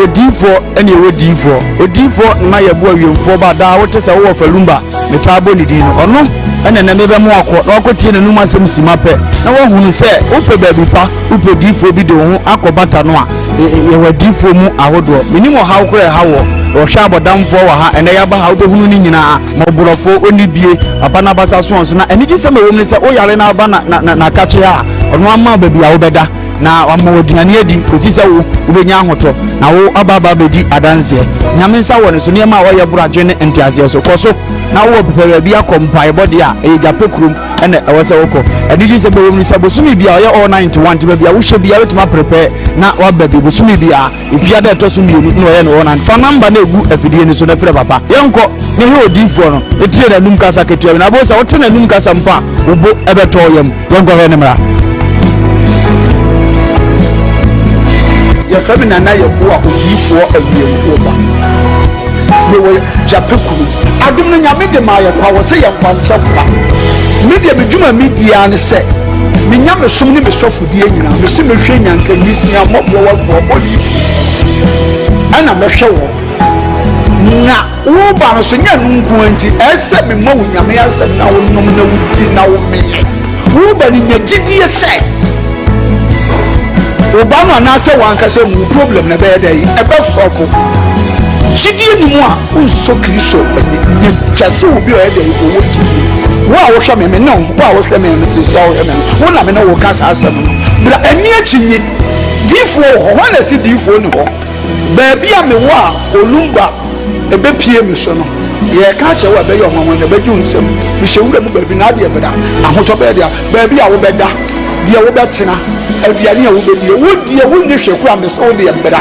Odifo any Odifo. Odifo na ye boy you for ba da what say wo falumba me tabo ni din ono ene na mebe mo akọ na akotie na numa sem simape na wo hunu se upe baby pa upe difo bi de ho akobata no a ye wadifo mu ahodo minimo hawo kore hawo wo hwa abodamfo wa ha ene ya ba ha obehunu ni nyina moborofo onibie papa na basa so onso na eni gise me wo ni se o yare na ba na kache a ono ama baby a wo beda na wama oduane adi kosi se wo ubenya ahoto na wo ababa bedi adanse nyame nsa wo ne so ne ma wo ye buradwe ne entiase so koso na wo pepere bia kompai body a e jape krum ene e wo se woko adidi se bo ni se bosumi bia ye all 91 ti bia wo hwe bia wetima prepare na wa baby bosumi bia ifia da to so mienu no ye no wona fa number na egu afidie ni so na fere papa yenko ne he odifo no etire na num kasa ketua na bo se wo tena num kasa mpa obo ebeto yem yenko he ne mra ya famina na ye bo a odifo awiemfo ba we japekuru adum no nyame de ma ye kwa wo se ye mfa nchekwa media medjuma media ne se me nyame som ne me sofudie nyina me se me hwe nyanka nisia mobwo wa fo bodi ana me hwe wo na wo ba no so nya nunku anti ese me ma wo nyame ase na wo nom na wudi na wo me wo ba ni nyagidie se wo ba no na se wan ka se mu problem na be dey e be sofo jidie ni mu a unso kristo ni kase obi o e dey wo jidie wo a wo hwe me no wo a wo hwe me se sia wo hwe me wo na me no wo ka sa asem no bra ani achinye difo ho na si difo ni ho ba bia me wo a olumba ebe pie me so no ye ka che wo be yo hwanwan na be ju nsem me hewura mu ba bi na de beda ahoto be de ba bia wo beda de wo betena aduane a wo be die wo die wo ni hwe kura me so wo de beda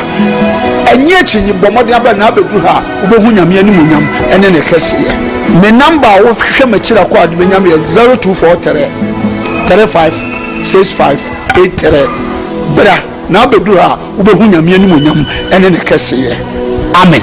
enye achinyi bomode aba na abedu ha wo be hu nyame ani munyam ene ne kase ye me number wo hwe ma kira kwa de nyam ye 0243 35 65 83 bra na abedu ha wo be hu nyame ani munyam ene ne kase ye amen.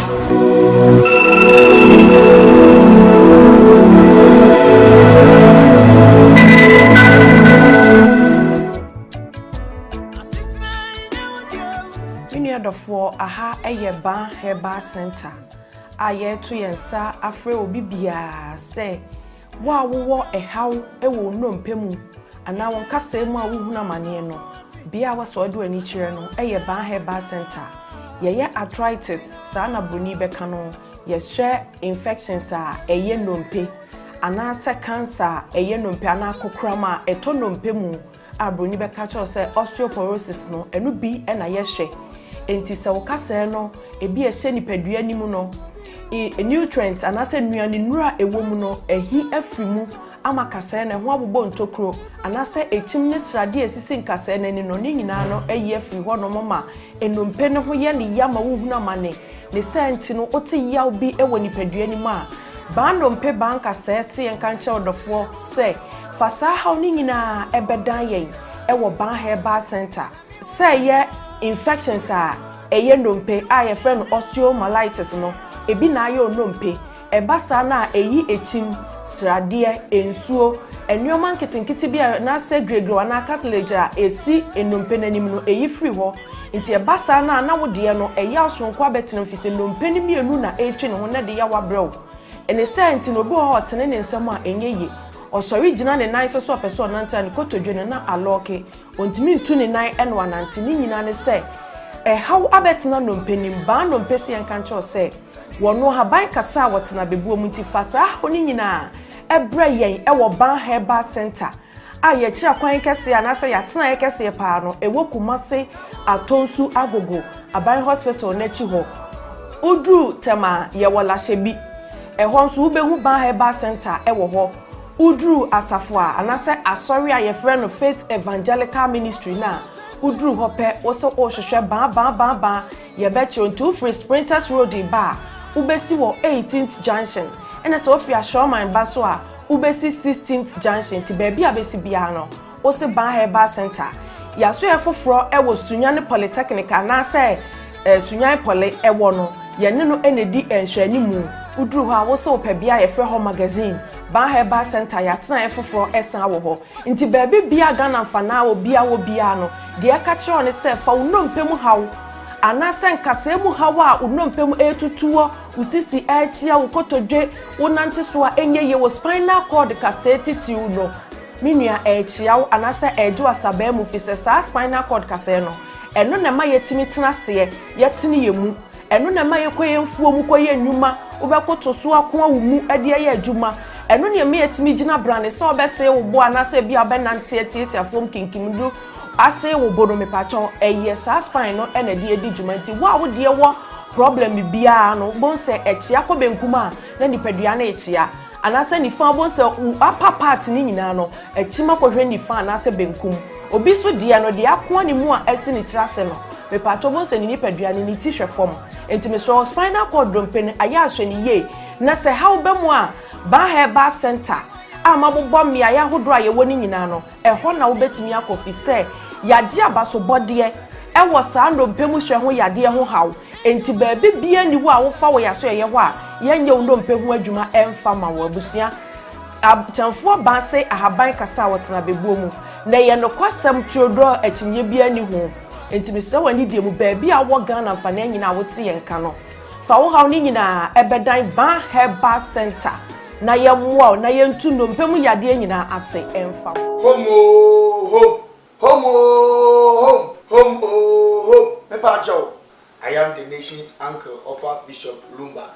For aha Ban Herbal Center. Aye to yensa afre obi bia say wa wo e haw e wo nnompemu ana won kasa mu a wo huna mane no bia waso do ani kire no Ban Herbal Center. Ye arthritis sa na boni beka no ye hwe infections a eye nnompe ana se cancer eye nnompe ana kokrama eto nnompemu a boni beka cho se osteoporosis no enu bi na ye hwe enti se wokase no ebi ehye nipadua nimu no nutrients anase nuane nura ewo mu no ehi afrimu ama kase na ho abobo ntokro anase echim ne srade esisi nkase na ni no ni nyina no eyi afri ho no mama enompe ne ho ye ne yama wo huna mane ne senti no oti yaw bi ewo nipadua nimu a bando mpe banka se se enka nche odofo se fasa ha ni nyina ebedan yen ewo Ban Herbal Center se ye infections a eye nnompe a ye friend osteomyelitis no ebi na ayo nnompe ebasa na eyi echim srade ensuo enyoman nkitinkiti bia na se gregro na cartilage a esi ennompe nanim no eyi free ho nti ebasa na wode no eya osonko abetenam fise nnompe ni mienu na etwe ne ho na de ya wabrew ene senti no bo ho tene ne nsem a enyeye osori gina ne nan so person nanta ne kotodwe na aloke ontimi ntu ne nan eno anante ni nyina ne se how abetena no mpenim ba no mpesi enkancho se wono haban kasa wotena bebuo mu nti fasa oni nyina ebre yen ewo Ban Herbal Center a ye kira kwan kese anase yatena ye kese pa no ewo Kumase Atonsu Agogo Aban Hospital nechi ho udru tema ye wola shebi ehon nso ubehu Ban Herbal Center ewo ho udru asafo anase asori a ye frɛ no Faith Evangelical Ministry na udru hope woso ohwehwe ba ye bechi onto free Sprinters Road ba ubesi wo 18th junction ene so ofia Showman ba so a ubesi 16th junction ti ba bia besi bia no wo se Ban Herbal Center ya so ye foforo ewo Sunyane Polytechnic na se Sunyane Poly ewo no ye ne no enedi enhwani mu udru ho a wo se opabia ye frɛ ho magazine Ban Herbal Center ya tena efoforo esan wo ho nti baabi bia Ghana mfa na wo bia no de aka kire one se fa wo nnompe mu hawo anase nkase mu hawa unompem etutuo usisi echia ukotodwe unante so a enye ye wo spinal cord kase titiu no minua echia anase ejo asabe mu fi sa spinal cord kase no eno na ma yetimi tenase yetini yemu eno na ma yekoye mfuo mu koye nnwuma ubekoto so akon awumu ade ye adwuma eno ne me yetimi gina brand so obese wo bo anase bia benante etiafom kinkimdu ase wo bono me paton eye sa spine no ena de edi dwumanti wo de wo problem bia no bonse echia ko benkuma na nipadua na echia anase ni fa bonse upper part ni nyina no echima ko hwe ni fa anase benkum obi so de no de akon ni mu a ese ni trase no me paton bonse ni nipadua ni ti hwe fom enti so spinal cord dompen aya ahwe ni ye na se how be mu a ba heba center amabobọ mmia ya hodo a ye woni nyina no eho na wo betimi akofi se yagye abaso bode ewo saa ndompemu hwe ho yade ho haw enti baabi bia ni wo a wo fa wo yaso ye ho a yenye wo ndompemu adwuma emfa ma wo abusua abchanfo ba se ahaban kasa wotena bebuo mu na ye no kwasam tuodo akinye bia ni ho enti mese wani die mu baabi a wo Ghana fa na nyina wote ye nka no fa wo haw ni nyina ebedan ban heba center na ye moa na ye ntu ndompemu yade nyina ase emfa Home. Mepacho. I am the nation's uncle of Bishop Lumba.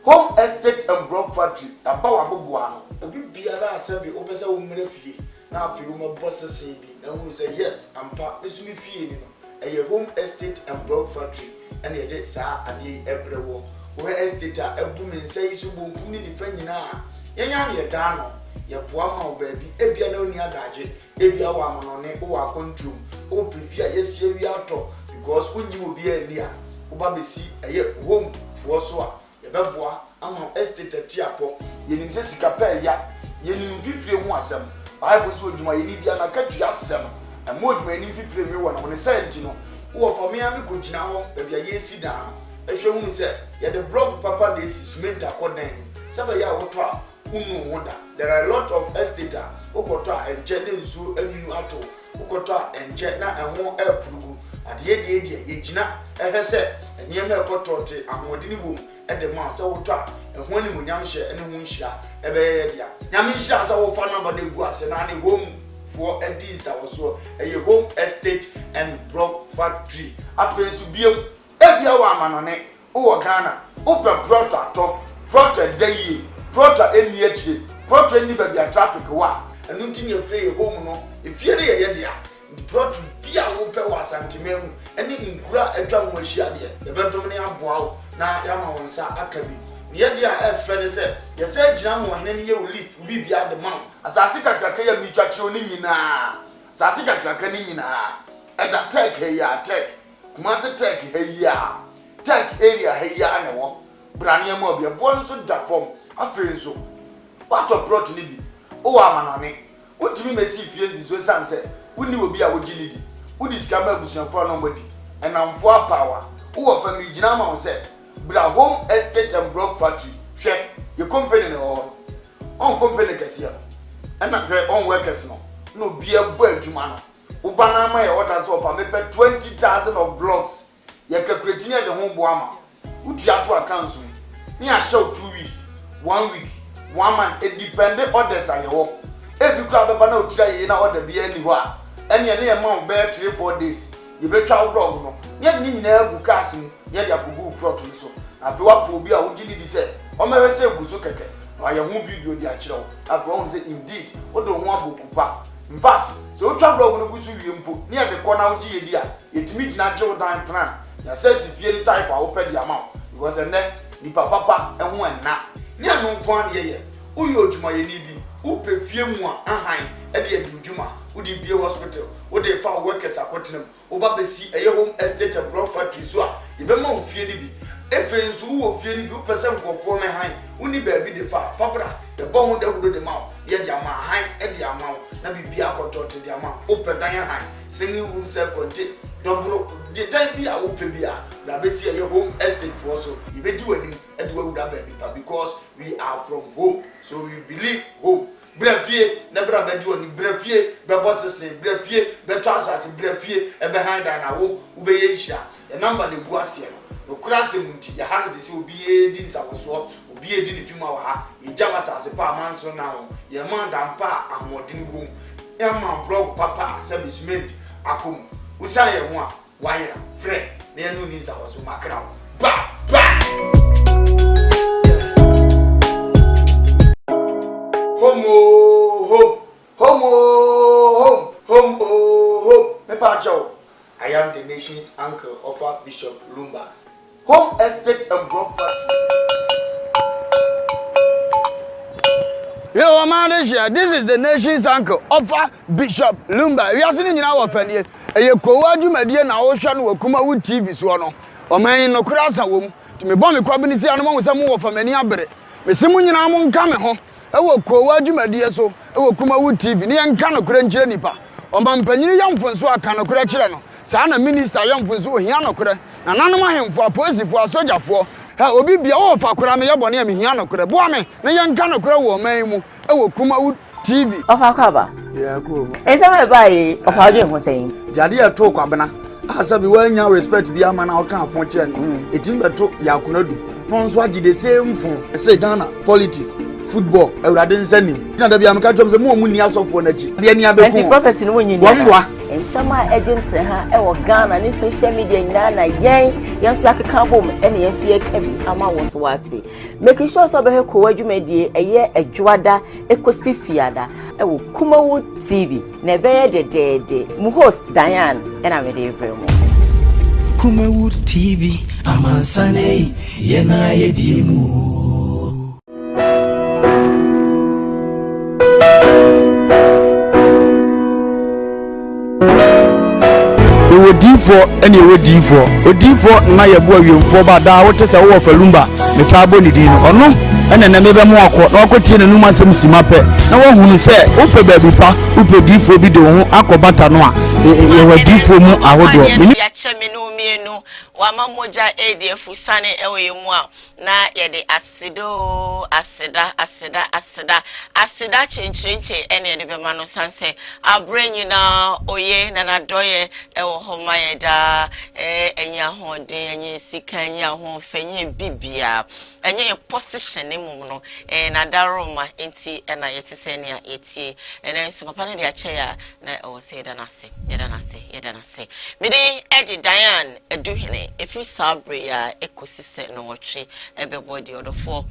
Home estate and block factory. Abawa bubuano. Obi biara asembi opese wo mre fie. Na afi wo boss say bi. Na who say yes, ampa esumi fie ni no. Eye home estate and block factory. And ye de sa ade ebrewo. Wo estate a ebu men say su bonkum ni nifa nyina. Yenya na ye da no. Ye boa ma wo baabi. Ebia na oni adaje. Ebia wo amonone wo akontrum. O previa yes ye wi ato because unyi obi ani a oba besi eye home fo so a ye beboa ama estate tiapo ye nim se sika pa ya ye nim fifire hu asem bible so odwuma ye ni bia na kadua asem e modwuma nim fifire wi wona wona senti no wo for me ami ko gina ho be bia ye si da e hwe hu se ye the block papa dey si cement akodan sebe ya woto a unu woda there are a lot of estate a okoto a enje ne nsu aminu ato ukoto enje na enwo epurugu ade ye gina ehese enye me ekoto te amodini bom ede ma se woto a ehwo ni munyam hye ene hu nhira ebe ye dia nyam nhira se wo fa number na egu ase na ne home for edisa wo so eye home estate and block factory afensu biem ebia wa amanone wo Ghana ope proto dayi proto eni achie proto eni ba bia traffic wa enu ntinye free home no efie ne ye dia proto bia wo pe wa santimemu eni nkura atwa nwahia de ye betom ne aboa wo na ya ma wonsa akabi ye dia efe ne se ye se gina mo hene ne ye list bi bia de man asase kakraka ya mitwa kire oni nyina asase kakraka ni nyina eda tech he ya tech kuma se tech he ya tech area he ya ne wo brania mo bia bo no so da form afenso wato proto ni bi o amanane wotimi mesi fie nzizo sanse woni obi a wogini di wodi skama abusuafo no mbodi enamfo apawa wo fa mi gina ma wo se bra home estate and block factory hwe ye company no on company kasia ena hwe on workers no bia bo adwuma no wo bana ma ye order so fa me pe 20,000 of blocks ye calculate ni de ho bo ama utu ato accounts ni a show 2 weeks 1 week 1 month it dependent orders ayewo ebi kura beba na otira ye na order bia ni ho a ene ne ye ma be 3-4 days ye betwa blog no ye ni nyina agu cars mu ye de akogu proto so afi wa po bi a wo di se o ma we se egu so keke na ye hu video di a kire wo afi won say indeed wo do ho abokupa in fact so otwa blog no busu wie mpo ne ye de ko na wo gi ye di a yetimi gina jew dan plan ya say si fie type a wo pe di ama because ene ni papa ehu enna ne anu nko an ye uyo odwuma ye ni bi upe fie mu a ahan e de adwuma udi bie hospital udi fa workers akotenam oba besi eye home estate and block factory so a ye be ma ofie ni bi efe nso wo fie ni bi upese nkofo me han uni baabi de fa fabra e bo hu da huro de ma ye de ama han e de ama na bibia akotote de ama upe dan han singing room self contained dobro de dan bi a upe bi a na besi eye home estate for so ye be di wani e de wa baabi pa because we are from home so we believe home brefie na bra bedi oni brefie be bossese brefie be to asase brefie e be handa na wo ube ye hia the number the guasia no krase munti ya hanu se obi edi nsawoso obi edi ne dwuma wa ha ejama sase pa manso na ho ye man dampa ahmodin wom e man blog papa sabi cement akom usa ye ho a wayera frɛ na ye no ni nsawoso makra ba Home. I am the nation's uncle of Bishop Lumba. Home estate and block factory. Yo, man, this is the nation's uncle of Bishop Lumba. We are sitting in our family. A Koowaa Show na Ocean will come out with TV so no. O man no krasa wom. To me bomb kwabini si anu mo some wo for many abere. Me simu nyina mo nka me ho. E wo Koowaa Show so e wo kuma with TV. Ni enka no kura nkyere nipa. O man panyini yamfonso aka no kura kyere no. Sa na minister yamfonso ohia no kura. Na nanom ahemfo apolisifoɔ asogyafoɔ ha obi bia wo fa kura me yebɔ ne me hia no kura boa me na yɛnka no kura wɔ man mu e wɔ kuma wo TV ofa kwaba Yeah, cool. ensema bai ofa odwe ho sɛn Jade ya to kwabena. Asabi wanya respect bi ama na oka afon kire no. Etim beto yakonadu. No nso agi the same phone. Say Ghana politics, football, Ewurade nsanim. Na da bia meka twom se mo mu ni asofo na chi. De ani abeku. anti prophecy no wonyi ni Wamboa. ensema agent ha e wo Ghana ni social media nyina na yɛn so akeka bom ɛne yɛn so yɛka bi ama wo so wate making sure so be Koowaa dwumadie ɛyɛ adwoada ekosi fiada e wo Kumawo TV na ɛbɛyɛ dedede mu host Diane ɛna me de brɛ mu Kumawo TV amansane yena yediemu Odifo ene odifo na yebo awiemfo ba da wote se wo falumba metabo ni din ono ene na mebe mu akọ na akotie na numa asem sima pɛ na wo hunu se upe baabi pa upe difo bi de ho akobata no a ye wadifo mu ahodo ya chemi no mienu wa mamoja ADF sane ewo yemu a na ye de asida chenchirenche ene de be ma no sanse abrenyi na oye na na doye ewo homa ye da enya hode enya sika enya ho fenye bibia enya position ne mum no na daroma enti na yete se ne etie ene so papa ne de ache ya na o se da na se yeda na se mede edi Diane eduhene every sabre ya ekosise no wotwe ebebody odofo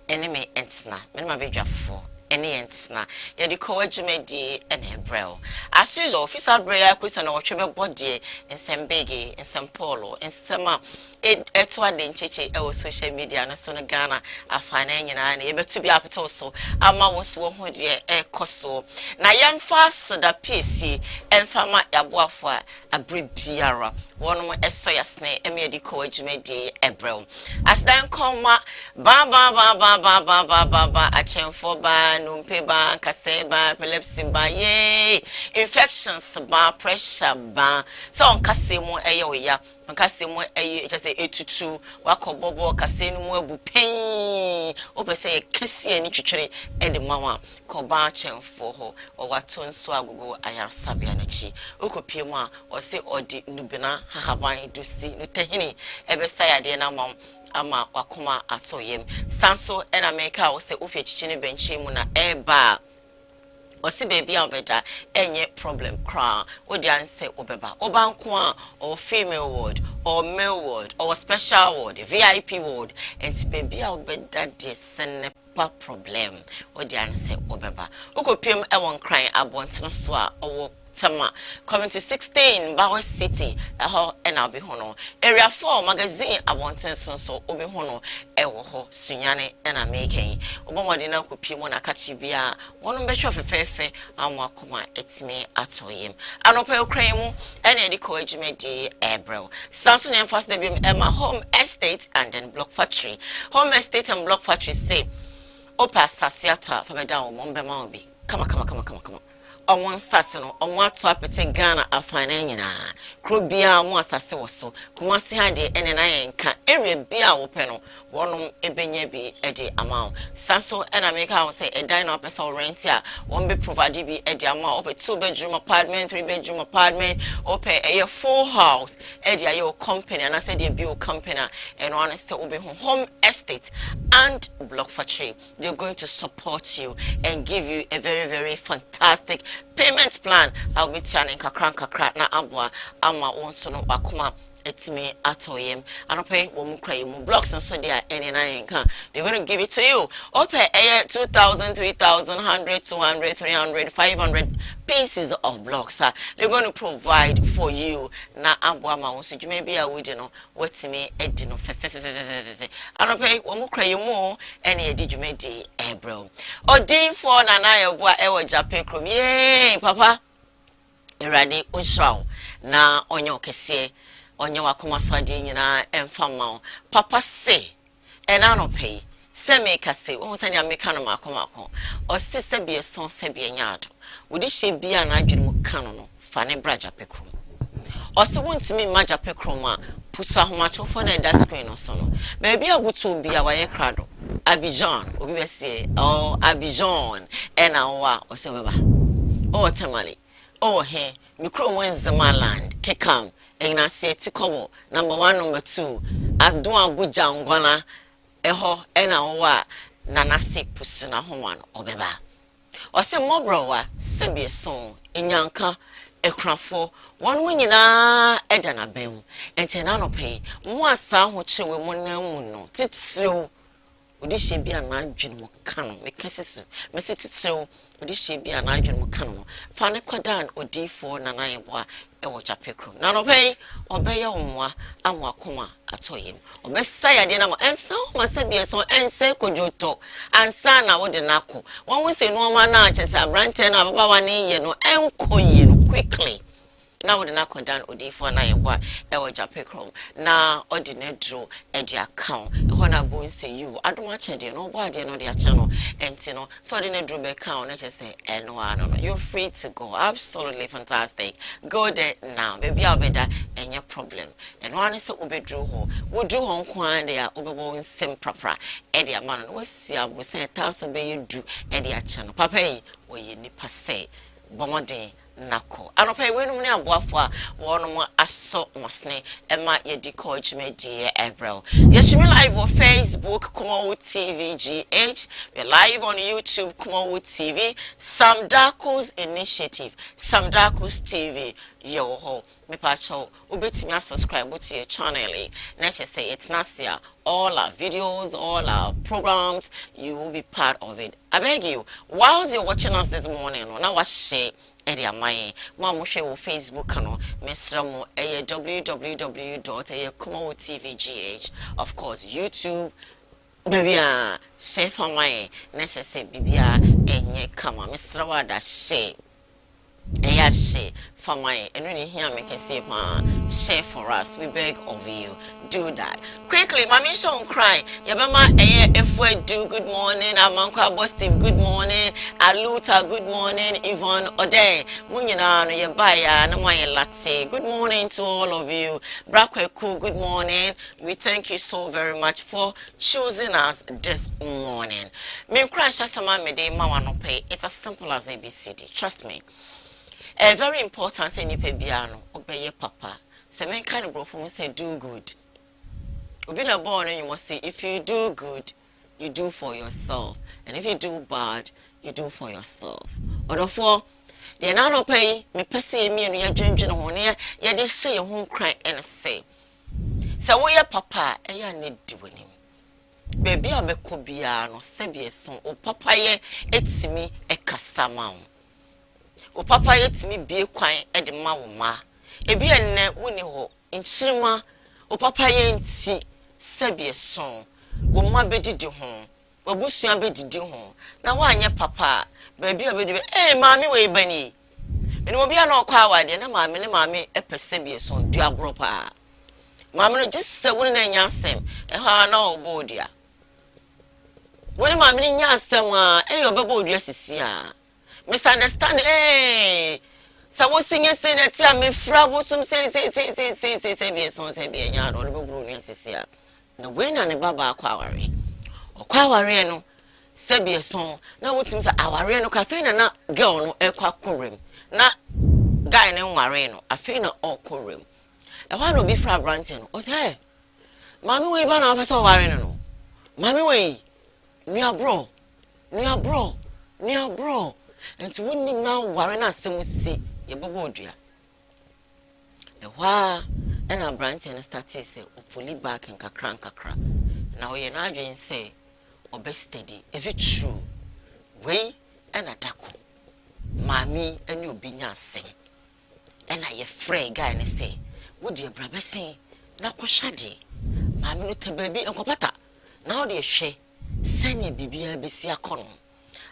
enemy entna me ma bedwafo ene entna ye de Koowaa dwumadi ene ebrel as usual officer breya kwesa na wotwe bebody ensembege ensempolo ensema eto ade ncheche e social media na so no Ghana afana nyina na ye betu bi apeto so ama wonso wo ho de ekoso na yemfa seda PC emfama yaboafo a abre biara wonom eso yasne eme de Koowaa dwumadi ebrel as dan koma ba achemfo ba numpe ba kase ba epilepsy ba ye infections ba pressure ba so on kase mu eye oya on kase mu eye just say etutu wakobobo kase nu mu abu pen o pese ye kase ani twetwere e de mawa ko ba achemfo ho o wato nso agogo ayarsabia na chi okopie mu a o se odi nubina hahaban dusi no tahini ebe sayade na mam ama wakoma atoyem sanso ena meka wo se ofi chichine benche mu na eba osi baby obeda enye problem kra odi anse obeba obanko a or female ward or male ward or special ward VIP ward and baby obeda de sene pa problem odi anse obeba ukopiem e won kran abontene so a owo Tama community 16 Bawa City eho ena obi hono area 4 magazine abonten so obi hono ewo ho sunyane ena meken obomode na kopi mo na kachi bia wono betwa fefefe anwa koma etime atoyem anopa ekran mu ena edi Koowaa dwumadi ebrel sanso na emphasize dem ema home estate and then block factory home estate and block factory say opa sasiata fa beda wo mo mbema obi kama on sase no on what to apete Ghana afana nyina kro bia mo asase wo so Kumasi ha de ene na yenka area bia wo pe no wonom ebenya bi e de amount saso ena make how say e dan na person rent a won be provide bi e de amount ope 2-bedroom apartment 3-bedroom apartment ope a full house e de ayo company and I said dey build company and honestly obe home estate and block factory. They're going to support you and give you a very, very fantastic payment plan. I'll be turning kakra na abwa ama wonso no bakuma etime atoyem and pay wo cry mu blocks and so there any nine can they're going to give it to you. Open 2,000, 3,000, 100, 200, 300, 500 pieces of blocks. They're going to provide for you na abwa ma wonso you may be a widino wetime edino and pay wo cry mu any did you make the ebro or day for na na yobwa ewo jape krom yay papa erade unshaw na onyo kese onye wakoma so ade nyina emfama papa se ena no pay se make say won say ya make no makoma ko o se se bie son se bie nyaado wodi hye bia na adwene mu kano no fa ne braja pekrom o se wontimi maja pekrom a puso ahomachofo na da screen no so no ba bia gutu bia waye krado Abidjan obi be say oh Abidjan ena wa o se beba o tamale oh he mikro wenzema land kekam ena se tikobo number 1 number 2 adon abuja ngwana eho ena wa nanase pusu na howan obeba o se mobro wa sebie son enyanka ekrafo won nyina eda na bem ente na no pay mo asa ho chewe mo na mu no titrew odi hye bia na adwene mo kan me kasesu me titrew odi hye bia na adwene mo kan no fa ne kwadan odifo na na yeboa e wo chapekro na no pay obeye wonwa amwa koma atoyem obesa ya de na mo ensa ma sabie so ense kojoto ansa na wo de nako won wo se no ma na achesa brante na baba wa ne ye no enkoye no quickly na wo de nako dan odifo na yeboa e wo chapekro na ordinary e de account e ho na bo nse you adoma chede no bo ade no de acha no enti no so ordinary be account na say enwa no you're free to go absolutely fantastic go there now baby abeda any problem and one is obedru ho wo dru ho nkwan de a obebo nsem prapra e de amano no wasi abosen taso be yedu e de acha no papa yi wo ye nipa say bomode nako anopa wenum ne aboafo a wonom aso mosne ema ye di coach me die April yes we live on Facebook Koowaa TV GH we live on YouTube Koowaa TV Samdako's initiative Samdako's TV yo ho me pacho ubetimi subscribe to your channel let's just say it's nasia all our videos all our programs you will be part of it I beg you whilst you're watching us this morning now what share area my mama share on Facebook no mesramo www.koowaa.tvgh of course YouTube baby share for my let's say bibia enye kama mesrawa da share share for my and when you hear me can say share for us we beg of you do that quickly mommy shon cry yabama if we do good morning amanko Steve good morning aluta good morning Yvonne Ode munyina no yebaya na mwa latte good morning to all of you Brakweku good morning we thank you so very much for choosing us this morning me cry shasama me dey ma wanope it's as simple as ABCD trust me a very important say nipa bia no obeye papa say men kind of brofo say do good obi na born and you must say if you do good you do for yourself and if you do bad you do for yourself therefore they na no pay me pese me no ya dwendwene ho ne ya de say your home cry and say we ya papa e ya ne di woni baby abeko bia no sebie so o papa ye etimi e kasama o papa yetimi bie kwan e de ma wo ma ebi enne woni ho nchirima o papa ye nti sebie son wo ma bedidi ho obusua bedidi ho na wa anye papa baby obedi maami we bani eni obi a na okwa awade na maami ne maami epesebie son du agro pa maami no just se woni na nyasem e ha na obodia woni maami ne nyasem a obebo odua sisi a misunderstand so what sing say that ya me fra wo sum say be so say be nya do be buru ni asisia na we na ne baba akwa aware no say be so na wotim say aware no cafe na girl no ekwa korem na guy ne nware no afi na okorem e wa no be fra branch no o say mami we ba na pese aware no mami we ni abro enti wonni na ware na asem si ye bobo odua e wa na branch no start say o poli back nkakra na we na adwen say obe steady is it true we na dako mami ani obi nya asem na ye frey guy ne say wo de brabesen na kwhade mami no tababi enkopata na o de hwe sani bibia besi akono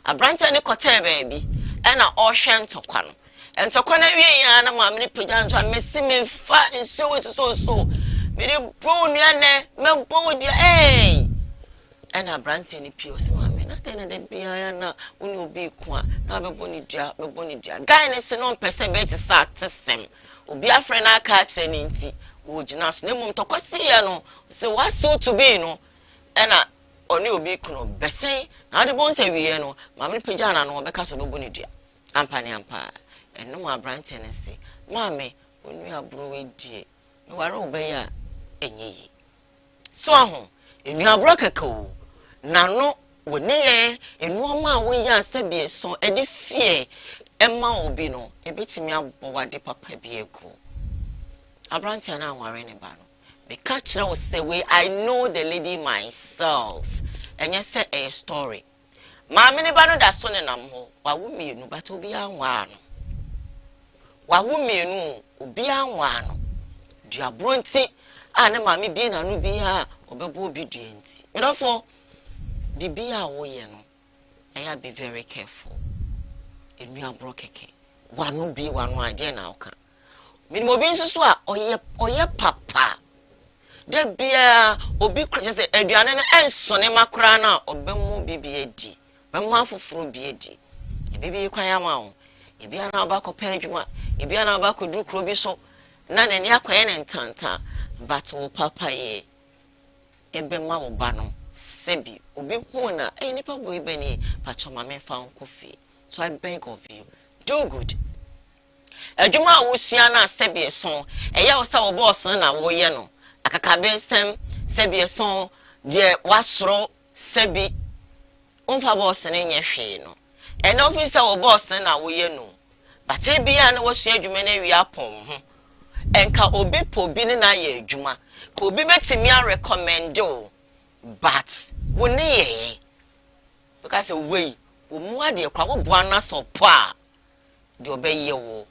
abrante ne kote baabi na o hwe ntokwa no ntokwa na wie ya na mami ne pagya nso amesi me fa nso we so me de bo nua ne me bo dia na abrante ne pio se mami na de bia ya na uni obi kwa na be boni dia guy ne se no pese be ti sa tesem obi afre na aka kire ne nti wo gina so ne mum tokwasi ya no se waso to be no na oni obi kuno besen na de bon se wiye no mami pagya na no obeka so be boni dia ampa eno ma abrante ne se mami onu aburo we die me ware obe ya enyi so ho enu aburo kakao na no woni ye enu oma wo ya asebie so e de fie ema obi no ebetimi abowade papa bi egu abrante na anware ne ba no me ka kire wo say we I know the lady myself enye say a story maame ne ba no da so ne nam ho wa wo mienu but obi anwa no wa wo mienu obi anwa no du abronti ne maame bi na no bi a obebo obi du enti me therefore bibia wo ye no I be very careful enu abro keke wanu bi wanu ade na oka minimo bi nsusu a oye papa de bia obi kra se aduane no enso ne makra na obemu bibi edi bemu afoforo bi edi bibi kwan ya ma wo ebia na ba ko pa adwuma ebia na ba ko duru kro bi so na nani akoye ne ntanta but wo papa ye ebe ma wo ba no sebi obi hu na nipa boy bani pachoma me fa nkofi so I beg of you do good adwuma awusua na sebi eson eya wo sa wo boss na wo ye no akakabe sem sebi eson de wasoro sebi onfa boss na nye hwe no ena ofisa wo boss na wo ye no but ebia na wo sua adwuma na wi apon ho enka obi po bi na ye adwuma ka obi betimi a recommend o but woni ye because we mu ade kwa wo boa na so po a de obeye wo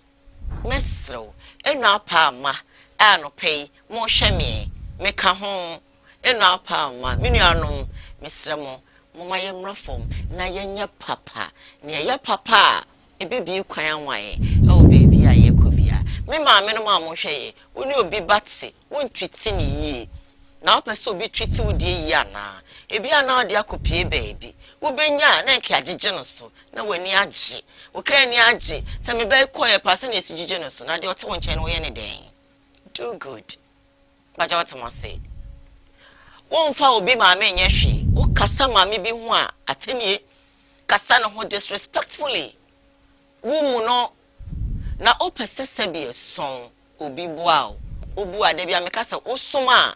mesro enu apa ma ano pay mo hweme me ka ho enu apa ma menu anom mesre mo ma ye mrafom na ye papa ne ye papa ebebi kwan anwan o baby aye kobia me ma me no ma mo hweye woni obi batse won twiti ni yi na opeso obi twiti wo de yi ana ebi ana de akopie baby wo benya na nke agege no so na wani age wo kra ni age se me be koye pase na esigege no so na de ote won chen wo ye ne den do good baja what mo say won fa obi ma me nye hwe wo kasa ma me bi hu a atenie kasa no ho disrespectfully wo mu no na opese se bi eson obi boa obu ade bia me kasa osoma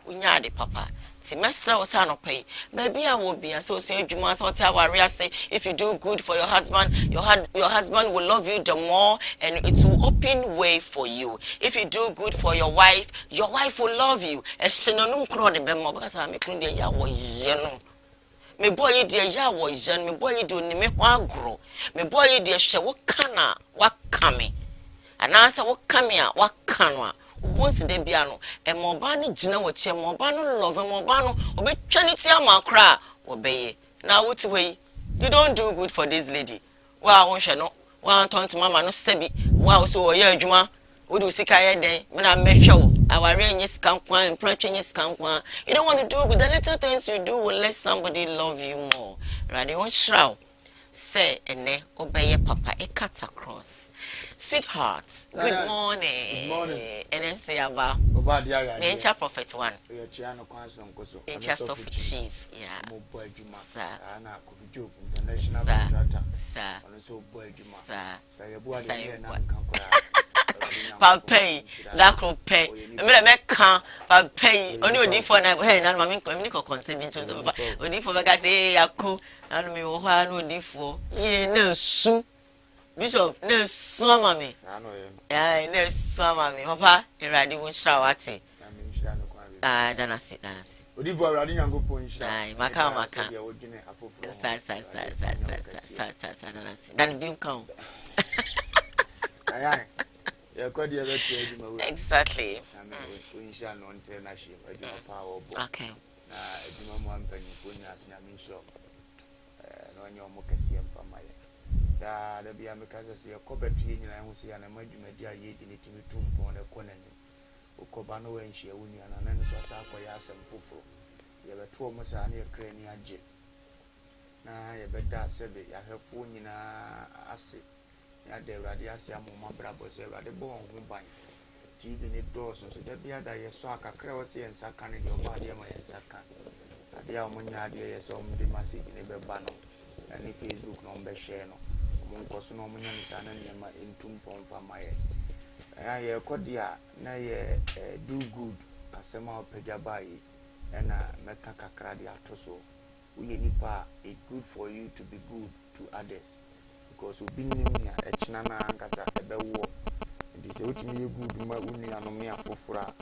unya de papa ti mesra wo sa no pay baby a wo bia so so adwuma so te aware say if you do good for your husband your husband will love you the more and it will open way for you. If you do good for your wife will love you. E senonum kro de be mo because me kun de ya wo ye no me boy de ya wo ye me boy de oni me ho agro me boy de hwe wo kana wa kame anansa wo kame a wa kanwa once de bia no e mo ba no gina wo che mo ba no love mo ba no obetwa ni ti amakra wo beye na wo ti we you don't do good for this lady wa won hwe no wa tonto mama no sebi wa so wo ye adwuma wo do sika ye den me na mehwe wo aware anyi sika nkwan mpratwe anyi sika nkwan you don't want to do good. The little things you do will let somebody love you more. Right? Won shraw say ene obeye papa e cut across. Sweetheart, good morning. Good morning. And then say about Nature Prophet 1. Nature Soft Chief. Yeah. Sir. Papa, Lacro pay. I mean, I make can pay only for an hey, and mammy communicate consent to only for the guys. Hey, I cool, and me one for ye no soon. Bishop, no swam me. I know swam me. Papa, you're ready with shawati. Danasi. Odi for ready and go punch. Maka. Then beam come. Exactly. Okay. Da be a mekaza se yakobetri nyina ho se ya na madwumadi a ye di ne timi tumpo na konani okoba no wanhia woni ana na nso asa akoya asem foforo ye beto mo sa na yakra ni age na ye beda sebe ya hwefo nyina ase ya de urade ase amoma brabo se urade bo ho ban TV ne doors so da bia da ye so akakra wo se yensa kan de oba de ma yensa kan ade a mo nya ade ye so mo de message ne beba no ani Facebook no mbe share no monkoso no munya misana nyama entumpo mfamaye ye kodia na ye do good asema opejabai na meka kakra de atoso uye nipa it good for you to be good to others because obinimia echina na ankasa ebewo ndi se otimi ye good ma uni anom ya fofora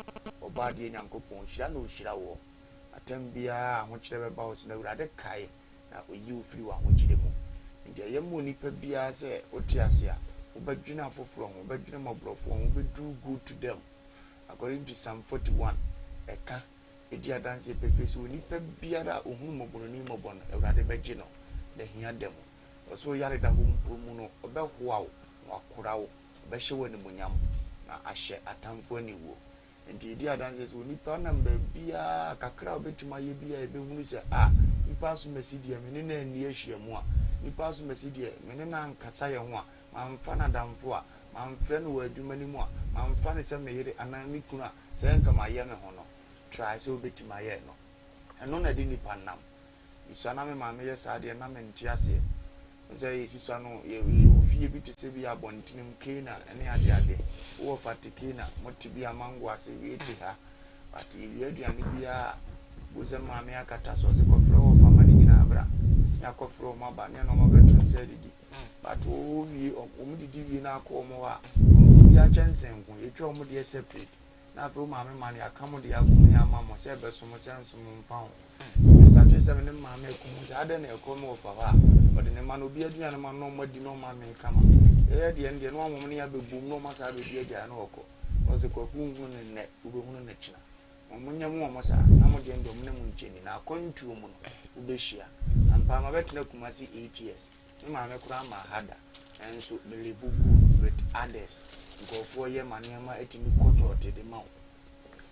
obade nyankopon hira na ohira wo atambia ahokyere beba wo so na urade kai na oyi ofiri wa ahokyere mu nje ye mo nipa bia se otiase a obadwina afoforo ho obadwina mabrofo ho obedu good to them according to Psalm 41 eka edi adanse pepe so nipa bia da ohunu mobono ni mobono ewrade beje no de hia dem so yare da ho mu no obehoa wo akora wo obehye wani munyam na ahye atamfo ani wo nti edi adanse so nipa na mba bia kakra obetuma ye bia ebehunu se nipa so mesidi amene na ani ahia mu a nipa so mesidi mene na nkasa ye ho a mamfa na damfo a mamfa no wadwuma ni mu a mamfa ne se meyere anami kunu a se nka ma ye me ho no try so betima ye no eno na di nipa nam isana me ma me ye saade na me ntiase nse yesusa no ye ofie bi te se bi abontinim kena ene ade wo fatikina motibi amango ase yeti ha but ye aduane bia boze ma me akata so se kofro wo famani nyina abra ya kofro ma ba ne no mo betun se didi but o wi o mu didi wi na akọ mo wa ya chansen ko ye twa mo de separate na pro ma me ma ne akamo de agum ya ma mo se be so mo senso mo mpa Mr. J7 ne ma me ko mo ade na ekọ mo fa ha o de ne ma no bi aduane ma no mo di no ma me kama de ndie no mo ne ya be bum no ma sa be bi aja na okọ o se ko ku hu ne ube hu ne china omunya mu omosa na mo de ndom ne mu ncheni na akontu mu no ubehia ampa ma betena kumasi 8 years me ma me kura ma hada enso me live good with others go for ye manema etimi kotote de ma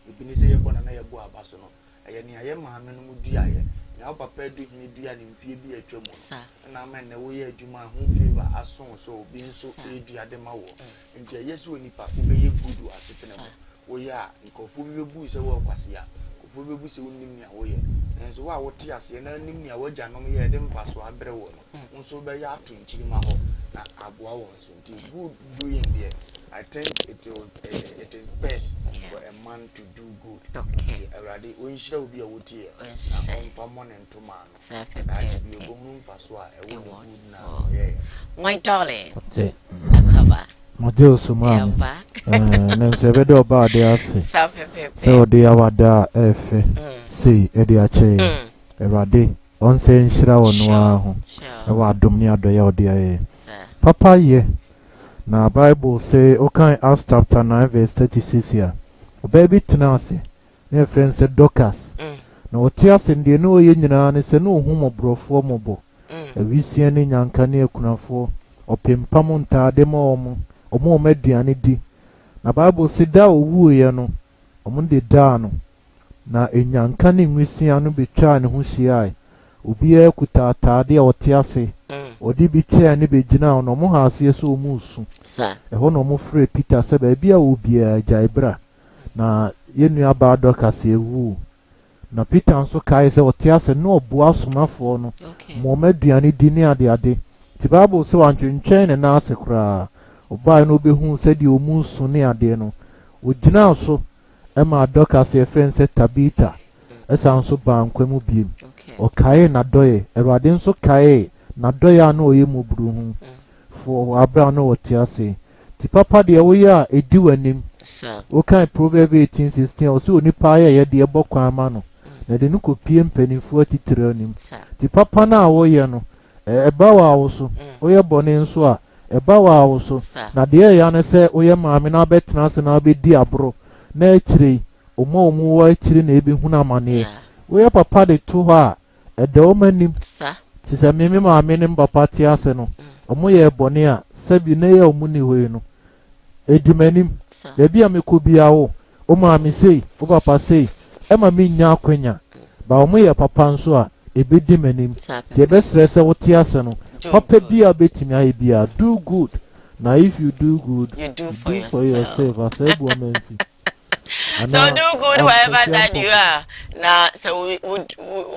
ebini se ye bona na ye bo abaso no aye ne aye ma me no mu duaye na papa du ni dua ne mfie bi atwam na ma na wo ye adwuma ho favor ason so obi nso e dua de ma wo ntia yesu onipa ubeye good asetena mo wo ya nkofo mebu se wo kwase ya kofo mebu se wonim nia wo ye enso wa wo te ase na nim nia wo gya nom ye de mfaso abre wo no nso be ya ato nchiri ma ho na aboa wo nso nti good doing there I think it is best for a man to do good. Okay. Already when she will be a wood here, from one and two man. Be a woman for swa, a woman good now. My darling. My dear Summa, Nancy Vedo about the assay. So they are there, see, Eddie Che, Erade, on saying Shraw Noir, a word Domnia do dear. Papa, ye. Na Bible say, okay, Acts chapter 9 verse 36 here. Baby tenasi, near friend said Docas. No tears in the no union and it's a no homo bro for mobo. A VCN in Yankania Kunafo, or Pimpamunta demo, or more medianity. Na Bible say da woo yano, or Monday dano. Na in Yankani Missiano be trying who she I. obi kuta atade a otiase odi bi chair ne begina no mo ha ase so mu su ho no mo frɛ Peter sɛ ba bia obi a jaibra na yenu aba dokase ewu na Peter nso kai sɛ otiase no oboa somafo no mo maduane di ne ade ti Bible sɛ wantwentwɛn ne na ase kra oba no behu sɛ di omu su ne ade no ogina so ema dokase friend sɛ Tabita esa nso ba nkwemu biem okae na doye Erade nso kae na doye ano oye muburu hu for abra no otiase ti papa de woye a edi wanim o kan Proverbs 18:16 o se onipa ye de ebokwan ma no na de no kopie mpanimfo atitire anim ti papa na woye no eba wa awoso oye bone nso a eba wa awoso na de ya ne se oye maame na betena se na obedi abro na akire omo wa akire na ebi hu na mane oye papa de to ha ede o manim ti se meme maame ne papa ti ase no omo ye bone a sabi na ye omo ni hoyi no edimanim de bia mekobia wo o maame sei o papa sei e ma me nya akwanya ba omo ye papa nso a ebedi manim ti ebe srese wo ti ase no papa bia betimi aye bia do good now if you do good you do for yourself as a woman. So do good wherever that you are. Now, so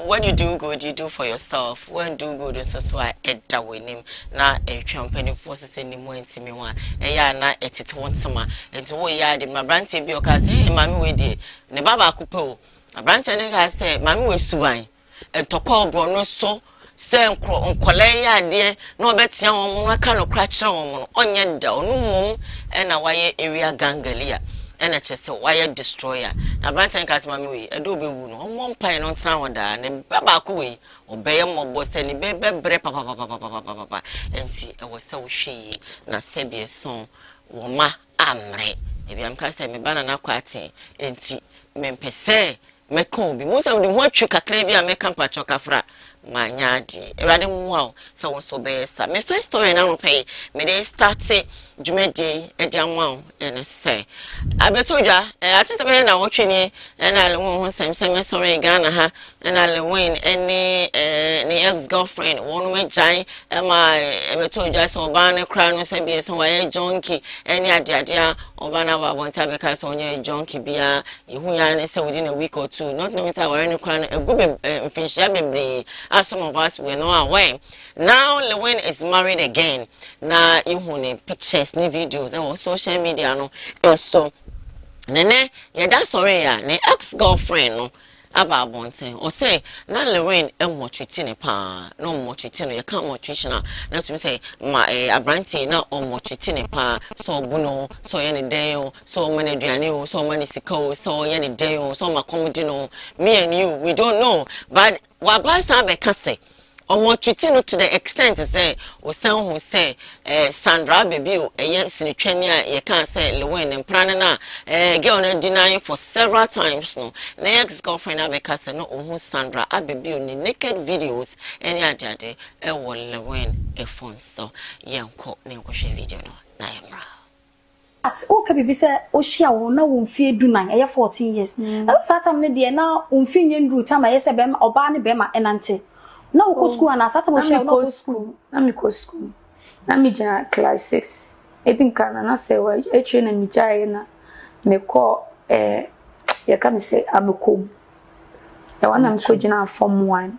when you do good, you do for yourself. When do good, so I ed that with him. Now a champion forces any more into me one. Yeah, na it once more. And so we are the my brand say because hey, mammy we did. Ne baba kupo. A brand say mammy we suai. And to call Bruno so. Say nkwale ya de no betia won aka no kra kire won onye da onu mum e na waye area gangalia e na chese waye destroyer na brantan cast mami we edo bewu no omo mpai no ntena woda ne baba ko we obeye mobo se ni bebre papa enti e wo se wo hwe na sebie son wo ma amre e bi am cast me bana na kwate enti mempese mekon bi mo se wo de ho atwu kakra bi a meka mpacho kafra manyadi erade mwa so won so be sa me first story na no pay me dey start dwumedi e dia nwa ene se abetodwa atese be na wotweni na le won sem sorry Ghana ha na le win any ne ex girlfriend won me jan ma abetodwa so ba ne kra no se be so wa junkie any ade oba na wa won ta be ka so onye junkie bia ehu ya ne se within a week or two not knowing say wa ne kra no egu finshia bebre. As some of us were not aware. Now Lewin is married again. Now you want pictures, new videos, and social media no. So, nene, yeah, that's sorry, ya. Ne ex-girlfriend no. About one thing, or say, now Lewin and what you tin pa, no more treating, you can't more treating. Not to say, my a brandy now on what you tin pa, so buno, so any day, so many diano, so many sicko, so any day, so my comedy no. Me and you, we don't know, but. Wabasa bekase omo twiti no to the extent say o san hu say Sandra baby o sinitwani a ye kan say Lewin empran na girl no deny for several times no na ex girlfriend abekase no o hu Sandra ababy o ni naked videos any adade e wo Lewin e phone so yenko ne nkohwe video no na yemra at okay bibi say o hia wo na wo mfie dunan eye 14 years na satam ne de na o mfie nyendu tam aye se be oba ne be ma enante na wo ko school na satam o hia na ko school na me ko school na me ja class 6 I think na say wa e train na me jaye na me ko ye ka me say amekom e wana me ko gina form 1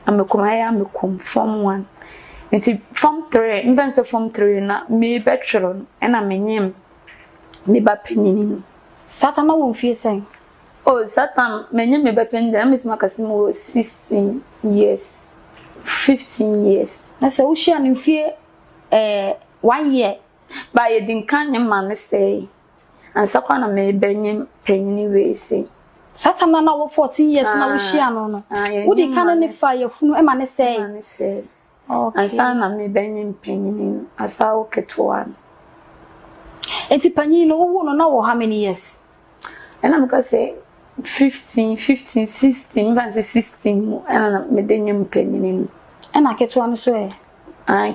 amekom aya amekom form 1 nti form 3 mbense form 3 na me betro na menyem me ba panini satana wo mfie sen oh satan menyem me ba panini na me tima kasimo 16 years 15 years na se wo hia no mfie 1 year ba ye din kan man say ansa kwa na me benyem panini we say satana na wo 14 years na wo hia no no wo di kan ne fa ye funu e ma ne say okay. Asana me benyim panyin asawo ketwan. Enti panyin no wo no na wo how many years? Ena me ka say 15, 16, even 16 ena me denyim panyin. Ena ketwan so e.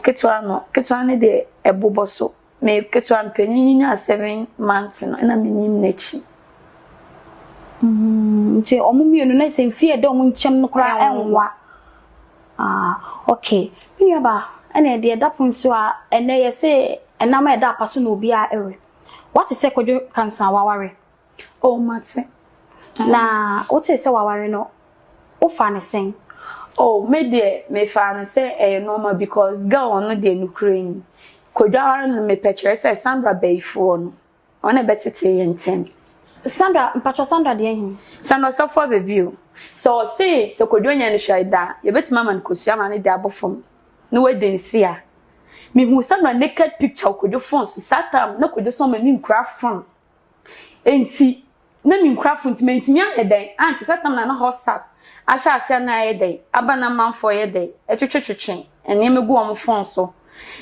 Ketwan ne de eboboso. Me ketwan panyin nya 7 months no ena me nyim nachi. Nti omumie no na se mfie de omu nchem no kra enwa. Okay. When you ba ene de da punso a ene ye say enama e da paso no obi a ewe. What is say kwadwo cancer waware? Oh, mate. Na what is say waware no? O fa ne sen. Oh, me fan say normal because girl no dey Ukraine. Kwadwo no me picture say Sandra Bayfo no. Ona betete yentem. Sandra, mpacho Sandra de hin. Sandra so for review. So say so kwadwo nya ne shaida. Ye betima man kosua ma ne de abofom. No we den sia. Me hu Sandra naked picture kwadwo phone so satam na kwadwo so ma mi nkra phone. Enti na mi nkra phone ti menti mi ahedan. Anti satam na WhatsApp. Asha asia na yedai abana manfo yedai etwetwetwe ene me gu om phone so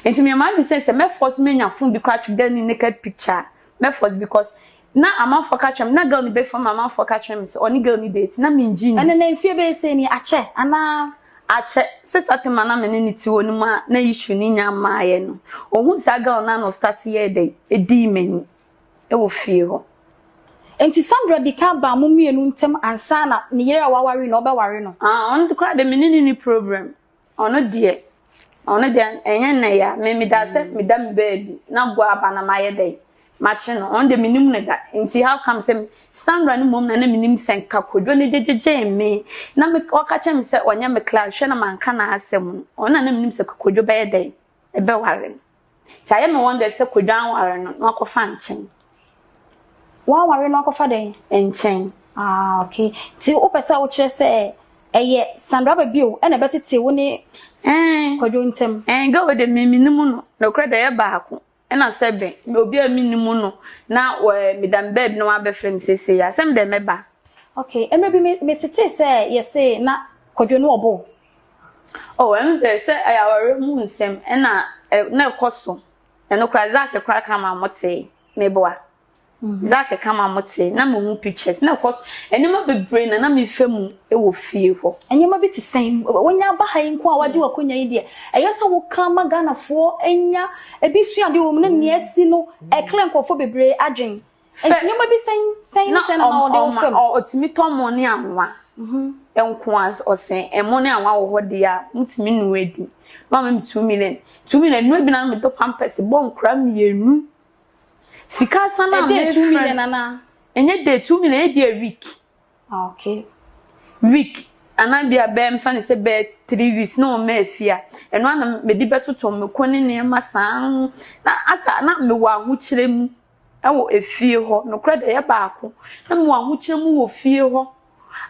enti me ma bi say me force me nya phone bi kwa tweda ni naked picture me force because na amanfo ka twem na girl ni be from amanfo ka twem so oni girl ni date na me nji ni ene na mfie be say ni ache ana ache sisa tema na me ni ti wonu ma na issue ni nya maaye no ohun sa girl na no start yedai edi mani e wo fie ho. Enti Sandra di ka ba mu mienu ntem ansa na ne yere awaware no obeware no. On the crowd the minini problem. Ono de enye na ya me da se me da me baby na bo aba na maye dey. Machi no on the minim ne da. Enti how come say Sandra ni mom na minim senka kodwo ne jejeje me na me okache me se onya me class hwe na manka na asem. Ona na minim se kodwo be dey. Ebe ware. Taye me wonder se kodwo anware no na akofa nchen. Wa ware no akofa den enchen. Okay. Ti o pese o kire se eye Sandra ba bio e na betete wo ne kwadwo ntem. Ga we de minimu no. No kra da ye baako. E na sebe me obi a minimu no na medam bed no abefrem sese ya. Sem de meba. Okay. Emre bi me tete se ye se na kwadwo no obo. Oh, de se ayaware mu nsem e na ekoso. E no kra zake kra kama mote meboa. Zake kama mote na mo pictures na cause enema bebre na me fam e wo fie ho enema bi ti sen wonya ba ha nko a waje wakonya yi de eyesa wo kama Ghana fo enya ebi sua de wo mu na niasi no e klenko fo bebre adwen enema bi sen na wo de wo fam otimi tomo ne anwa enko as osen emo ne anwa wo ho de a mutimi nu edi mama me 2 million no bi na me to pampers bon kra mienu sika sana me 2 million ana enye de 2 million e dey a week. Okay. Week ana bia be mfa ne se be 3 weeks no me afia eno ana me di betoto me koni ne masan na asa na me wa hu kire mu e wo efie ho no kra de ye baako na me wa hu kire mu wo fie ho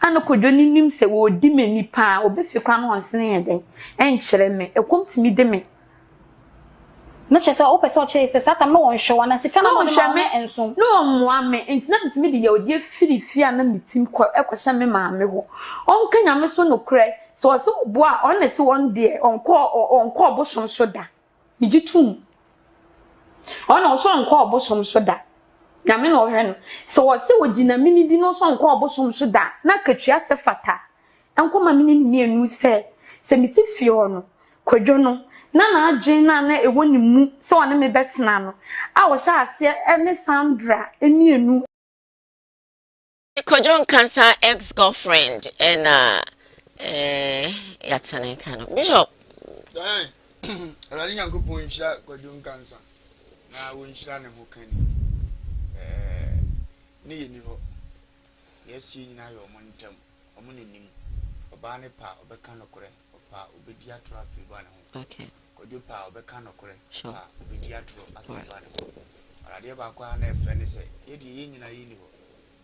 ana kodwo ninim se wo di me nipa obefi kwa no onsene ye den en kire me e komtimi de me no chese o pese o chese sata no onhwe wana sika na mo me enso no moa me entina ntimi de ye odi afirifia na mitim ko ekwohye me maame ho on kanya me so no krai so bo a on na se won de onko obosom so da mijitum on na so onko obosom so da na me no hwe no so se wogina mini di no so onko obosom so da na katwa se fata enko ma mini ni enu se mitifie ho no kwadwo no na adwen na ewo ni mu se wona me betena no a wo sha ase ene Sandra enienu Kojon cancer ex-girlfriend and yatane kind of Bishop Rally yanko po nshira Kojon cancer na wo nshira ne ho kan ni yeni ho yesi nyina yo montem omunenim oba ne pa obeka nokore opa obedi atura fi ba ne ho. Okay. Kojo pa obeka nokore pa obedi atura afi ba ne ho. Arade ba kwa na efe ne se yedi nyina yini ho.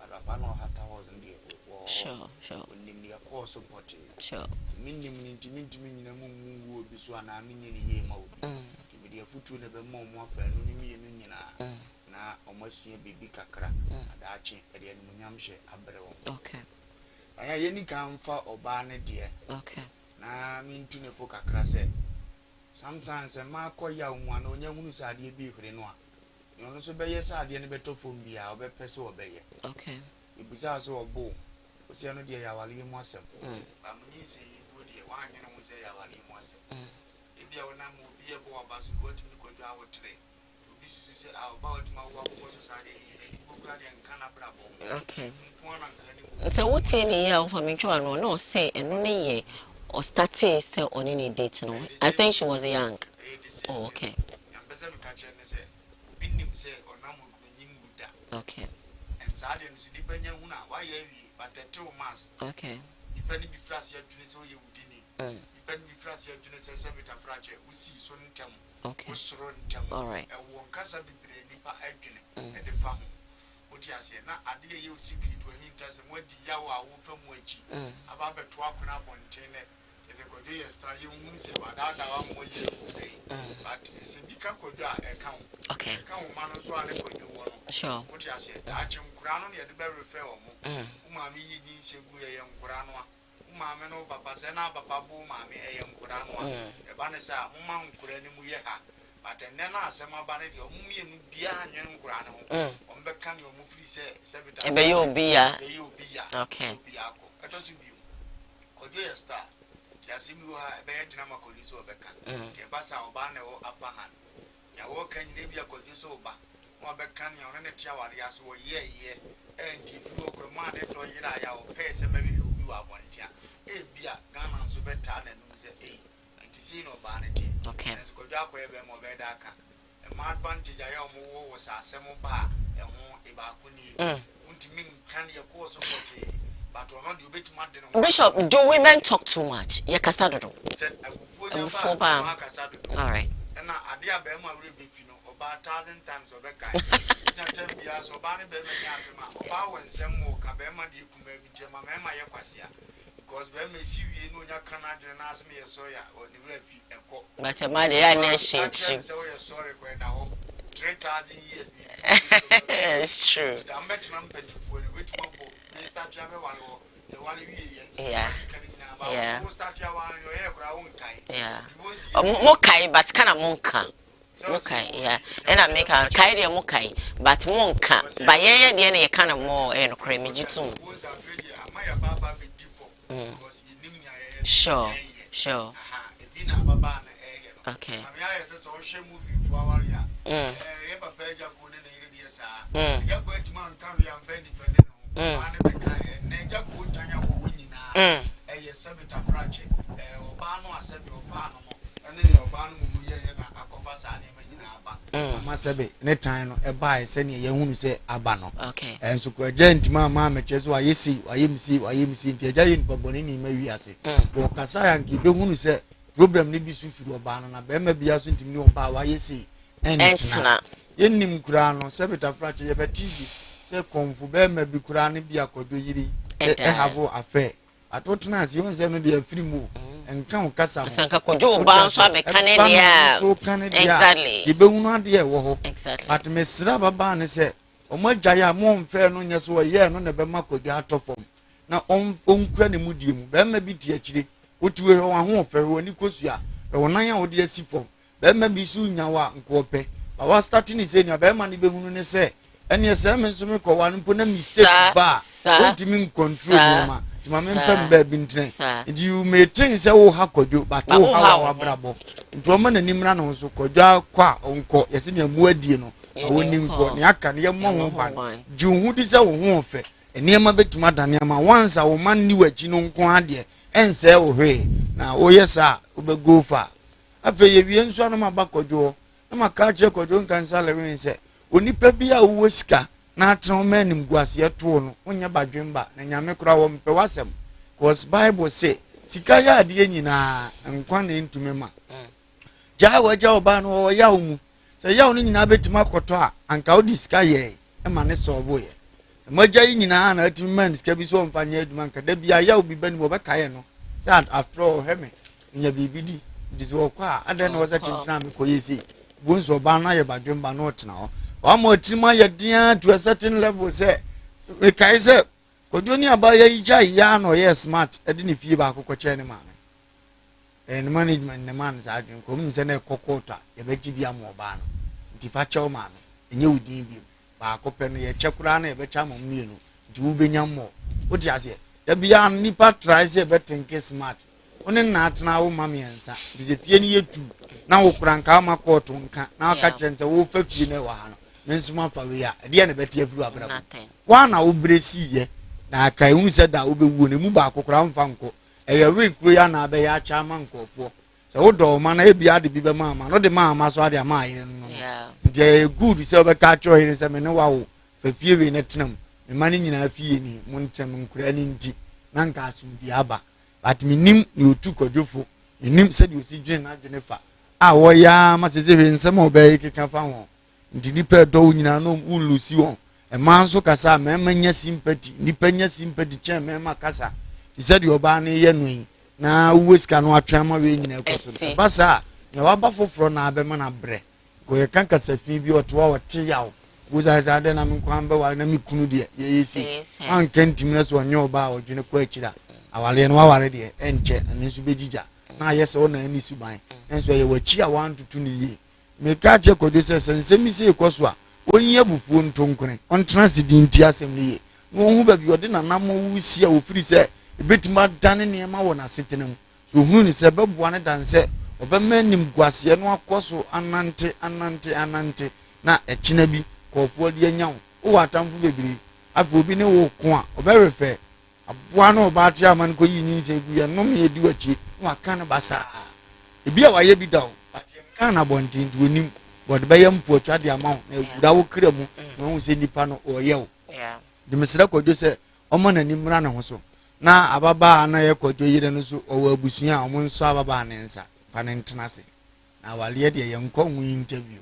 Araba no hata hozo ndiye wo. Sure. Onimni ya ko support. Sure. Minnim nyina mu obi so ana minni ne ye ma obi. Tibidi afutu ne be mo afa no ni mi enu nyina. Na omasua bibi kakra adaachi ede animunyam hye abre wo. Okay. Aya yeni kan fa oba ne de. Okay. Na mintu ne po kakra se sometimes ma koya unwa na onya hunu sa ade bi hwere no a. No no so be ye sa ade ne beto fom bia obe pese obeye. Okay. Ibisa so obo. Osia no de ya wale mu asem. Ba munyi se yibo de wa anye no se ya wale mu asem. Ebia wona mo bi e bo oba so go timi ko dwa wotre. Obi susu se about ma wo ko so sa de se yibo kra de nkana brabo. Okay. So what say ni ya for me twa no say eno ne ye or starting say on any date no. I think she was young. Oh, okay. Okay. And Sadian is depending on why but the 2 months. Okay. Depending if France you so you would depending if France you say Sabita Frache, we see son tem. Okay. All right. And one casa be the nipa agony at the farm. What you say now, I did you see people hint as and what the Yawa from which about the 12 on 10. If you could do a star, you won't say about that one year. But it's a big account. Okay. Account man so I never do one. Sure. What you say, I am crown at the very fair. Mammy, you say, we are Granoa. Mamma, no papa, and our papa, mammy, I am Granoa. A banasa, Mum, Kuremuya. But then I say, my banner, your mummy and beyond young Grano. On the can you move, say, and you'll be a okay. I just you. Could you a star? Just you are a bad number could you so becan. The bassa or banner or upper hand. Ya walk and maybe I could do so back. More becan your own tower, yes, or ye, and if you command it or you will pay some maybe you are one here. A beer, Ghana, so better than say, and to see no vanity. Okay. As could you have more bedaka. A mad advantage I am was a semo bar, and more a bakuni. Won't mean can your course of what. Bishop, do women talk too much? Yeah, Casado. All right. And I dear Bema will be about 1,000 times of a kind. It's not 10 years or Barney Bema Yasma, or and some more Cabema, you can maybe Gemma Yaquasia. Because Bema see you know your Canadian ask me a soya or the refugee and cook. But a mighty nation. Sorry, when I hope 3,000 years. It's true. I'm better for the rich one. Yeah. Mokai, but kind of monka. Mokai, yeah. And I make a kairi mokai, but monka. By any kind of more and creamy too. Sure, sure. Okay. Masabe, net time, a buy, send you who say Abano. Okay. And so, gent, mamma, just why you see, why you see, the giant Babonini, maybe I say. Or Casaya and keep the who say, problem need be swift for Banana, Bema be asking to know about why you see. And it's not. Yenim Kurano, Sabita Frache, but TV, say, come for Bema be Kurani be a Koduri, have a affair. I thought now, you want to be a free move. And count Casa Sanka Kojo bounce up a Canada. So Canada. Exactly. You be one idea, exactly. But Miss Rabban said, O my Jaya, Mom fair no yes, or yeah, no never mako the out of form. Now on credit mudium, Bema be THD, what you were on home fair when you cosia, or 9 or dear sea form. Bema be soon yawa and cope. I was starting his in your Bema, even say, and yes, I'm in some one put a mistake bar, don't mean control. Mamma baby, you may think so, how could you, but oh, how bravo. Roman and Nimran also could qua uncle, yes, in your muedino, a winning for Yakan, your mom, June, who is our warfare, and near mother to Madame Yama once our man knew a Chinon Quadia, and say, oh, hey, now, oh, yes, sir, will go far. I feel you and son of my back or door, and my catcher could don't cancel and say, only Pepia whisker. Natural men in Guasia Tono, when you're by Jimba, and Yamekra Pewasem, cause Bible say, Sikaya Dienina, and Quan into Mema. Jawa Jawban or Yaumu, say Yaun in Abbot Makotoa, and Kaudi Sky, a manesso boy. Moja in Anna, 2 men, Scabiso and Fanyed Manka, Debia Yau be Ben Wabacayano, sad after all, Hemi, in your BBD, this walk, and then was a Chinam, Koyesi, Boons or Banaya by Jimba not now. One more Timaya dear to a certain level, say, the Kaiser, could you near buy a yan or yes, smart, I didn't feel back of man. And management, the man's agent comes and a cocota, a veggie ban, Tifacho man, a new DB, back open a chakurana, a becham of Mino, Jubinyam more. What you say? The beyond Nipa tries a betting case smart. Only not now, mammy answer. Is it any two? Now, Crankama court, now catch and the wolf of you know. Mensuma Fawia, the end of it, nothing. One I will brace ye. Now, Kayun said that will be winning Mubako Crown Fanco. ɛyɛ week ya na abɛyɛ akyɛ ama nkɔfoɔ sɛ wodɔ ma na ebi ade bi bɛma ama no de ma ama so ade ama ayɛ no nti ɛyɛ good sɛ wobɛka kyerɛ ɔyere sɛ me ne wa wo fa fie wei ne tenam me ma ne nyinaa fie ni mo ntɛm nkura ne nti na nka asomdua aba but menim ne otu kɔdwofo menim sɛdeɛ osi dwene n'adwene fa a wɔyɛ ma sɛ sɛ hwɛ nsɛm a ɔbɛyɛ keka fa ho nti nipa ɛdɔ wo nyinaa no wulusi wɔn ɛma nso kasa mɛma nya sympathy nipa nya sympathy kyɛn mɛma kasa sɛdeɛ ɔbaa no yɛ no yi na wo sika no atwɛn ma we nyina ɛkɔ so basa na waba foforɔ na abɛma na brɛ ko yɛ kan kasa fi bi ɔtoa ɔte yaw wo sa sa de na me kwan bɛ wa na me kunu de yɛ yɛsi an kan timna so ɔnyɛ ɔbaa ɔdwene kɔ akyira awale no waware de ɛnkyɛ na nso bɛgyigya na ayɛ sɛ ɔna ani suban nso yɛ wachi a wantutu ne yie me ka kyɛ kɔdo sɛ nsɛm isi ekɔ so a onyi abufuo ntonkone ɔntena se di nti asɛm ne yie na ɔhu ba bi ɔde nanam wo si a ofiri sɛ ebetima dane nneɛma wɔ n'asetena mu so ohunu ne sɛ bɛboa ne dan sɛ ɔbɛma nim guaseɛ no akɔ so anante na ɛkyena bi kɔfoɔ de anya wo wɔ atamfo bebree afɔ obi ne wo ko a ɔbɛrefɛ aboa no ɔbaate ama no kɔ yi nyi sɛ gu yɛ nom yɛ di wakyi na waka no basa ebi a wayɛ bi da wo but yɛnka na bɔnten nti onim wɔde bɛyɛ mpo atwa de ama wo na egura wo kra mu na wo sɛ nipa no ɔyɛ wo de mesrɛ kɔdwo sɛ ɔmo na nim ra ne ho so na ababa na yɛ kɔdwo yire no so ɔwɔ abusua a ɔmo nso ababa ne nsa fa ne ntena se na awaleɛ de yɛnkɔ ho interview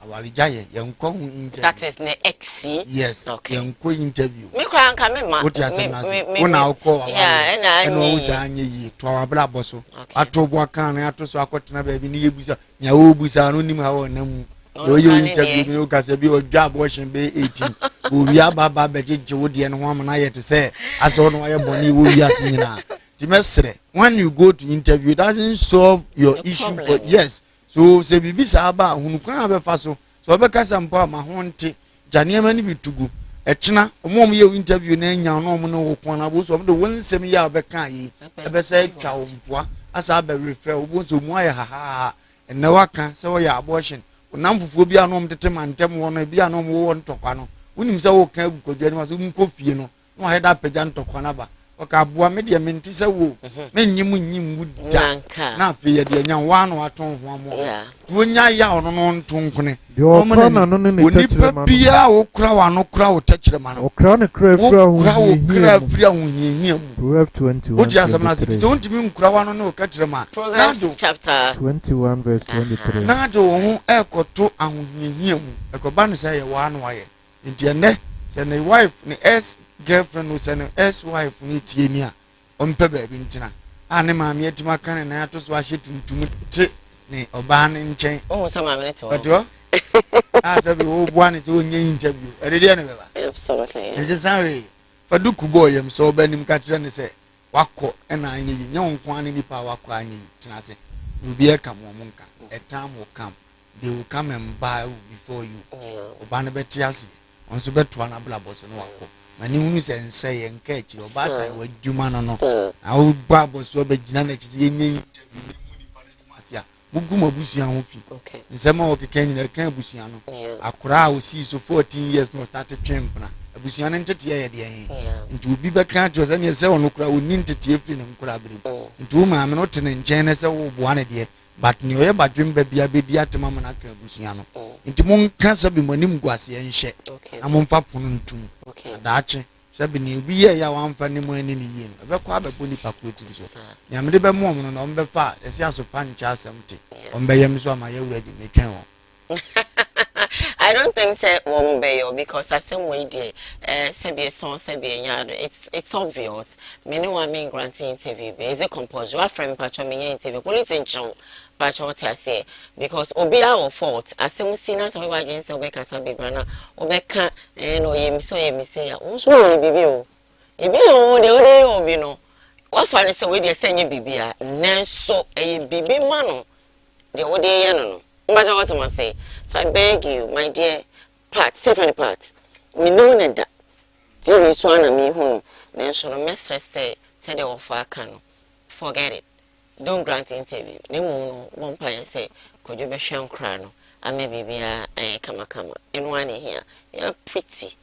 awalijaye yɛnkɔ ho interview that is ne ex yes okay yɛnkɔ interview me kra nka me ma wo na akɔ awale ɛna wo sa anye yi to awabla boso ato bo aka na ato so akɔtena baabi ne yebusa nya wo busa no nim ha wɔ na mu yo interview me o kasa bi o dwa abortion be 18 o wi ababa bejeje wo de no ho amana yɛ te sɛ ase wo no wayɛ bɔne wo wi ase nyina ti mesre when you go to interview it doesn't solve your issue for yes so se bibi sa ba hunu kwan abefa so obekasa mpo ama ho nte gyanema ni bitugu ɛkyena ɔmo yɛ interview na nya no ɔmo no wo kwan na bo so ɔmo de wonsɛm yɛ obeka yi ɛbɛsɛ twa wo mpoa asa ba refer obo so mu ayɛ ha ɛnɛ waka sɛ wo yɛ abortion onam fufuo bi anom tete mantem wo no bi anom wo ntɔkwa no wonim sɛ wo ka agukodwa ni ma so nkɔ fie no na wa heda pagya ntɔkwa na ba oka aboa me de mente sɛ wo mennyim nyim wuda na afi yɛ de nya wa no aton ho amo to nya ya ono no ntonkone onipa bia wo kura wa no kura wo tɛkyerɛ ma no wo kura ne kura fira ho hiahia mu Proverbs 21 wo ti asɛm na sɛ sɛ wontimi nkura wa no ne wo ka kyerɛ ma Proverbs chapter 21 verse 23 na do wo ho ɛkɔto ahohiahia mu ɛkɔba no sɛ yɛ wa no ayɛ nti ɛnɛ sɛ ne wife ne girlfriend no send ex-wife ni tie ni a ompe ba bi ntina a ne maame atima kan na ato so ahye tuntum te ne oba ne nchen o so maame ne te o a se bi wo bua ne se onye interview e de ne beba absolutely nse sawe fa duku boy yam so ba nim ka kire ne se wakọ e na anya yi nya won ne nipa wakọ anya yi tina se obi e kam wo nka a time will come they will come and buy before you oba ne beti ase onso beto na bla boss no wakọ mani hunu sɛ nsɛ yɛ nka akyi ɔbaatan wadwuma no no a wogba abɔsoɔ bɛgyina no akyi sɛ yɛnyɛ interview ne mu nipa no nim ase a wogu ma abusua ho fi nsɛm a wɔkeka nyina ka abusua no akora a wɔsii so 14 years na ɔstarte twe mpena abusua no nteteɛ yɛ deɛ he nti obi bɛka kyerɛ sɛ neɛ sɛ ɔno kora ɔni nteteɛ firi ne nkora berɛ mu nti wo maame no te ne nkyɛn ne sɛ woboa ne deɛ but ne ɔyɛ badwem ba bia bɛdi atema ma no aka abusua no nti monka sɛ bi manim guaseɛ nhyɛ na momfa pono ntum adaache sɛ bi ne obi yɛ ya wamfa ne mu ani ne yie no ɛbɛkɔ abɛbɔ nipa kuroti so nyamede bɛmo ɔmo no na ɔmbɛfa ɛsɛ asopa nkyɛ asɛm te ɔmbɛyɛm so ama yɛwura di metwɛn wɔ I don't think say won be yo because as same way there say be son say be nya it's obvious me no one mean granting interview be is a compulsory what friend patch me interview police in chow patch what I say because obi our fault asem sina so we wadwen say we kasa be bra na obeka no yemi so yemi say ya wo so bibi o ebi o de obi no what fa ne say we dey send bibi a nenso bibi ma no de wo de ye no but what I must say, so I beg you, my dear Pat, Stephanie Pat, me know that you is one of me home. Then should a mistress say the offer can forget it. Don't grant interview. No one pay say, could you be shown crown? I maybe be a kama. And one here, you're pretty,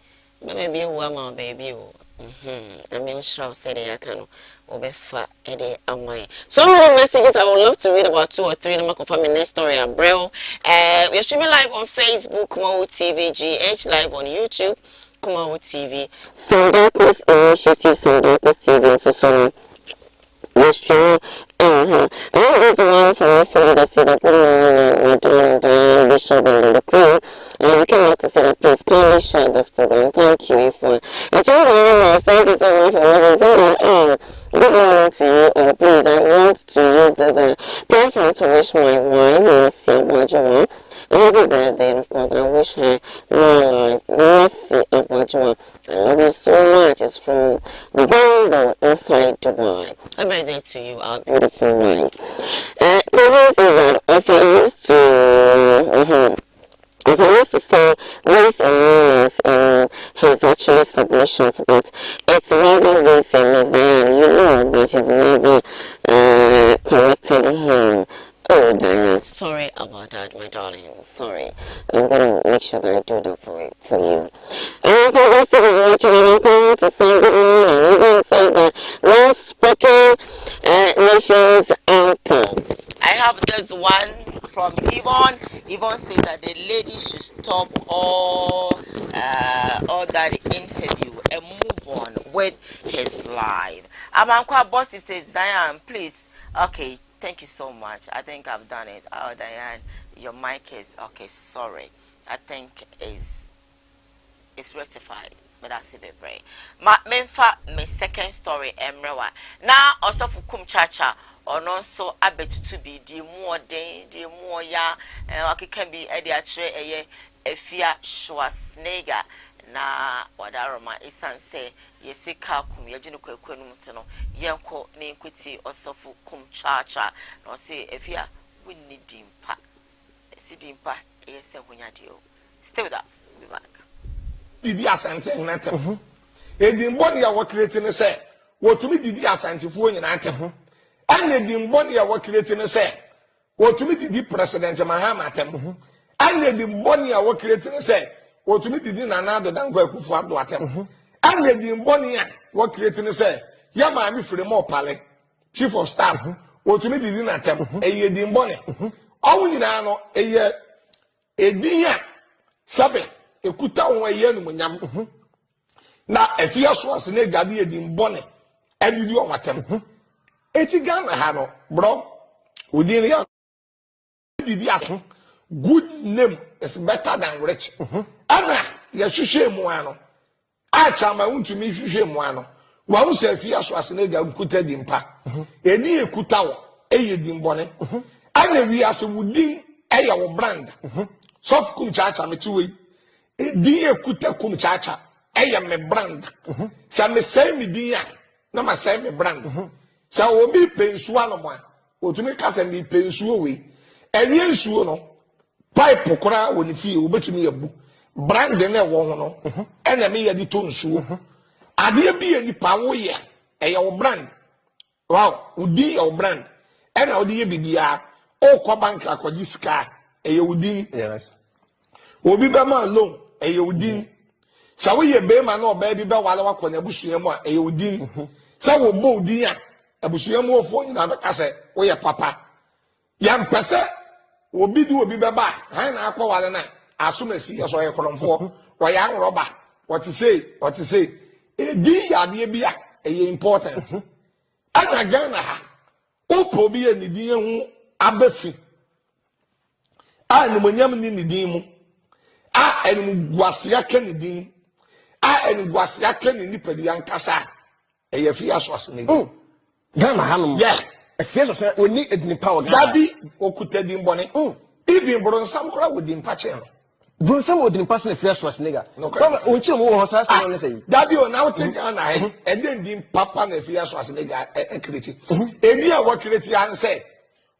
but maybe a woman baby. I mean, sure, said I can overfat Eddie away. Some more messages I would love to read about 2 or 3. I'm confirming next story. We're streaming live on Facebook, Koowaa TV, GH live on YouTube, Koowaa TV. Sunday Post Initiative, Sunday Post TV, so sorry. Yes, true. I think one from my friend that says, good morning, my darling Diane, Bishop, and the crew. And we came out to say that please kindly share this program. Thank you for I told you, thank you so much for listening. Good morning to you. And please, I want to use this platform to wish my wife, Mercy Abajwa, happy birthday. And of course, I wish her long life. Mercy Abajwa. I love you so much. It's from the Bible inside Dubai. Happy birthday to you, our beautiful wife. Koowaa says that if I used to say race and meanness in his actually submissions, but it's rather race and Miss Diane, you know, but you've never corrected him. Oh, Diane, sorry about that, my darling. Sorry. I'm going to make sure that I do that for you. And Koowaa is watching, and I'm going to say good morning. He says that most spoken nations anchor. I have this one from Yvonne. Yvonne says that the lady should stop all that interview and move on with his life. Amankwa Bossy says, Diane, please. Okay, thank you so much. I think I've done it. Oh, Diane, your mic is okay. Sorry, I think it's rectified. But that's it, very. My second story, Emrewa. Now also for Chacha. Or non so abetu to be the more day, the more ya, and can be a diatre a fear Schwarzenegger. Na wadaroma isan say yesika kum yagino kwenu mutino yenko n'inkwiti osofu kum chacha no say efia we need dimpa si dimpa yese hunyadio. Stay with us, we'll be back. Didi asante natem edimbo ya wo create ne say wotumi didi asante fu nyina atem ane edimbo ya wo create ne say wotumi didi president Mahama atem ane edimbo ya wo create ne say wotumi didi Nana Addo Dankwa Akufo Addo atem ane edimbo ya wo create ne say ya maami Fremo Pale chief of staff wotumi didi na atem eye edimbo ne owo nyina no eye edinya sabe ekuta won aye nu nyam na efia so asene gade edimbo ne adidi o matem eti Ghana ha no bro udin ya didi as good name is better than rich ana ya hwehwe mu ano acha ma untumi hwehwe mu ano wa hu se afia so asene ga kuta dimpa edi ekuta wo eye dimbo ne ana wi ase wudin eya wo brand soft kum chacha metiwe edi ekuta kum chacha eya me brand sa me say me din ya na ma say me brand sa obi pensu ano mo otumi ka se me pensu we enye nsuo no pipe kora woni fie obetumi yabu brand na wo ho no ena me yadi to nsuo ade bi ani pa wo ye eya wo brand wow udi your brand ena odi ye bibia o ko bank akwaji sika eya udin yes obi be ma loan eya udin sa wo ye be ma na oba bi be wale wakonya busuamu a eya udin sa wo bo udin a abusuamu ofo nyina be kase wo ye papa ya mpese obi di obi be ba han na akwa wale na asomasi ya so ye kolomfo wo ya roba what to say edi yade bia eya important ana Ghana ha opo bi e nidi hu abafi animonyam ni nidi mu a enugwasia ka nidi a enugwasia ka ni nipadi ankasa eya fi asose ni Ghana hanum yeah efie so oni edini power Ghana dabi okuta di mbone even bronsam kora wodi mpache no bronsam wodi mpache na efie so nigga baba onchi mo ho sa se no say dabi o na wote Ghana he eden di papa na efie so nigga ekreti edi a wo kreti an say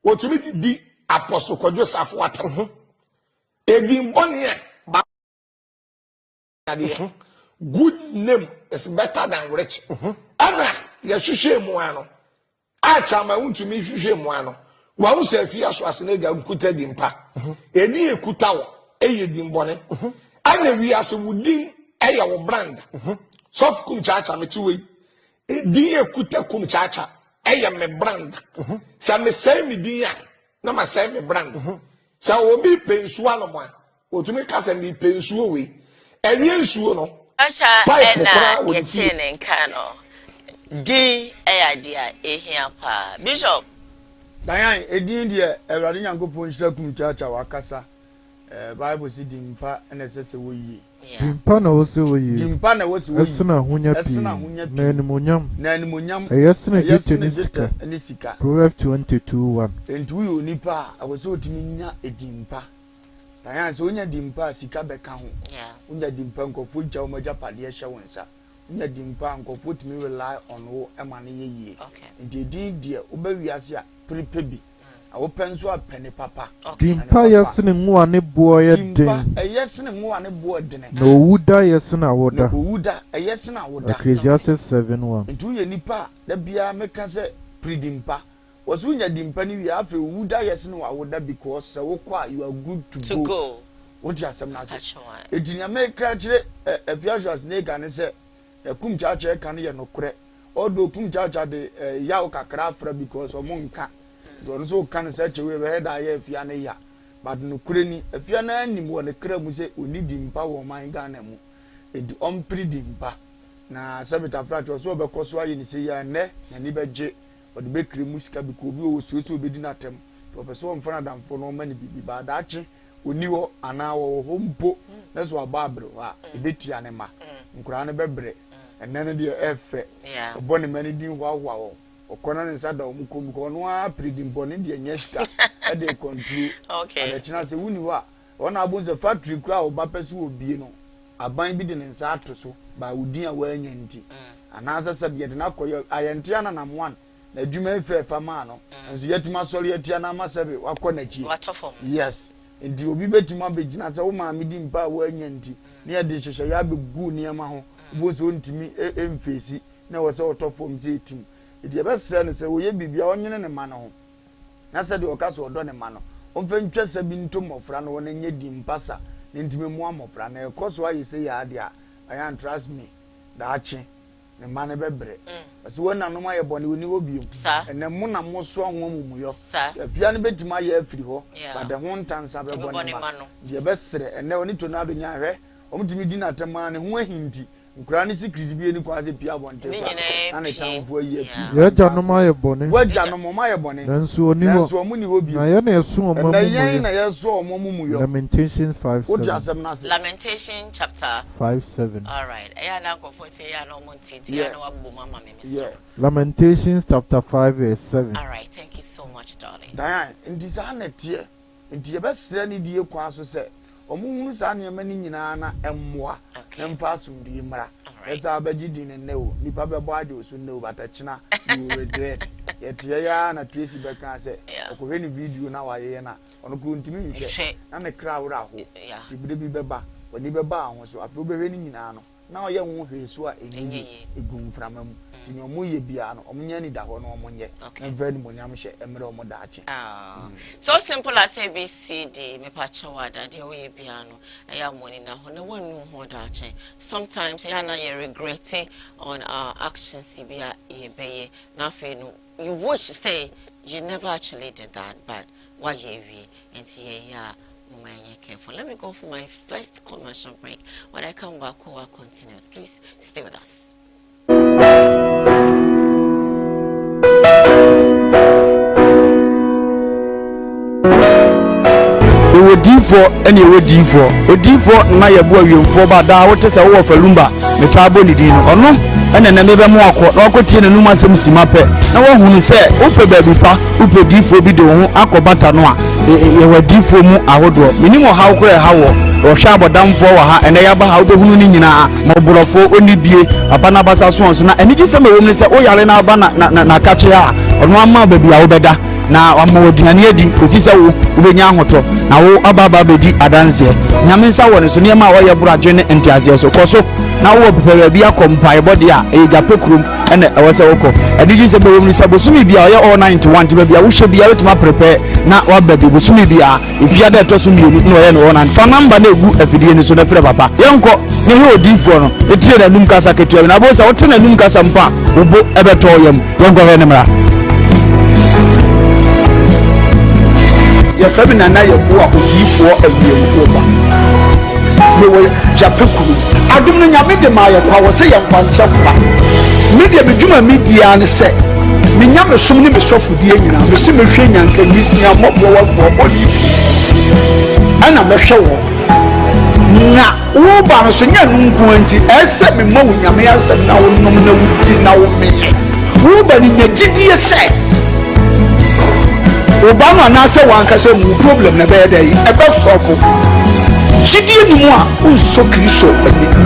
wotumi di apostle Kwadwo Safo atam edi mbone a good name is better than rich ana ya hwehwe mu ano acha ma untumi hwehwe mu ano wa hu se afia so asene ga nkuta di mpa edi ekuta wo eye di mbone ana wi ase wudin eya wo brand soft kum chacha me two way di ekuta kum chacha eye me brand sa me say me di ya na ma say me brand sa obi pensu ano ma otumi ka se me pensu we enye nsuo no acha ena yetene nkano di dia ehia pa bishop Diane edin de Ewrade Nyankopon hira kum chacha wakasa Bible si dimpa na sese wo yi dimpa na wo se wo yi dimpa na wo se wo yi esena hunya pi na animonyam eyesena gite ni sika Proverbs 22:1 entu yo nipa awose otimi nya edimpa Diane so onya dimpa sika beka ho onya dimpa nkofo gya o maja pade hye wonsa onya dimpa nkofo otimi rely on wo emane yeye enti edin de obawiase a prepebi awo penso apene papa dimpa yesene nwa ne boye den dimpa yesene nwa ne boye den na owuda yesene awoda na owuda yesene awoda Ecclesiastes 7:1 ntu ye nipa da bia meka se predimpa wasu nya dimpa ni wi afa owuda yesene awoda because wo kwa you are good to go what you asem na se edinya meka kire Ephesians ne ga ne se kum chacha ka ne ye nokure odo kum chacha de yawo kakra afra because o monka don so kan se chewe we da ye afia ne ya but no kure ni afia na anim wo ne kra mu se onidi mpa wo man ga na mu edi ompridi mpa na sabita frat so be koso aye ni se ya ne na ni beje o de be kre mu sika bi ko bi o so so be di na tem professor on fana damfo no ma ni bibi ba da chi oni wo ana wo ho mpo na so ababro ha ebetia ne ma nkura ne bebre enene de efe obone mani din hwa wo okona ne sada omukom ko no a predimpo ne de nyesta e de control okay china se wuni wa wona abunze factory kura oba pese obie no aban bi de ne nsa ato so ba udin a wanya nti anasa sabiye de na koyo ayentia na one na adwuma efe fama no enso yetima sori yetia na amasabe wakona chi watofo yes ndi obi betima begina se wo ma me di mpa wanya nti ne ye de hyehye ya begu niema ho bozo ntimi emfesi na wo se otofo mse etim idi ebese ne se wo ye bibia onyene ne ma no ho na se de okaso odo ne ma no omfe ntwesa bi ntomofra no wona nye di mpasa ne ntime mu amofra na ekoso ayi se ya ade a I can't trust me daachi ne ma ne bebre so wona no ma ye bone woni obiom ene mu na mo so anwo mumuyo afia ne betima ye afiri ho ba de ho ntansa be bone ma de ebesere ene oni tonado nya hwe omtimi di na tema ne ho ahinti nkura ne secret bi eni kwase pia bonte na ne tanfo ayi api ye jano ma ye bone waja no mo ma ye bone nanso oni ho nanso mo ni ho bi na ye na yeso omo na ye na yeso omo mumuyo Lamentations 5:7 what you asem na say Lamentation chapter 5:7 all right eya na nkofo say ya na omo ntiti ya na wabbo mama me so Lamentations chapter 5:7 all right thank you so much darling Diane ndisa na tie nti ye besere ni die kwa so se omuhunu sa ne mani nyina na emmoa emfa asumdie mra esa abagidi ne newo nipa bebo ade osu newo batachina you regret yetie ya na Tracy beka se okohwe ni video na waye na ono kru ntimi nhwe na ne kra wura ho tibide bi beba oni beba ho so afi obehwe ni nyina no na oye ho hwe so a enyi egum framamu tini omo ye bia no omo nya ni da ho no omo nye na veni monyam hye emre omo da achi so simple as ABCD me pa chawada de wo ye bia no eya money na ho na wonu ho da achi sometimes ya na ye regretting on our actions bia ye beye na fe no you wish say you never actually did that but why ye wi enti ye ya careful. Let me go for my first commercial break. When I come back, Koowaa continues. Please stay with us. Odifo na yebu awemfo ba da wote se wo falumba me tabo ni din ono ene na mebe mu akọ na akotie na num asem simape na wo hunu se ope baabi pa ope difo bi de ho akobata no a ye wadifo mu ahodo minimo hawo kọ hawo wo hwa abodamfo wa ha ene ya ba ha wo hunu ni nyina ma oborofo onidie papa na basa so na eniji se me wo ni se o yare na ba na kache ha ono ama baby a wo beda na wama oduane adi kosi se wo benya ahoto na wo ababa bedi adanse nyame nsa wo ne so ne ma wo ye buradwe ne entiase so koso na wo pepere bia kompa body a e jape krum ene e wo se wo ko ediji se bewom ni se bosumi bia ye all 91 ti bia wo hwe bia wetima prepare na wa baby bosumi bia ifia da to so mienu no ye no na fa number na egu afidie ni so na frɛ papa yenko ne he odifo no etire na num kasa ketua na bo se wo tena num kasa mpa wo bo ebeto yam yenko he ne mra ya fabi na ye bo a odifo awiemfo ba we japekuru adum no nyame de ma ye kwa wo se ye mfa nche kwa media medjuma media ne se me nyame som ne me sofudie nyina me se me hwe nyanka nisia mobbo wa fo bodi ana me hwe wo na wo ba no so nya nunku anti ese me ma wo nyame asem na wo nom na wuti na wo meye wo ba ni nya gidie se wo ba no na se wan ka se mu problem na be dey e be sofo gidie ni mu a unso kristo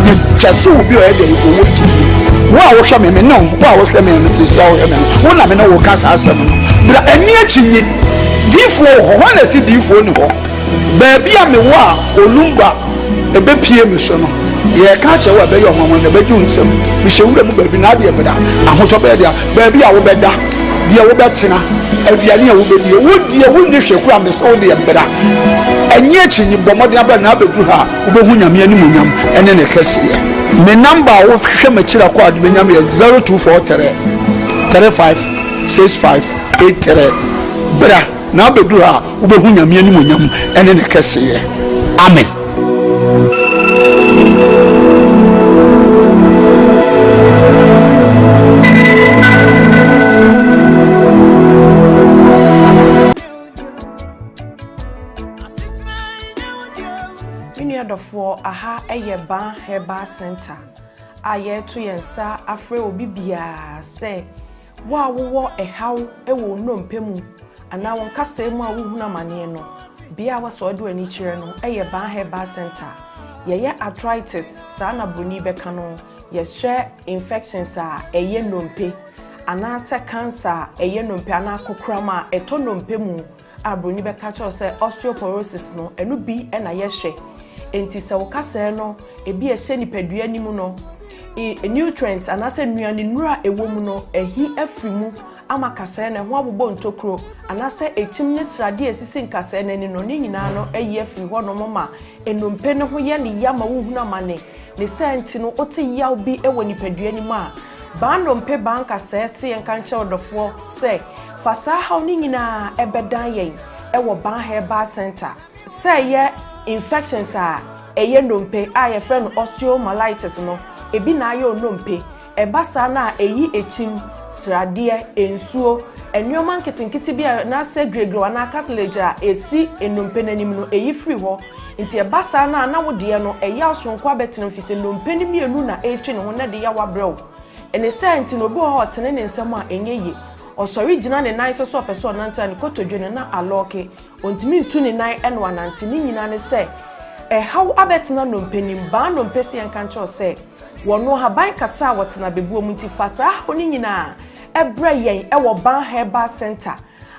nya jase obi o e dey wo gidie wo a wo hwe me no wo a wo hwe me no sisi a wo hwe me wo na me no wo ka sa asem no bra ani achinyi difo ho na si difo ni ho ba bia me wo a olumba ebe pie me so no ye ka che wo be yo mama na be ju nsem me hewura mu ba bi na de beda ahoto be dia ba bia wo beda dia wo betena aduane a wo be die wo die wo ni hwe kura me so de beda anyi achinyi bomode aba na abedu ha wo be hu nyame ani mu nyam ene ne kase me number wo hwe me kira kwa de nyam ye 0243 35 65 83 bra na abedu ha wo be hu nyame ani mu nyam ene ne kase amen. For aha eye ban heba center aye to yensa afre obi bia se wa wo ehaw ewo nnompemu ana won kasa mu a wo huna mane no bia wa so do ani kire no eye ban heba center ye arthritis sa na boni beka no ye hwe infections a eye nnompe ana se cancer eye nnompe ana kokrama eto nnompemu a boni beka cho se osteoporosis no enu bi na ye hwe enti se wokase no ebi ehye nipadua nimu no nutrients anase nuane nura ewo mu no ehi afrimu ama kase na ho abobo ntokro anase echim ne srade esisi nkase na ni no ni nyina no eyi afri ho no mama enompe ne ho ye ne yama wo huna mane ne senti no oti yaw bi ewo nipadua nimu a bandompe banka se se enka nche odofo se fasa ha ni nyina ebedan yen ewo ban herbal center se ye infections a eye ndompe a ye friend osteomyelitis no ebi na ayo ndompe ebasa na eyi echim srade ensuo enyoman kitinkiti bia na se gregro na cartilage a esi endompe nanim no eyi free ho nti ebasa na wode no eya osonko abetene mfise ndompe ni mienu na etwe ne ho na de ya wabrew ene senti no bi ho otene ne nsem a enye osori gina ne nan so peso nanta ne kotodwene na aloke ontimi ntu ne nan ene wanante ni nyina ne se how abetena no mpanim ba no mpesi enkancho se wono haban kasa wotena bebuo munti fasa oni nyina ebra yen ewo ban herbal center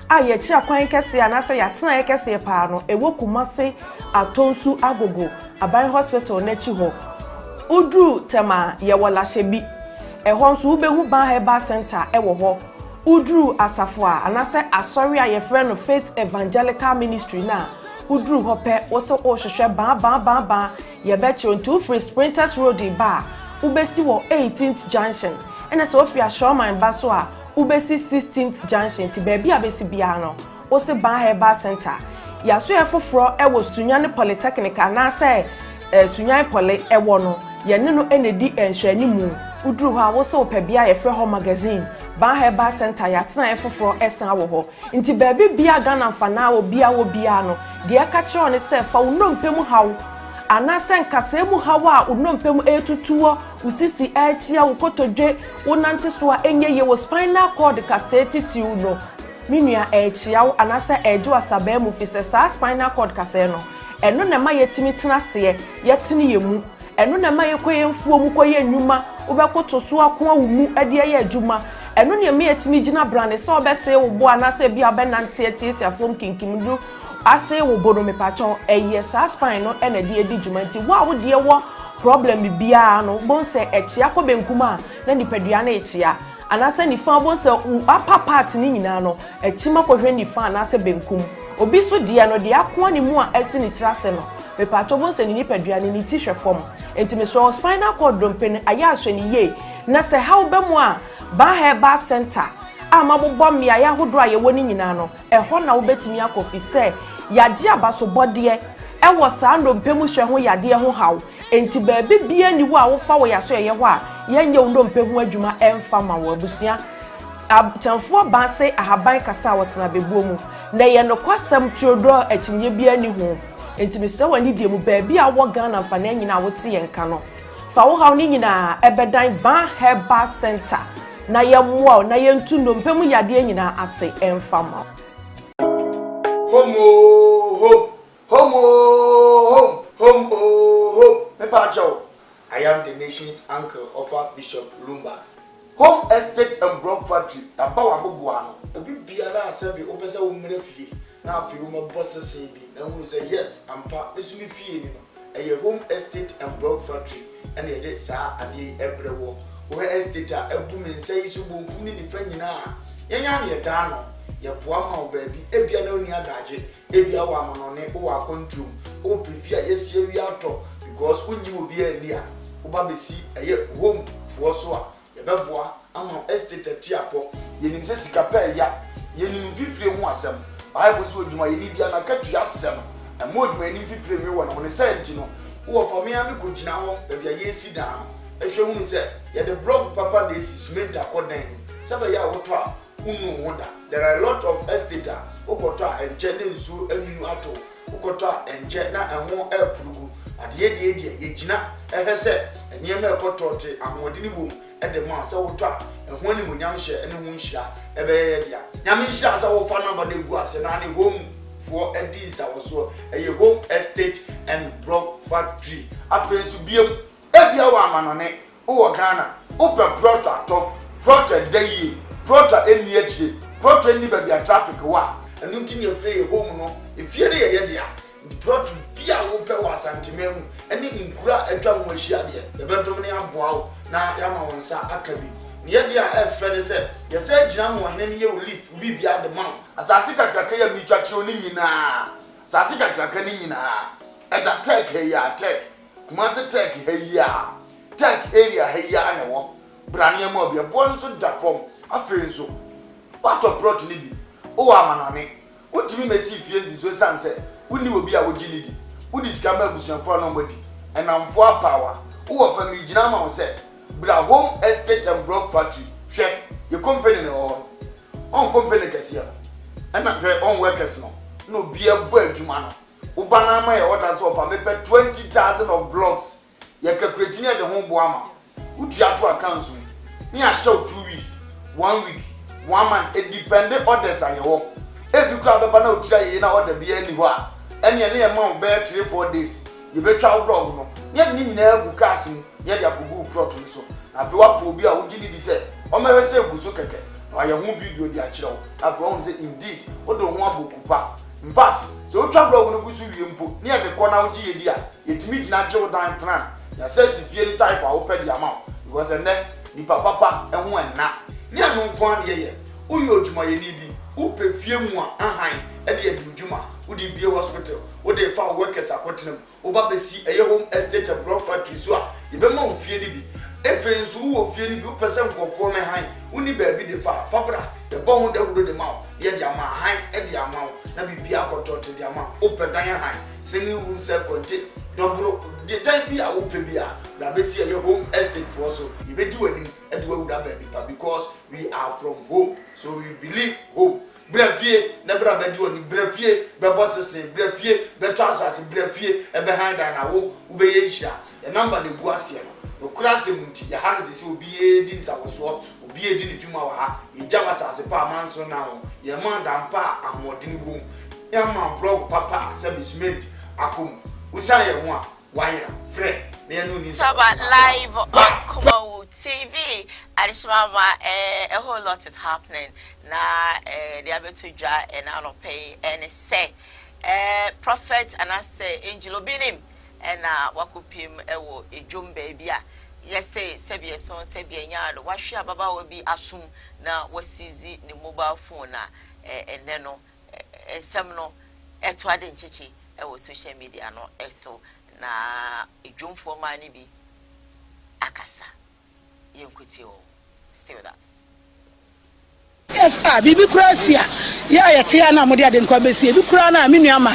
aye chi akwan kese anase yatena ye kese pa no ewo kumase atonsu agogo aban hospital na chi ho udru tema ye wola shebi ehon so ubehu ban herbal center ewo ho udru asafo anase asori aye friend of Faith Evangelical Ministry na udru hope wose ohwehwe ba ye beche onto free Sprinters Road ba ubesi wo 18th junction ene so ofia Showman ba so a ubesi 16th junction ti baby abesi bia no wose ban herbal center ya so ye foforo ewo Sunyane Polytechnic anase Sunyane Poly ewo no ye ne no enedi enhwani mu udru ho a wose opabia ye frɛ ho magazine ban herbal center ya tena efoforo esan wo ho nti baby bia Ghana mfana wo bia no de aka kire ne se fa unompemu hawo anase nkase mu hawo a unompemu etutuo usisi achia ukotodwe wonante so a enyeye wo spinal cord kaseti ti uno minua achia wo anase eju asaba mu fise sa spinal cord kase no eno na ma yetimi tena se yetini yemu eno na ma yekoye mfuo mu koye nnuma obekoto so akon awumu ade ye adwuma eno ne me etimi gina brand so obese wo bo anase bia be nante tietia fom kinkimdu ase wo bodo me patron eye sa spine no ena de edi dwumanti wo de wo problem bia no bon se echia ko benkuma na nipadua na echia anase ni fa bon se apa part ni nyina no echima ko hwe ni fa anase benkum obi so de no de akwa ni mu a esi ni trase no me patron bon se ni nipadua ni ti hwe fom entime so spinal cord dompen aya ahwe ni ye na se how be mu a ba heba center amabobọ mmia ya hodo aye woni nyina no eho na wo betimi akofi se yade abaso bode ewo saa ndompemu hwe ho yade ho haw enti baabi bia ni wo a wo fa wo yaso ye ho a yenye wo ndompemu adwuma emfa ma wo abusua abtamfo ba se ahaban kasa wotena bebuo mu na ye no kwasam tuodo akinye bia ni ho enti me se wani die mu baabi a wo Ghana fa na nyina wo te yenka no fa wo haw ni nyina ebedan ba heba center na ye mwa na ye ntu ndompemu yade nyina ase emfa ma Home. Mepacho, I am the nation's uncle of Bishop Lumba. Home estate and broad factory. Abawa bubuano. Ebi biara asebi opese wo mre fie. Na afi wo boss say bi. Na who say yes, ampa esu mi fie ni no. Eye home estate and broad factory. And ye de sa ade ebrewo. Wo estate a ebu men say isu bonkum ni nifa nyina. Yenya na ye da no. Ye boa ma wo baabi. Ebia na oni adaje. Ebia wo amanone wo akontrum. O prefia yesie wi ato because unyi obi ani a wo ba besi eye home fo so a ye beboa ama estate tiapo yenim se sika pa ya yenim fifire ho asem bible so odwuma yeni bia na katua asem amo odwuma yenim fifire wi wo na woni senti no wo fa me ami ko gina ho e bia ye si dan ehwe hu se ye the blog papa dey si cement akodan se ba ya wo to a unu woda there are a lot of estate o ko to a enche ne nsu aminu ato ukota enje na enwo epurugu ade de ye gina ehese enye na ekotote ahode ni wom ede ma se woto a ehwo ni munyam hye ene hu nhira ebe ye dia nyam nhira se wo fa number na egu ase na ne home for edins awoso eye home estate and block factory afensu biem ebia wa amanone wo Ghana ope proto dayi proto eni echi proto eni ba bia traffic wa enu nti ne free home no efie de ye dia proto bia wo pe wa santimemu eni nkura atwa ho ahia de ebetom ne aboa wo na ya ma wonsa akabi ye dia efe ne se ye se gina mo hene ne ye list bi bia de man asase kakraka ya mi twa kire ni nyina asase kakraka ni nyina eda tech ya tech kuma se tech ya tech area ya na wo brane mo bia bo nso da form afenso wato proto ni bi o amanane wotimi mesi fie nziso sanse woni obi a wogini di wodi skama abusuafo no mbodi enamfo apawa wo fa mi gina ma wo se bra home estate and block factory hwe ye company no on company kasia ena hwe on workers no bia bo adwuma no wo bana ma ye order so fa me 20,000 of blocks ye calculate ne de ho bo ama utu ato accounts me a show 2 weeks 1 week 1 month it depend orders aye wo ebi kura beba na otira ye na order bia ni ho a ene ne ma be 3-4 days ye betwa blog no ne ni nyina agu cars ni ye dia kogu plot ni so na fe wa pro bia wo gidi di se o ma hwese egu so keke na ye hu video di a kire wo after one say indeed o do ho aboku pa in fact so otwa blog no gusu wie mpo ne ye de ko na wo gi ye di a yetimi gina je wo dan plan ya say si fie type a wo pe di ama because ene ni papa ehu enna ne anu nko an ye uyo odwuma ye ni bi upe fie mu a ahan e de adwuma udi bie hospital udi fa workers akotenam oba besi eye home estate and block factory so a ye be ma ofie ni bi efe nso wo fie ni bi upese nkofo me han uni baabi de fa fabra de bo hu de hudo de ma ye de ama han e de ama na bibia akotote de ama upe dan han semi room self contain dobro de dan bi a upe bi a da besi eye home estate for so ye be di wani e de wu da baabi pa because we are from home so we believe home brefie na bra bedi oni brefie be bossese brefie be transas brefie e be handa na wo ube ye nhia e number de gu ase no krase munti ya hana se obi e di nsawoso obi e di ni dwuma wa ha e jama sase pa manso na ho ye manda mpa amodini gum ya ma blog papa se bisment akom usa ye ho a wayira fre na ye no ni Taba live on Koowaa TV Adishmama, a whole lot is happening. Na the abetuja and pay and say prophet and I say angel obinim and wakupim ewo ejum baby. Yes, say Sebia son Sebia yard, Washia Baba will be assumed now was easy the mobile phone and neno and semno etwadin chichi social media no eso na ejum for money be akasa yenkutio. Stay with us. Yes, Bibi Krasia. Ya tia na modi ade nkwa besi. Bibi kra na menuama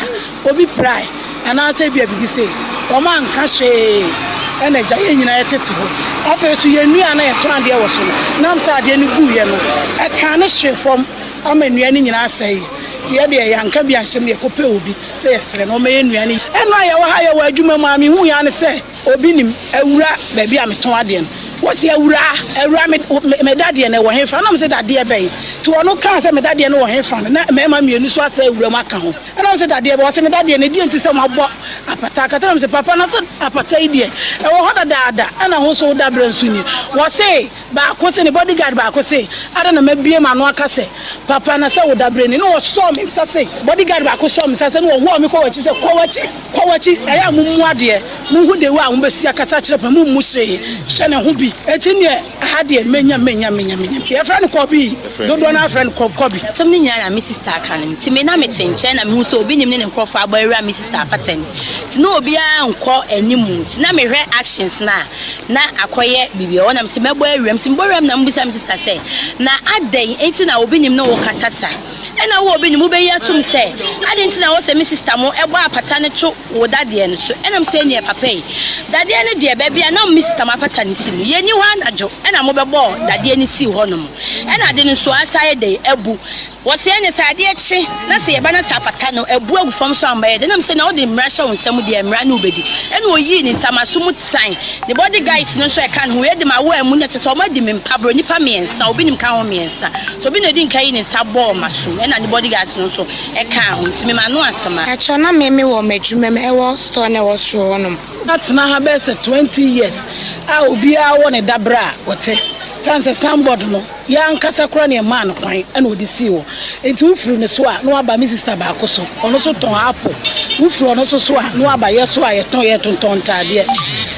obi prai. Ana say bia bibi say. O man ka hwe. Eneja ye nyina yetete ho. Afa so ye nua na ye to ade wo so. Nam sa ade ni gu ye no. E ka na hwe fom ama nua ni nyina asai. Tie de ya nka bia hyem ye kope obi. Say yesre no me nua ni. Eno aye wo ha ye wo adwuma mu ami hu ya ne say obi nim awura ba bia meton ade no. What's your awura me daddy na wo hefa na me say daddy e be to ono kan say me daddy na wo hefa na me ma mienu so asa awura maka ho na me say daddy e be wo say me daddy na di enti say mo abo apata ka na me say papa na say apata e die e wo hoda daada na ho so da bransu ni wo say ba ko say ni bodyguard ba ko say ada na mabie ma no aka say papa na say wo da brani no wo so me say bodyguard ba ko so me say no wo me ko wachi say ko wachi e ya mumu ade mu hu de wa wo be sia kasa kire pa mu hye ne ho bi etinie hade menya your friend Kobi dodo na friend Kobi some ni nyana me sister kan ti me na me tenche na me hu so obi nim ne nkrofo agba me sister paten ti no obi a nko animu ti na me hwe actions na akoye bibi o na me se mebo awram ti mbo awram na mbisa me sister say na aden enti na obi nim no wo kasasa e na wo obi nim be yatum say aden ti na wo se me sister mo ebo apata ne to wo dade ne so e na me se ne papa yi dade ne de be bia na me sister ma pata ne si ni ye ni wan ajo e na mo be bo dade ne si ho no mo e na de ne so asaye de ebu wo se ne sa de echi na se ye ba na sa pata no ebu agu fam so amba ye de na me se na wo de mra hye wo nsam de mra na obedi e na oyi ni nsamaso mu tsan the body guys no so e kan ho ye de ma wo amu na che so ma de me mpabro nipa miensa obi nim ka ho miensa so obi na di nkai ni sa bo maso e na the body guys no so e kan ho ntimi ma no asama e cho na me wo madwuma me e wo store na wo show no that na ha be 20 years a obi a wo ne dabra wote sanse sandboard no ya nkasa kura ne ma no kwan na odi si wo enti ufuru ne so a no aba mi sister ba ko so ono so ton apple ufuru ono so a no aba ye so a ye tonton tade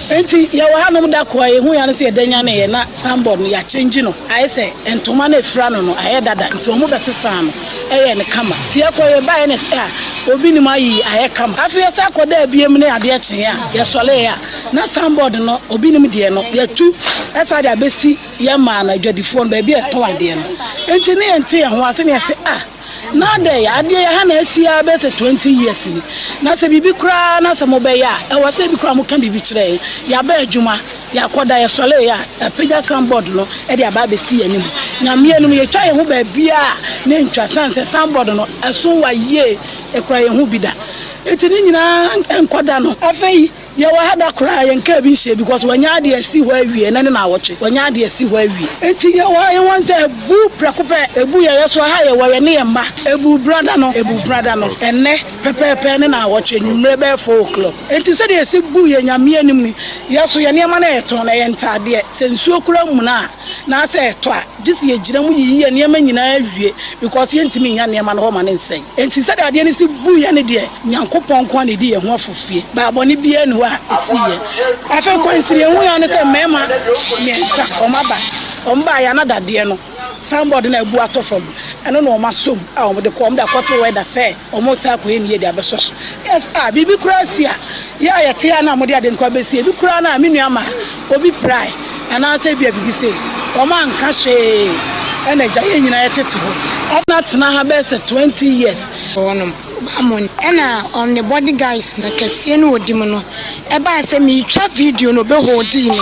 enti ya wa hanom da ko ye hu ya ne se edanya ne ye na sandboard no ya change no aye se entoma na efura no aye dada enti omo be sesa no eye ne kama ti e ko ye ba ye ne sa obi ni mayi aye kama afi ye sa ko da biem ne ade chen ya ye sole ya na sandboard no obi ni de no ya tu esa da besi ya ma na dwadifo ba bia to ade no enti ne enti ya ho ase ne se na dey ade ya ha na asia be se 20 years ni na se bibi kura na se mo be ya e wo se bi kura mo kan bibi kire ya ba adwuma ya koda ya sole ya page sandboard no e de aba be si anim na me enum ye twa ye ho ba bia ne ntwa sanse sandboard no eso wa ye e kura ye ho bida enti ni nyina enkoda no afei ya wa hada kura ye nka bi hye because wanya de asi ho awie na ne na awoche wanya de asi ho awie enti ya wa ye wan say ebu prakope ebu ye so ha ye wa ye ne ye ma ebu brother no enne pepepe ne na awoche nyumre be 4 o'clock enti se de asi bu ye nyame anim ni ya so ye ne ma na eton na ye ntade se nsuo kura mu na se eto a gisi ye gira mu yi ye ne ma nyina awie because ye ntimi nya ne ma no ho ma ne nsen enti se de ade ne si bu ye ne de nyankopon ko ne di ye ho afofie ba bone bia ne isiye afa kwansiri hu ya ne se mema miensa omba ya na dade no somebody na ebu atofom eno no masom a omde ko omda kwato we da se omosa ko eni ye de abeso yes bibi krasia ya ya tia na omde ade nkwa besi bibi kra na menuama obi prai ana se bia bibi se o man ka hwe eneja ye nyina yetete ho ona tena ha be se 20 years onum amon ena on the body guys na kese no odim no e ba se mi twa video no be hodi no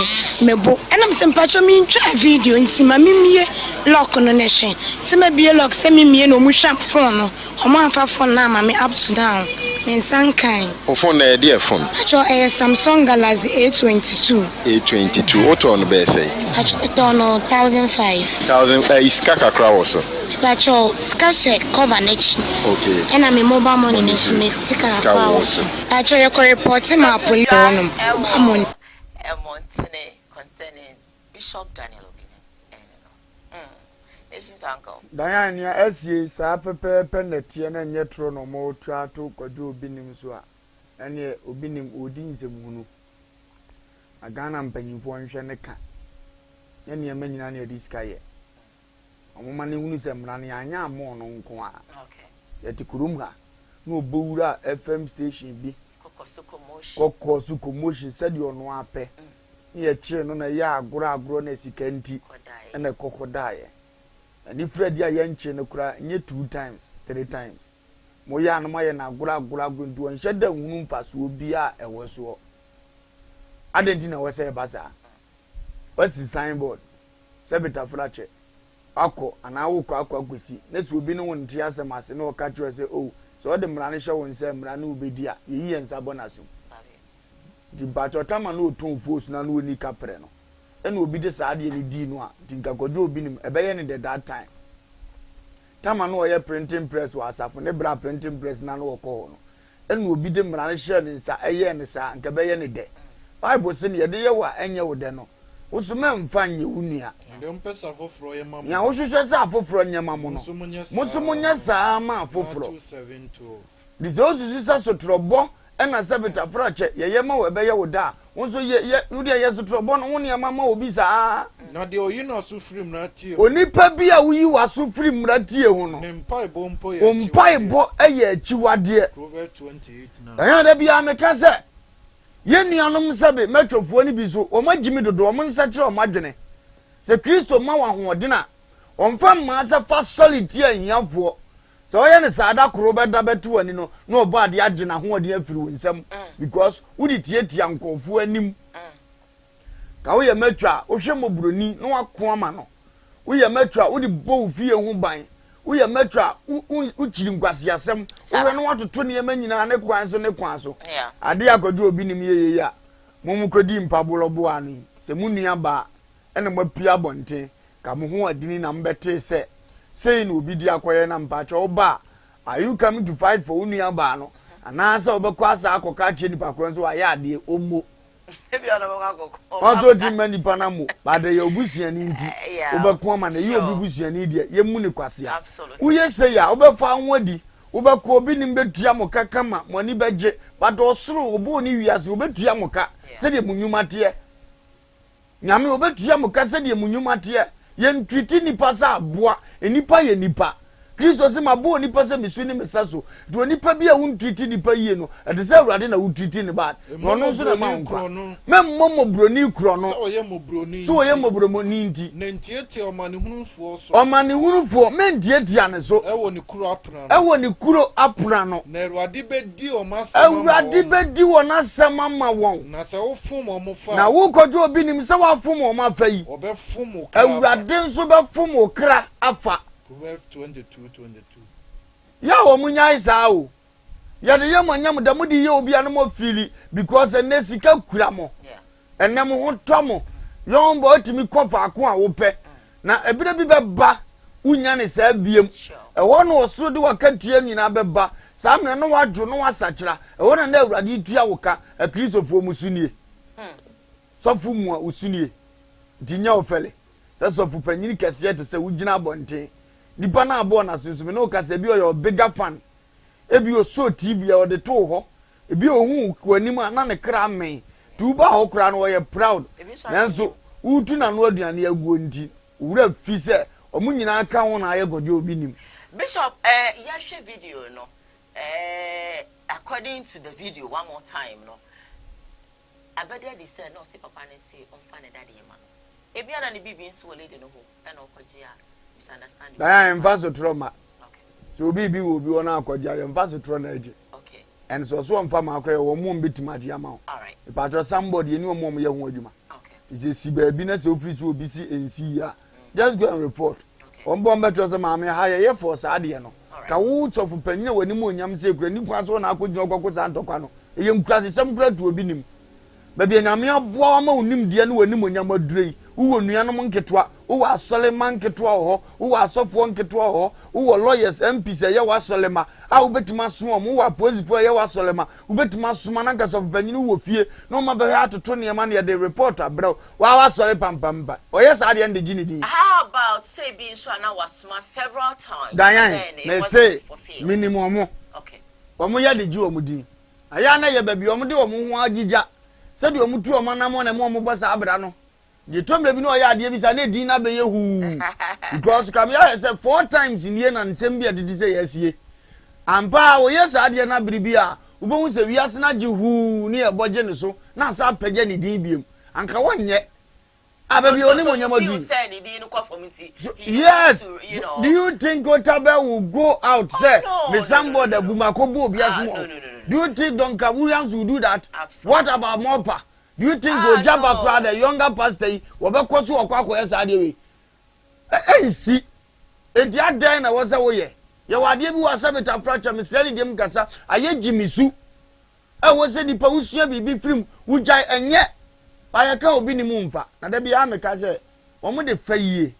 mebo ena me se mpacho mi twa video ntima mimie lock no ne hwe se ma bie lock se mimie no mu hwa phone no o ma fa phone na ma me up to down me sankan o phone na e phone acho Samsung Galaxy A22 auto no be say acho no 1005 iska kakra wo so acho skashe cover nechi okay ena me mobile money ne me sika kakra wo so acho ye ko report ma police no Montene concerning Bishop Daniel Obine and Yes, uncle. Diane, ya esi sa pepe peneti na nyetro no mo twa to kwadwo obinim so a. Ene obinim odi nsemhunu. Agana mpanyimfo nhwe ne ka. Ne ne manyina na edi sika ye. Omoma ne hunu se mra ne anya amo no nko a. Okay. Yeti kurum ha. No bowura FM station bi. Kokosu commotion said you no ape. Ye che no na ya agoro na sika nti. Ene kokodaye. Ani Fred ya yenche ne kura nye 2 times 3 times mo ya no maye na agura gundu on sheda hunu mfaso obi a ewo so adenti na wese basa wasi signboard sebita frache akọ anawo akọ akwesi na so obi no wonti asemase na oka twa se oh so de mra ne hye won se mra na obedi a yeyi ensa bonaso di batotama na otun force na no ni kapre no ena obi de saade ni di no a tinka kodo obi nim ebeye ne that time tama no ye printing press wa asafo ne bra printing press na no ko no ena obi de mra ne share ne sa eye ne sa nka beye ne de bible se ne ye de ye wa enye wo de no usuma mfa nye unua de mpesa foforo ye mamu ya wo hwehwe sa foforo nye mamu no musumunya sa ma foforo 272 dizozu sa sotrobo ena sabita frache ye ma we beye wo da wonso ye udi ye sotrobo no woni ama ma obi sa na de oyi na so firi mratie onipa bi a wuyi wa so firi mratie ho no ne mpai bo mpo ye mpai bo eye achiwade Proverbs 28 na ya da bi ameka se ye nuanom sabe metofo ni bi so o magimi dodo o nsa kire o madwene se Kristo ma wa hoodena o mfa ma sa fa solid ye hiafo so oye ne saada koro beda betu ani no na obo ade agena hoodena afiri wonsam because wudi tietia nkofo anim ka wo ye matwa wo hwe mobroni na wako ama no wo ye matwa wudi bo fie ho ban wo ye matwa wo chiri nkwase asem wo no watoto ne manyina ne kwan so ade akodu obi nim ye ya momu kodi mpabolobo ani se munua ba ene mapia bonte ka mo ho adini na mbete se sei no obi di akoye na mpacho oba are you coming to fight for unua ba no anasa obekwa asa akoka che nipa kron so wa ya ade omo ebi ona mo akoko ozo di mani panamo bade ya obusuani nti obekwa ma na ye obi busuani die ye mu ne kwase a uye sei ya obefa anwadi obekwa obi nim betua mo kakama mo ni beje bade osoro obo ni wiase obetua mo ka se de munyuma te nyame obetua mo ka se de munyuma te ye ntwiti nipa sa aboa enipa ye nipa Kristo se mabo nipa se misuni mesaso do nipa bi a wuntwiti nipa yie no ade se awurade na wuntwiti ne ba no no so na ma nkwa memmo broni kro no so ye mobroni nti na ntieti omane hunufo mentieti ane so ewo ni kuro apra no na awurade bedi wo na sama ma won na se wo fom o fa na wo kojo obi nim se wa fom o ma fa yi obefom o awurade nso befom o kra afa Proverbs 22:22. Ya wo munya isa o. Ya de yam anyam da mu di ye obi anu mo fili because ene sika kura mo. Ene mo ho to mo. Yon bo otimi kofa ako a wo pe. Na ebire bi beba unya ne sa biem. E wo no osoro de wakatua nyina beba. Sa amna no wadwo no wasakira. E wo na awurade tua wo ka e kristofo musunie. Sofu mu a usunie. Dinya ofele. Sa sofu panyini kase te se wugina bonte. Nipa na abo na sunsun me no kase bi o your bigger fan ebi o so tv ya o de to ho ebi o hu kwanim na ne kra men tu ba ho kra no ye proud nanso utu na no aduane aguo nti wura fi se omunyina aka ho na aye gode obi nim Bishop ya share video no according to the video one more time no abede dey say no say papa ne say on fa ne daddy ma no ebi ana ne bibi nso wo lady no ho na okogye a misunderstanding. I am fast trauma. Okay. So bibi will be on our cordial and fast trauma. Okay. And so one farmer cry or mum bit my amount. All right. If I trust somebody, you know, mom, young woman. Okay. Is a Sibabiness office will be see and see ya. Just go and report. On bomber trust a mammy higher for Sadiano. Kawoods of Penny when you moon yam say, Granny Quas on I could know Cocos Antocano. A young class is some bread to a binim. Baby, and I'm your boy, nim dear no yam dre. Who knew animal ketwa, who was Soleman ketwa, who was soft one ketwa, who were lawyers, MPs, a yawa solema, I'll bet my swam, who are posing for yawa solema, who bet my sumanankas of Beninu with fear, no matter how to turn your money at the reporter, bro, while I saw a pam pam. Oh, yes, I end the ginity. How about about say being so na was several times. Diane, they say minimum. Okay. Omo ya de ji omudi. Aya na ye baby omo de omo ho agija. Se de omo tu omo na mo na mo bosa abra no. Je tom baby no ya de bi sa na din na be ye hu. Because come here say 4 times in year na nsem bi adidi say yes ye. Ampa o yes ade na biribia. Ubo se wiase na je hu ni e boje ne so na sa pege ne din biem. Anka wonye. Baby only when you say the din ko for me. Yes. Do you think Otabe will go out say me somebody bumakobo obiasu? Do you think Don Williams will do that? What about Mopa? Do you think Ojaba the younger pastor will be close to Okwa yesterday? Eh see. Enti adan na wasa wo ye. Ye wade bi wasa beta fracture me sele dem kasa aye jimisu. Wo se nipa usua bibi film wujai enye ayaka obi ni mumfa na da bia ameka say omo de fayiye.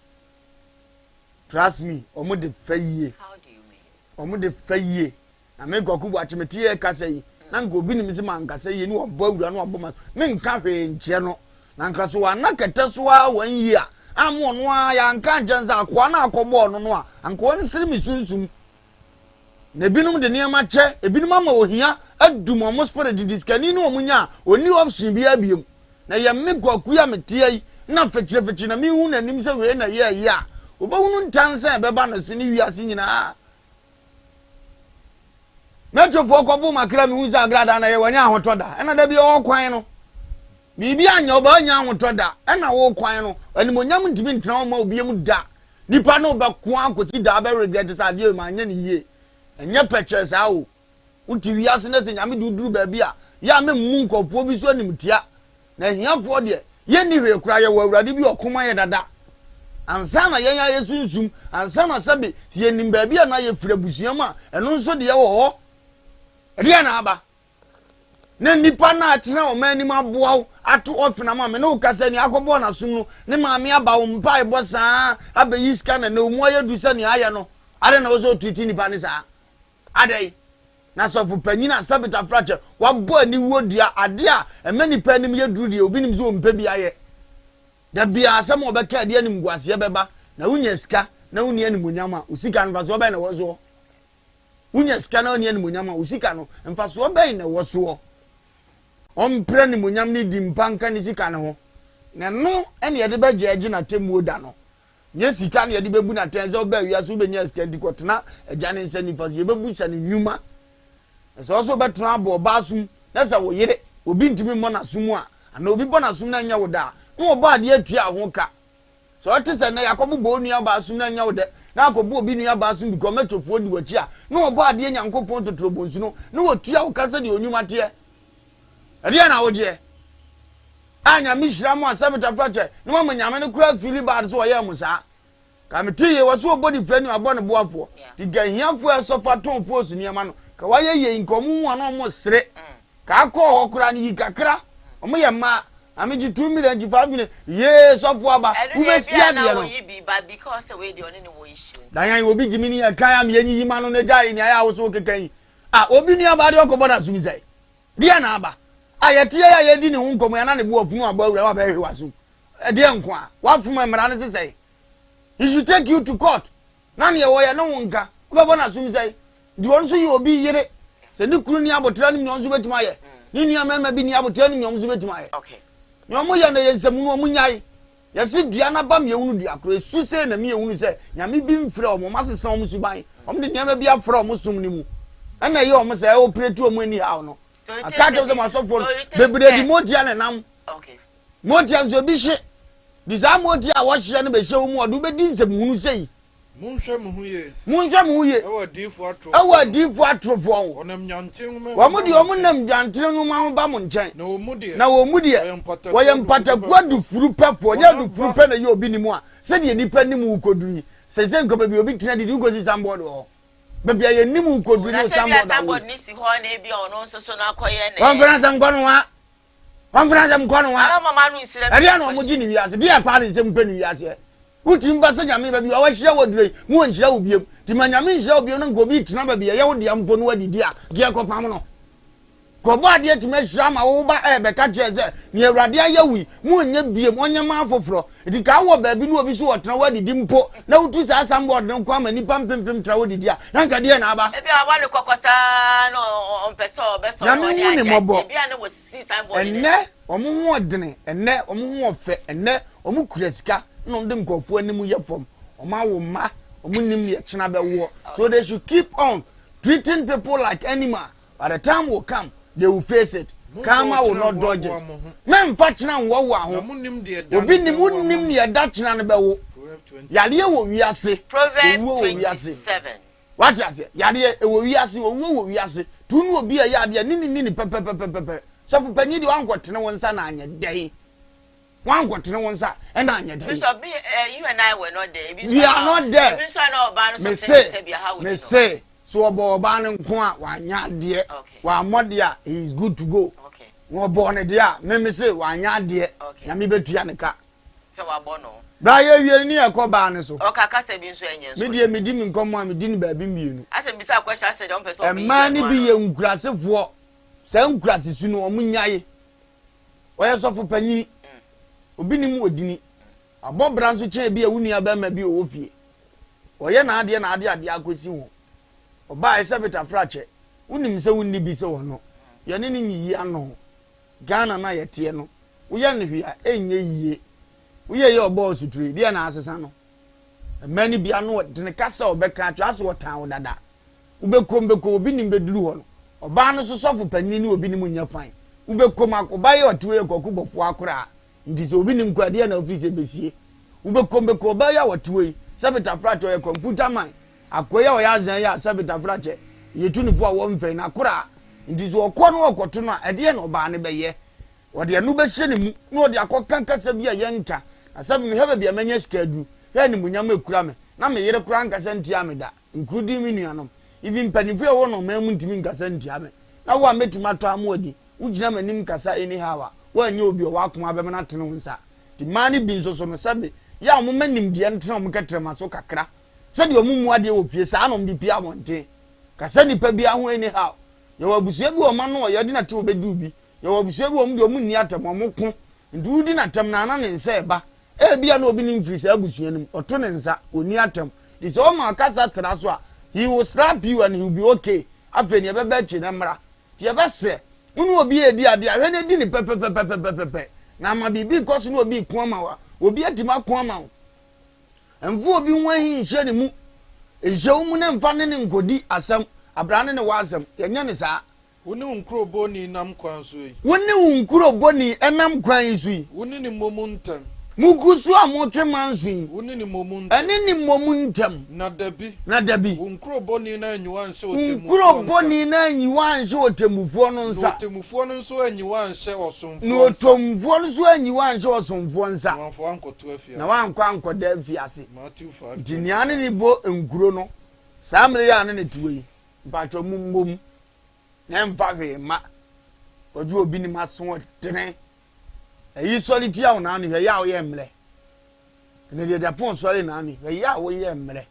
Trust me, omo de fayiye. How do you mean? Omo de fayiye. Na me goku bu achimeti e kasa yi. Na nka obi ni mi se man kasa yi ni obo awura no obo ma. Me nka hwe nche no. Na nka so wa na kete so a 1 year. Amu no a ya nka njanza akwa na akobo no no a. Anka won siri mi sunsum. Na binum de niam che, ebinum ama ohia adum omo spirit diskani no omunya oni option bia biem. Na ye me goku ya metie yi na fechire na mi hu na nim se we na ye ya. Obahunu ntanse beba na so ni wiase nyina. Metofo kobo makra mi hu za agrada na ye wanya ahotoda. Ena da bi o kwan no. Bibi anya oba anya ahotoda. Ena wo kwan no. Animonyam ntimi ntena o ma obiem da. Nipa no ba ko ankoti da ba regret sa de ma anya ni yie. Enye pictures a o. Uti wiase na se nyame duduru ba bi a ya me mu nkofo bi so animtia. Na hiafo de ye ni hwe kura ye wo awurade bi okoma ye dada. Ansa na yenya yesunsum ansa na sabe ye nim ba bi na ye fira busuam a eno nso de ye wo ho. Ede na aba. Na nipa na atena o mani ma boaw ato ofina ma me no kasa ni akobo na sum no ne ma me aba wo mpa e bosa abayi ska na omu ayedu se ni aya no ade na wo so twiti nipa ni sa ade na so fu panyina sabita fracture wa bo ani wodua ade a emani panim ye duru de obi nim so mpa bi aye da bia asem obeka ade anim guase beba na wunya ska na wunya anim onyama usika nfa so be na wo so wunya ska na wunya anim onyama usika no nfa so be na wo so ompre ni monyam ni di mpanka ni sika ne ho na no ene ye de be jeje na temu oda no nye sika ne ye de bebu na tenze oba wiase ubenya sika di kotena eja ne nsa ni fa ye bebu sa ne nwuma so so betena abo basum na sa wo yire obi ntimi mo na sumu a na obi bo na sum na nya wo da no obo ade atua ho ka so ote se na yakobo bo nua basum na nya wo de na akobo obi nua basum bi ko metofo di wachi a no obo ade nyankopon totoro bonsu no no wotua wo kasa de onwuma te ade na wo je anya mishira mo asabita fracture no ma nyame no kura fili bad so ye musa ka metiye waso obodi frani abɔ ne boafo ti ganhiafo esofa tonfo su niama no ka waye ye nkomu ano mo sere ka akɔ hɔ kura ni kakra omo ye ma amiji 2 million ji 5 million ye sofo aba ubesia de no because the way the only wo issue dan obi jimini ya kan am ye nyi ma no ne dai ni aya wo so kekan obi nua ba de okobo na sumi sai dia na aba ayete ya ye di ne hu nkomo ya na ne buafunu aba awura wa ba hwe waso de nkwa wa fuma emra ne sesai he should take you to court na ne wo ya no wonka obo na sumi sai di won so ye obi yire se ni kuru ni abotra ni nyonzo betima ye ni nua mama bi ni abotra ni nyonzo betima ye okay nyomo ye na ye nsam no omunyai ye se dua na bam ye hunu dua kro esu se na me ye hunu se nyame bi mfre o mo masesa o musuban o de nyame bi afre o musum ni mu na ye o mo se operate o mu ani ha no akaje ze masofo bebre di motia na nam okay motia zo bi hye di za motia wo hye na be hye o mu odu be di nsam hunu sei munhwe mu huye ewa difu atrofo onam nyanten mu wa mudi o munam nyanten mu ma ba mu nchen na wo mudi wo ye mpatakwa du furu pefo nya du furu pe na ye obi ni mu a se de nipa ni mu koduru se nko be obi tina di ugozi sambo do be ye ni mu koduru no sambo ni si ho na e bia ono so so na akoye ne conference nkono wa ala mama nu nsira ade na o mugi ni wiase dia pa ni nsem pe ni wiase utim ba se nyame ba bi wa hira wodure mu nhira obiem ti ma nyame nhira obiem no ngobi tina ba bi ye wo dia mpo no wadidi a ge akopam no kobo ade ti mehira ma wo ba e be ka kire ni awurade ayawi mu nya biem onye ma afoforo edi ka wo ba bi no obi so wotena wadidi mpo na wutu sa sambod ne kwa mani pampempem tra wadidi a na nka de na aba ebi aba ne kokosa no ompeso beso no ni aje ebi ane wo si sambod enne omo ho odene enne omo ho ofe enne omo kura sika no de nkofo animu yefom omo awo ma omo nim ye chena be wo so they should keep on treating people like animal. By the time will come they will face it. Karma will not dodge it. Men fachina wo wo ho obi nim unnim ye da chena ne be wo yade wo wiase Proverbs 27 what you say yade wo wiase wo wiase tunu obi ya yade nini pepepepepe so panyi di wankotene wonsa na anya dai wankotene wonsa e na anya dai so be you and I were not there we are not there so no ba no so say how would you say so oba ne nko a wanya de wa mode a he is good to go okay wo bo ne de a me say wanya de na me betua ne ka so wa bo no ba ye wie ni e ko ba ne so o ka kasa bi nso enye so me de me di mi nkomo a me di ni ba bi mienu ase bi sa question ase don person be ma ni bi ye nkurasefo se nkurasisu no omunyaye oye sofo panyi obi ni mu odini abobra nso chen bi a wuni aba ma bi o fie oye na ade akosi ho oba ese beta frache unim se wunni bi se wono ye ne nyi ano Ghana na yete no uye ne hwia enye yie uye ye obo suturi dia na asesa no mani bia no de kasa obeka atwa so wotan dada ubekom obi nim beduru ho no oba no so sofo panyi ni obi nim nya fan ubekom akoba ye otuwe koku bofo akora ndi se obi nim kwade na office besie ubekom oba ya otuwe se beta frache ye computer man akoya oyazan ya sabita frache yetunifu a wo mfe na kora ndi so okọ no okoto no ede na oba ne beye wode anu be hye ne mu na wode akokankasa bi a yenka asabi me hebe bi amanya skadu he ne munyam ekura me na me yere kura nkasa ntia me da nkudi mi nuanom even panifu e wo no mamu ntimi nkasa ntia me na wo ametima to amodi ugina manim kasa anyhow wa anya obi o wa akoma be na tene wonsa di mani bi nso so no sabe ya mo manim de ntena mo ketrema so kakra sadi omumu ade wo pie sa anom di pia monte ka sadi pa bia ho anyhow ye wabusua bi o ma no ye de na te obedu bi ye wabusua bi o mu de omu ni atam omoko ndu di na tam na na ne nsa eba e bia na obi ni mfiri sa abusua nim oto ne nsa oni atam di so ma kasa tra so a he will slap you and he will be okay afa ni ebeba chi na mra ti ebese unu obi edi ade ahwe ne di ni pepepepepepe na ma bibi koso no obi ku ama wa obi atima ku ama wo enfu obi nwahi nhye ne mu ehye mu ne mfa ne nkodi asam abrane ne wasam yenye ne saa woni nkrobo ni nam kwan so yi woni nkrobo ni enam kwan so yi woni ni momuntam mugusu amotwe manso yi woni ni momuntam ene ni momuntam na dabi nkrobo ni na anyiwa nse otemu nkrobo ni na anyiwa nse otemufuo no nsa otemufuo no nso anyiwa nse osomfuo no otomfuo no nso anyiwa nse osomfuo nsa wanfo ankoto afia na wankwa ankoda afiase Matthew 5 diniane ni bo nkuro no samre ya ne tuwe mpacho mumbom na mfa hwe ma oju obi ni maso tene eyi soliti a na ni ya wo ye mle ne de Japan sori na ni ya wo ye mle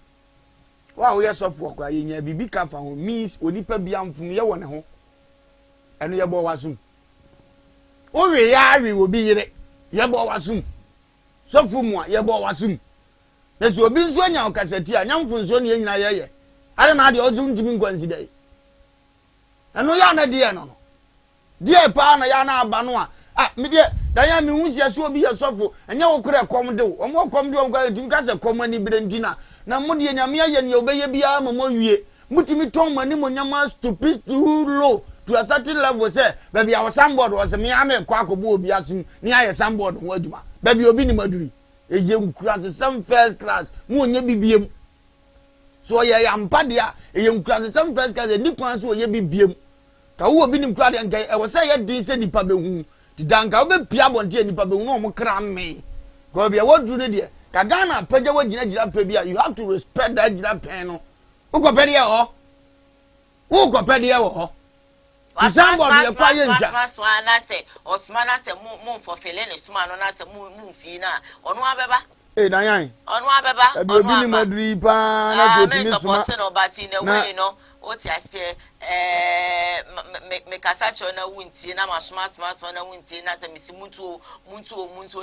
wa wo ye sofo kwa ye nya bibi ka fa ho means onipa bia mfum ye wo ne ho eno ye bo wasum o we ya wi obi yire ye bo wasum sofo mu a ye bo wasum na so obi nso anya okasati a nyamfo nso ne nyina ye are na de ozu ntimi nkwansi dai eno ya na de no die pa na ya na aba no a me de dan ya me hunsia so obi ye sofo enya wo kure kom de wo mo kom de wo kwa tim ka se kom ani brentina na mo de nyame ya ne obeye bia ma mo wie mutimi ton mani mo nyama stupid too low to a certain level say baby our somebody was me ame kwa akobo obi asu ni aye somebody ho aduma baby obi ni maduri eje nkura to some first class mo nya bibiem so ye yampa dia eje nkura to some first class ni kwan so ye bibiem ka wo obi ni nkura de nkai e wo say ye din se nipa behu ti danka wo be pia bonte nipa behu no mo kra me go bia wo duru ne de ka Ghana pagya wo gina pa bia you have to respect that gina pen no wo ko pede ye ho wo ko pede ye ho Somebody ye kwa ye nja maswa na se osuma na se mu mfofele ne suma no na se mu fi na ono abeba Dayan. On wa beba. On wa madri pa na so timi suma. No but in a way, no. What I say, me kasacho na wunti na masuma na wunti na se misi muntu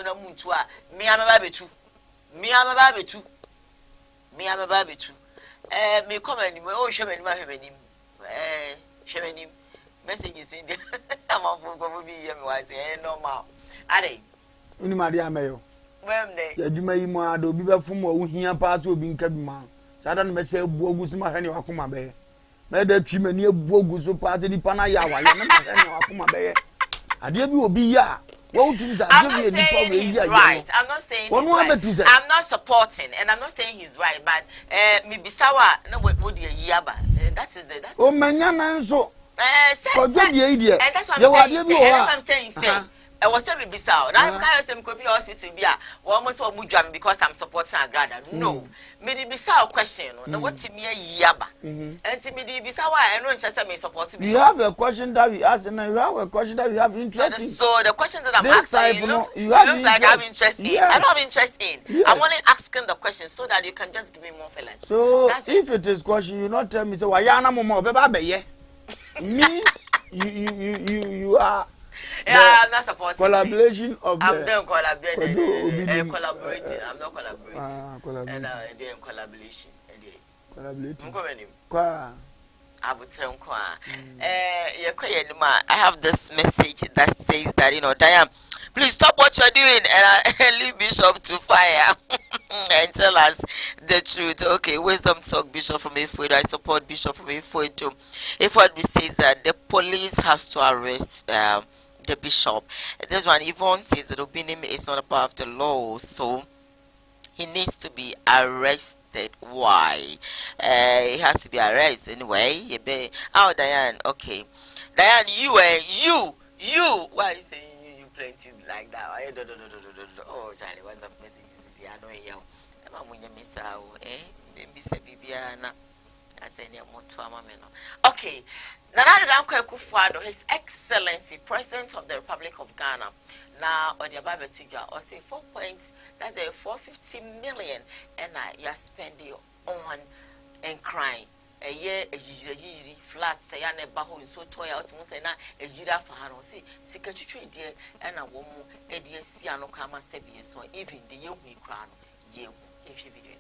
na muntu a me ameba betu. Me ameba betu. Me come ani me o hwemani ma hwemani. Hwemani messages in there. I'm on for be here me was normal. Ade. Uni ma dia meyo. Wemde. Ya djuma yi mo ado bi be fum wo hia pa so obi nka bi ma. Sada no me se ebu ogu so ma hwe ne wakoma be. Me da twi mani ebu ogu so pa se di pa na ya wa ya na ma hwe ne wakoma be. Ade bi obi ya. What would you say? I'm not saying he's right. I'm not saying he's right. I'm not supporting, and I'm not saying he's right. But me bisawa no what the yaba. That is the that's. Oh manya na so. That's what I'm saying. Say. I was telling me bisawa. Now I'm kind of saying copy hospital bia. We almost want mujam because I'm supporting a grada. No. Me the bisawa question. No what me yaba. And to me the bisawa I know just me support. You have a question that we ask, and you have a question that we have interest in. So the question that I'm asking, looks like I have interest in. I don't have interest in. I'm only asking the question so that you can just give me more feelings. So if it is question, you not tell me so why yana momo beba ye. Means you are. Yeah, I'm not supporting collaboration of I'm doing collaborating. I'm not collaborating. And they're collaboration. Collaborating. I have this message that says that, you know, Diane, please stop what you're doing and leave Bishop to fire and tell us the truth. Okay, wisdom talk, Bishop from Efoido. I support Bishop from Efoido. Efoido says that the police has to arrest the bishop. This one, Yvonne says that Obinim is not a part of the law, so he needs to be arrested. Why? He has to be arrested anyway. Oh, Diane, okay. Diane, you, why are you saying you plenty like that? Oh, Charlie, what's up? Message? I know you. I'm going to miss out. Maybe say Bibiana. I say, okay. Nana Kufuado, His Excellency, President of the Republic of Ghana. Now, or the Babatuja, or say 4 points, that's a 450 million, and you're spending on and crying. A year, a flat, say, and a baho, so toy out, and a gira for her, see, secretary dear, and a woman, a dear Siano Kama Stebi, so even the young crown, you, if you video.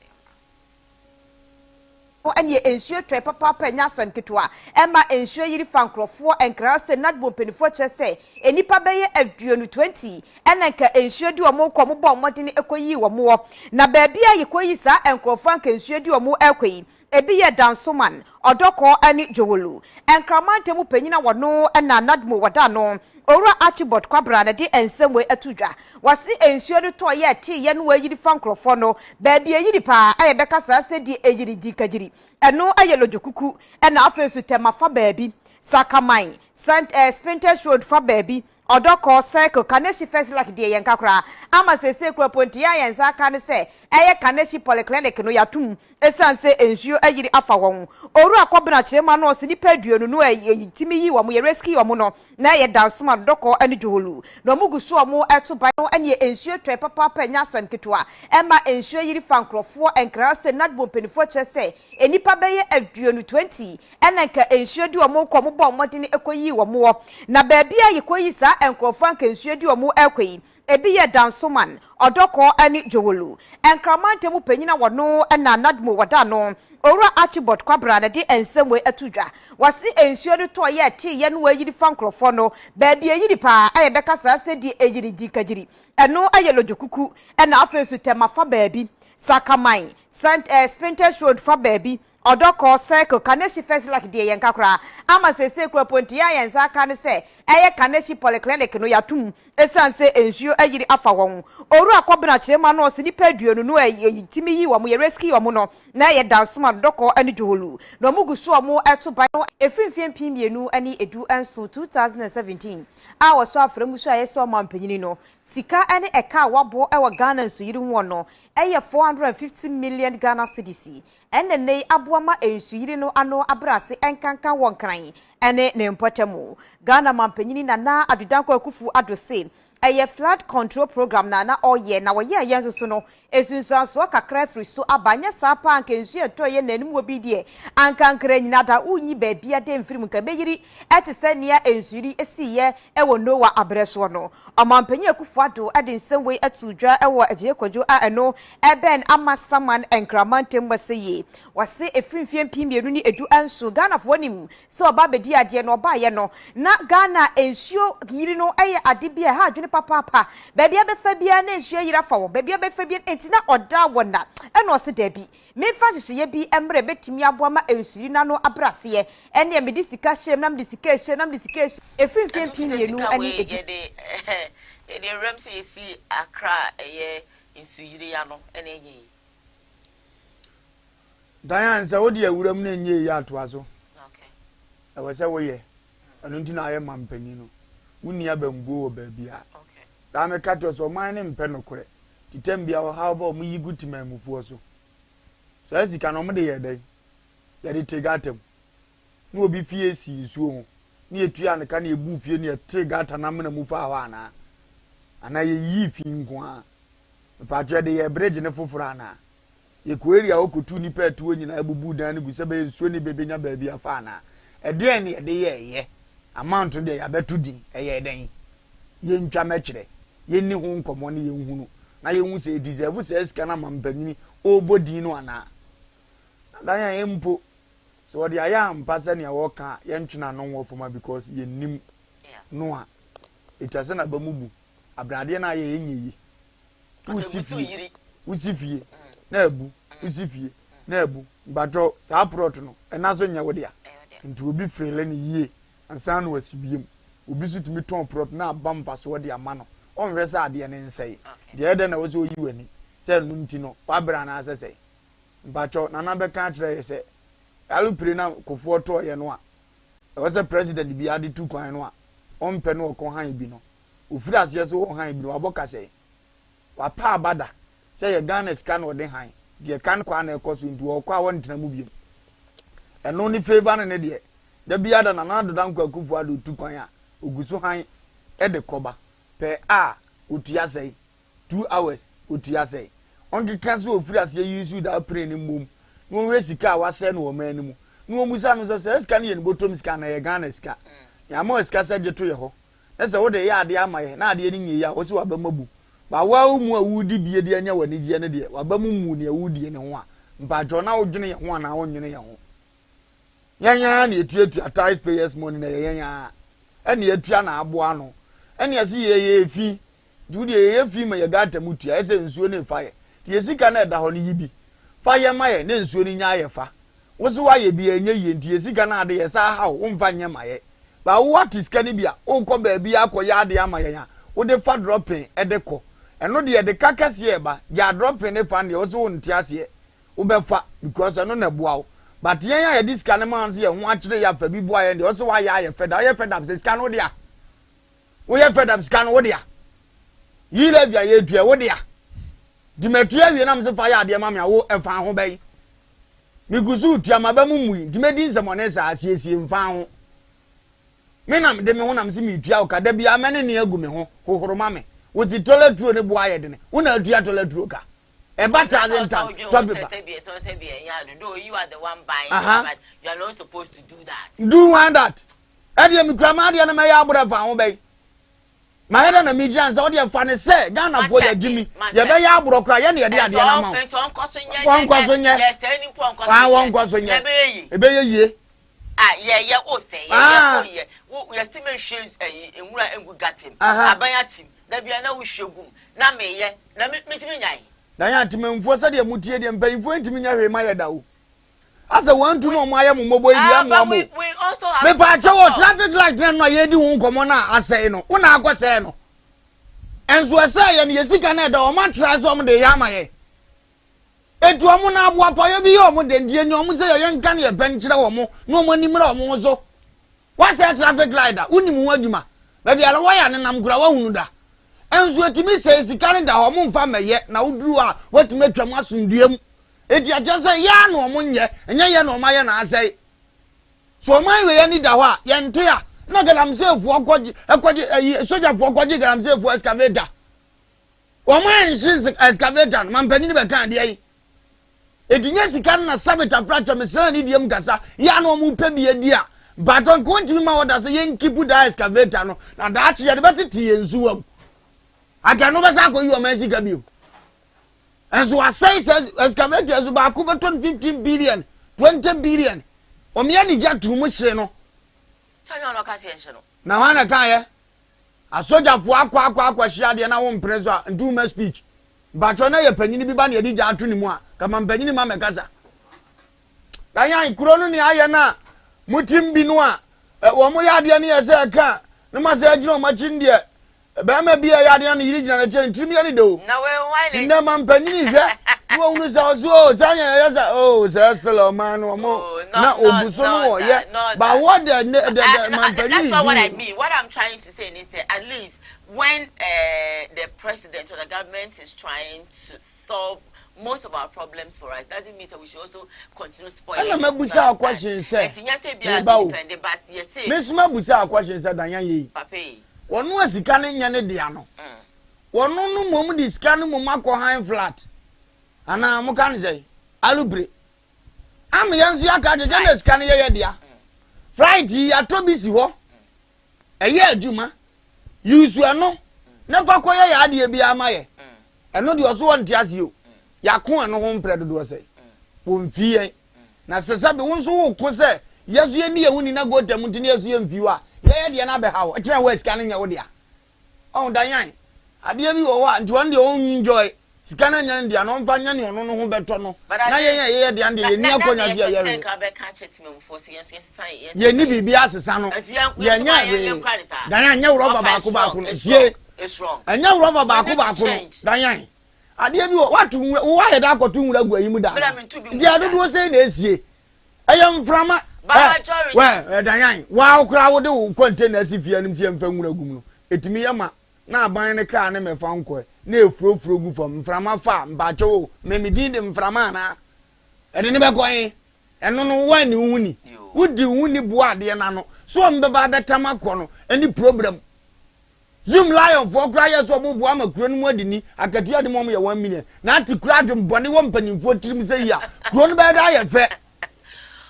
And ye ensure tre papa nyasam ketwa emma ensure yiri fankrofo enkra se nadbo penifo chese enipa beye aduonu 20 enanka ensure di omo komo bo modene ekoyi wo mo na baabia yekoyi sa enkrofo anka ensure di omo ekoyi ebi ye dansoman odoko ani jowolu enkramante mu panyina wono na nadmo wada no owura archibald kwabra na de ensemwe atudwa wase ensure to ye ti ye no wayiri fankrofo no baabia yiri pa ayebeka sa se di eyiri dikagiri eno ayelojokuku ena afesu tema fa baabi sakamai Spinters Road fa baabi odoko cycle kaneshi first like de yenkakra ama sese kroponti ya yensa kan se eye kaneshi polyclinic no yatum esanse ensuo ayiri afa won oru akwabena chema no se nipa duonu no ayitimi yi wo mo ye rescue wo mo no na ye dansoma doko ani joholu no mugusu wo mo eto ban no ane ensuo twe papa panya sam ketwa ema ensuo yiri fankrofo enkrase nadbo penifo chese enipa beye aduonu 20 enanka ensuo di wo mo komo bo modene ekoyi wo mo na baabia yekoyi sa enkrofo nka ensuo di wo mo ekoyi ebi ye dansoman odoko ani jowolu enkramante mu panyina wono na nadmo wada no owura archibald kwabra na de ensemwe atudwa wase ensuo de to ye ti ye no ayiri fankrofo no baabia yiri pa ayebeka sa se di eyiri dikagiri eno ayelojokuku na afesu tema fa baabi sakamai Spinters Road fa baabi odoko cycle kaneshi first like de yenkakra ama sese kroponti ya yensa kan se eye kaneshi polyclinic no yatum esanse ensuo ayiri afa won oru akwabena chema no se nipa duonu no ayitimi yi wo mo ye rescue wo mo no na ye dansoma doko ani joholu no mugusu wo mo eto ban no efimfiem pimienu ani edu anso 2017 a wo so aframu so ayeso mampanyini no sika ani eka wabo ewa Ghana nso yiri won no eye 450 million Ghana cedis enne nei aboama ensuyiri no ano abrase enkankan won kran ene ne mpotemu Ghana mampanyini na adudanko akufu adose eye flood control program na oye na woye yenso so no esunsuanso kakra firi so abanya sapa anka nsu etoye nanim obi die anka nkra nyina da unyi baabia de mfirim ka beyiri etese nia ensuri esiye ewo nowa abreso no amampanyi akufuado ade nsemwe atudwa ewo agye kwadwo a eno eben amasaman enkramantem waseye wase efimfiem pimienu ni edu anso Ghana fo nim se oba bedi ade no oba ye no na Ghana ensuo yiri no eye ade bia ha adwene papa baabia befa bia na ensuo yira fa wo baabia befa bia entina oda wona eno se dabi mefa hyehye bi emre betimi aboama ensuri na no abrase ene me disika hyem na me disika hyem na me disika efimfiem pimienu ani edu the Ramsey see Accra insuyiri ya no ene yi Diane say wo de awuram na enye ya to aso okay e we say wo ye anu ntina aye mampani no wuni abambuo wo ba bia okay da me ka to so man ne mpe no kore titem bia wo how ba mu yigu timamufuo so so azika no mo de ye dai ye de tegatem no obi fie si nsuo ho ni etua ne ka na ebu fie ni tegata na mena mu fa hawa ana ye yi fi nkoa patwa de ye bridge ne foforo ana ye ko area okotu ni petuo nyina abubu dan ne guse be nsuo ne bebenya ba bia fa ana e de ne de ye amount de ya betu din ye den ye ntwa mekire ye ni ho nkomo ne ye nhunu na ye hu se deserve se sika na mampanyini obodin no ana dan ya empo so de aya mpasa ne wo ka ye ntwena no wo foma because ye nim no a etwase na bamubu abrade na ye enyeyi usifie na ebu usifie na ebu bato sa prot no enaso nya wo dia nti obi fele ni yie ansa no wasibiem obi sutumi ton prot na bamfa so de ama no onwe sa ade ne nsei de ede na wo so yi wani se no nti no wabra na asese bato na na be ka kire se alupre na kofo to ye no a e was president bi ade tu kwan no a ompe no ko han bi no ofiri ase so wo han bi no aboka se wa pa abada se ye Ghana scan wo de han de kan kwa na ekoso ndu wo kwa won tena mu bi eno ni favor ne de da bia da na do dan kwa kufu ado tu kwan a oguso han e de koba pe a otua sei 2 hours otua sei onki kanso ofiri ase use da pray ni mum no we sika wa se no wo man ni mu no musa no se scan ye ni botom scan na ye Ghana scan ya mo scan se je to ye ho ese wo de ya ade amaye na ade ni nyi ya wo se wa ba mabu ba wa mu awudi bie de anya wani die ne de wa ba mu ne awudi ne ho a mpa jo na wo dwene ye ho na wo nwene ye ho yanya na etuatua taxpayers money na yanya ene etua na aboa no ene ase ye efi dudi ye efi ma ye gata mutua ese nsuo ne fa ye ti esika na da ho ne yibi fa ye ma ye ne nsuo ni nya ye fa wo se wa ye bi enye ye nti esika na ade ye sa ha wo mfa nya ma ye ba wo atiska ne bia wo ko ba bia akoya ade ama ye nya wo de fa dropping e de ko eno de de kakase ye ba ja dropping ne fa ne wo se wo ntiase wo be fa because eno na bua wo but yen ya dis kan man se ye ho akire ya fa bi bua ye de wo se wa ya ye fed up se scan wo dia wo ye fed up scan wo dia yi la bia ye dua wo dia di metua wie na me se fa ya de ma me awo e fa ho bai mi guzu tua ma ba mu di medi nzamone sa asiesie mfa ho me na me de me ho na me se mi tua o ka da bia me ne agu me ho hohoro me wo si toilet roll ne bua ye de ne wo na tua toilet roll ka e bata den tan you are the one buying but you are not supposed to do that ade mi kura ma de na me ya abura fa ho bai ma he na mi jan so de fa ne se Ghana bo ya gimi ye be ya aburo kura ye ne ye de ade na ma yes any ponkoso nye e be ye ye ye o say ye we still mention enwura engu gatem abanya team da bia na wo hwegum na me ye na me timi nyai na ya timemfo se de mutie de mpanyifo ntimi nya hwe ma ye dawo asa wantu no mo aye mo mobo yi amu we also have me pa che wo traffic light no ye di hu nkomo na asai no una akose no enso asai ye ne yesika na da o ma try so mo de ya ma ye etu omo na abo apa ye bi yo mo de ndie nyo mo se ye nka ne ye ben kire wo mo no mo nimra wo mo so wa say traffic light da uni mu aduma ba bi ala wa ya ne nam kura wa hunu da enso etimi se sika ne da ho mo mfa meye na woduru a watumi atwam asonduam eti ajase ya no mo nye enye ye no ma ye na asai so man we ye ni da ho a ye nte a na galamsey fu akwaji soja fu akwaji galamsey fu excavator o man shi excavator man panyin be kan de yi edinya sika na sabita fracture mesra ni diem gasa ya no mu pe bie dia baton ko ntimi ma woda se yen kipu da excavator no na da chi ya de betiti yensu wam aga no be sa ko yi o man sika bi enso asai excavator so ba ko beton 15 billion 20 billion o me ani ja tu mu hye no tanya no ka se hye no na wana kan ye asoja fu akwa hye de na wo mpreso a nduma speech baton na ye panyini bi ba na ye di ja atu ni mu a kama panyini ma mekaza danya ikuro no ni aye na mutim bi no a wo mo ya de ne ye se ka na ma se agino ma chin de ba ma bi ya de na yiri gina na chen timi ya ni do na we why na ma panyini hwe wo unu sa so sanya ya sa oh sa still man wo mo na obuso no wo ye ba what the man panyini that's not what I mean. What I'm trying to say is at least when the president or the government is trying to solve most of our problems for us, doesn't mean that we should also continue spoiling. I'm busa question say. Etinya say bia defend but you say. Me suma busa question say dan yan yi. Papa. Wonu asika ne nya ne dia no. Wonu no mom di sika no mom akọ high flat. Ana mo kan say alubre. Am yanzu aka je na sika ne ye dia. Friday atobisi ho. Eye adwuma. Yusu ano. Na fa koye ya ade bi amaye. Eno de oso won tiase o. Yakun eno ho mpre dodo sei. Wonfie. Na sesabe wonso wo ko se yesu ye ni ehuni na go tam ntini yesu ye mfiwa. Ye de na be hawo. E kire we sika ne nya wo dia. On danyan. Ade bi wo wa nti won de on enjoy. Sika na nya ndia no mfa nya ne ono no ho beto no. Na ye de ande ye ni akonya dia ye. Ye ni bibi asesa no. Ye nya ye. Danyan nya roba ba ko no. Sie. It's wrong. Anya roba ba ko no. Danyan. Ade bi watu wo he da akotu nwura gwa yimu da. Ndi adodo sei na esie. Ayam frama. Ba majority. We danyan. Wa okura wo de wo container sifia nim sie mfa nwura gum no. Etimi yama na aban ne ka ne mefa nko. Na efurofuro gu fam frama fa mbacho memidi de mframa na. Ede ne be koyin. Eno no wa ni huni. Wudi huni bo ade na no. So mbeba betama ko no. Any problem. Zoom lion for cry so bubu amakuro no adini akatua de mom ye 1 million na ati kura de mbone wo mpanimfo tirim say ya kuro no be da ye fe.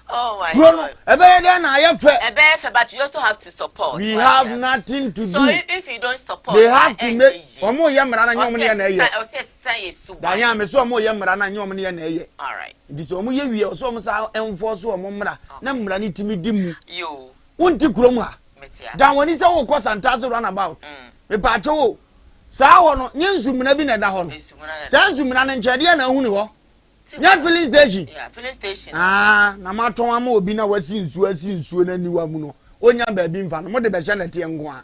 Oh my God. Ebe da na ye fe. Ebe fe but you also have to support. We have nothing to do. So if you don't support, they have to make omo ye mra na nyom ne na ye. O se san ye suba. Da ya me so omo ye mra na nyom ne na ye. All right. Ndi so omo ye wie so omo sa enforce omo mra na mra ni timi dimu. Yo. Wonti kuro mu ha. Dan woni se wo ko santaze run about. Me pacho. Sa ho no nyensumuna bi na da ho no. Sa nsumuna ne nchede na hu ni ho. Nya filling station. Yeah, filling station. Na maton ama obi na wasi nsuo na niwa mu no. Onya ba bi mfa no mo de be hye na te nko a.